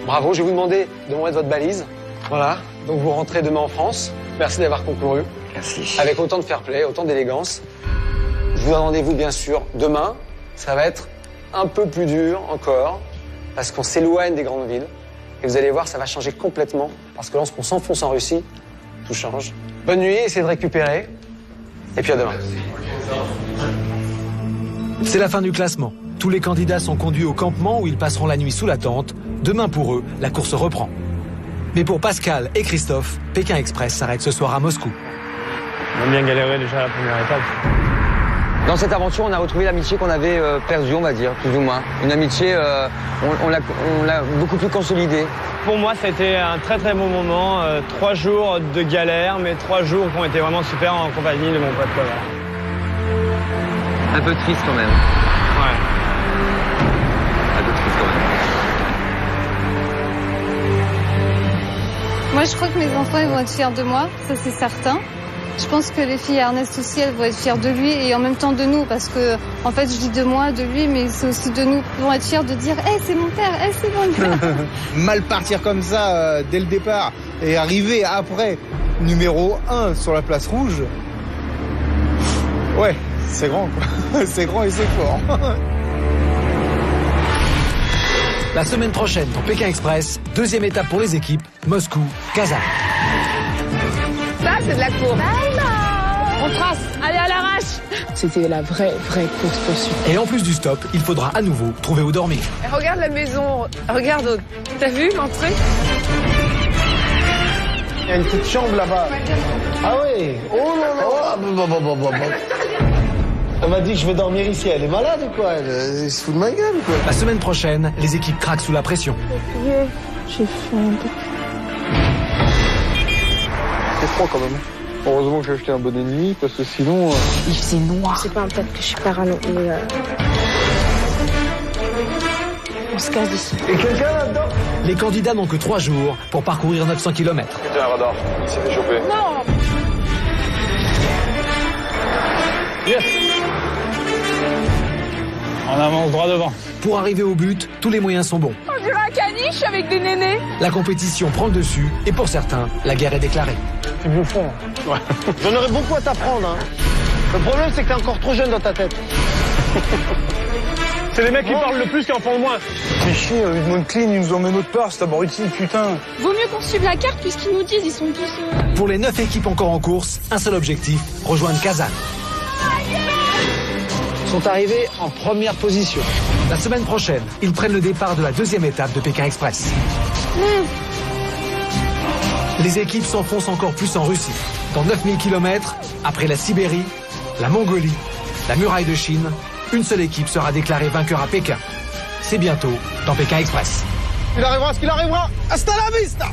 Bravo, je vais vous demander de me mettre votre balise. Voilà, donc vous rentrez demain en France. Merci d'avoir concouru. Merci. Avec autant de fair play, autant d'élégance. Je vous donne rendez-vous bien sûr demain. Ça va être un peu plus dur encore, parce qu'on s'éloigne des grandes villes. Et vous allez voir, ça va changer complètement, parce que lorsqu'on s'enfonce en Russie, tout change. Bonne nuit, essayez de récupérer. Et puis à demain. C'est la fin du classement. Tous les candidats sont conduits au campement où ils passeront la nuit sous la tente. Demain pour eux, la course reprend. Mais pour Pascal et Christophe, Pékin Express s'arrête ce soir à Moscou. On a bien galéré déjà à la première étape. Dans cette aventure, on a retrouvé l'amitié qu'on avait perdue, on va dire, plus ou moins. Une amitié, on l'a beaucoup plus consolidée. Pour moi, ça a été un très très bon moment. 3 jours de galère, mais 3 jours qui ont été vraiment super en compagnie de mon pote Covert. Un peu triste quand même. Ouais. Un peu triste quand même. Moi, je crois que mes enfants, ils vont être fiers de moi, ça c'est certain. Je pense que les filles Ernest aussi, elles vont être fières de lui et en même temps de nous, parce que, en fait, je dis de moi, de lui, mais c'est aussi de nous. Ils vont être fiers de dire, hey, c'est mon père, hey, c'est mon père. Mal partir comme ça dès le départ et arriver après numéro 1 sur la place rouge. Ouais, c'est grand, quoi. C'est grand et c'est fort. La semaine prochaine dans Pékin Express, 2e étape pour les équipes, Moscou, Kazan. Ça, c'est de la course. On trace, allez à l'arrache. C'était la vraie course-poursuite. Et en plus du stop, il faudra à nouveau trouver où dormir. Et regarde la maison, regarde, t'as vu l'entrée? Il y a une petite chambre là-bas. Ah oui. Oh là là. Elle m'a dit que je vais dormir ici. Elle est malade ou quoi? Elle se fout de ma gueule ou quoi? La semaine prochaine, les équipes craquent sous la pression. J'ai faim. C'est froid quand même. Heureusement que j'ai acheté un bonnet de nuit parce que sinon... Il faisait noir. C'est pas un peut-être que je suis parano, mais on se casse d'ici. Et quelqu'un là-dedans? Les candidats n'ont que 3 jours pour parcourir 900 km. C'était un radar, il s'est fait choper. Non. Yes. On avance droit devant. Pour arriver au but, tous les moyens sont bons. On dirait un caniche avec des nénés. La compétition prend le dessus et pour certains, la guerre est déclarée. Tu bouffon. Ouais. J'en aurais beaucoup à t'apprendre. Hein. Le problème, c'est que t'es encore trop jeune dans ta tête. C'est les mecs qui parlent le plus qui en font le moins. Mais chier, avec mon clean, ils nous emmènent autre part, c'est abruti, putain. Vaut mieux qu'on suive la carte puisqu'ils nous disent, ils sont tous... Pour les 9 équipes encore en course, un seul objectif, rejoindre Kazan. Ils sont arrivés en première position. La semaine prochaine, ils prennent le départ de la 2e étape de Pékin Express. Les équipes s'enfoncent encore plus en Russie. Dans 9000 km, après la Sibérie, la Mongolie, la muraille de Chine, une seule équipe sera déclarée vainqueur à Pékin. C'est bientôt dans Pékin Express. Il arrivera ce qu'il arrivera. Hasta la vista.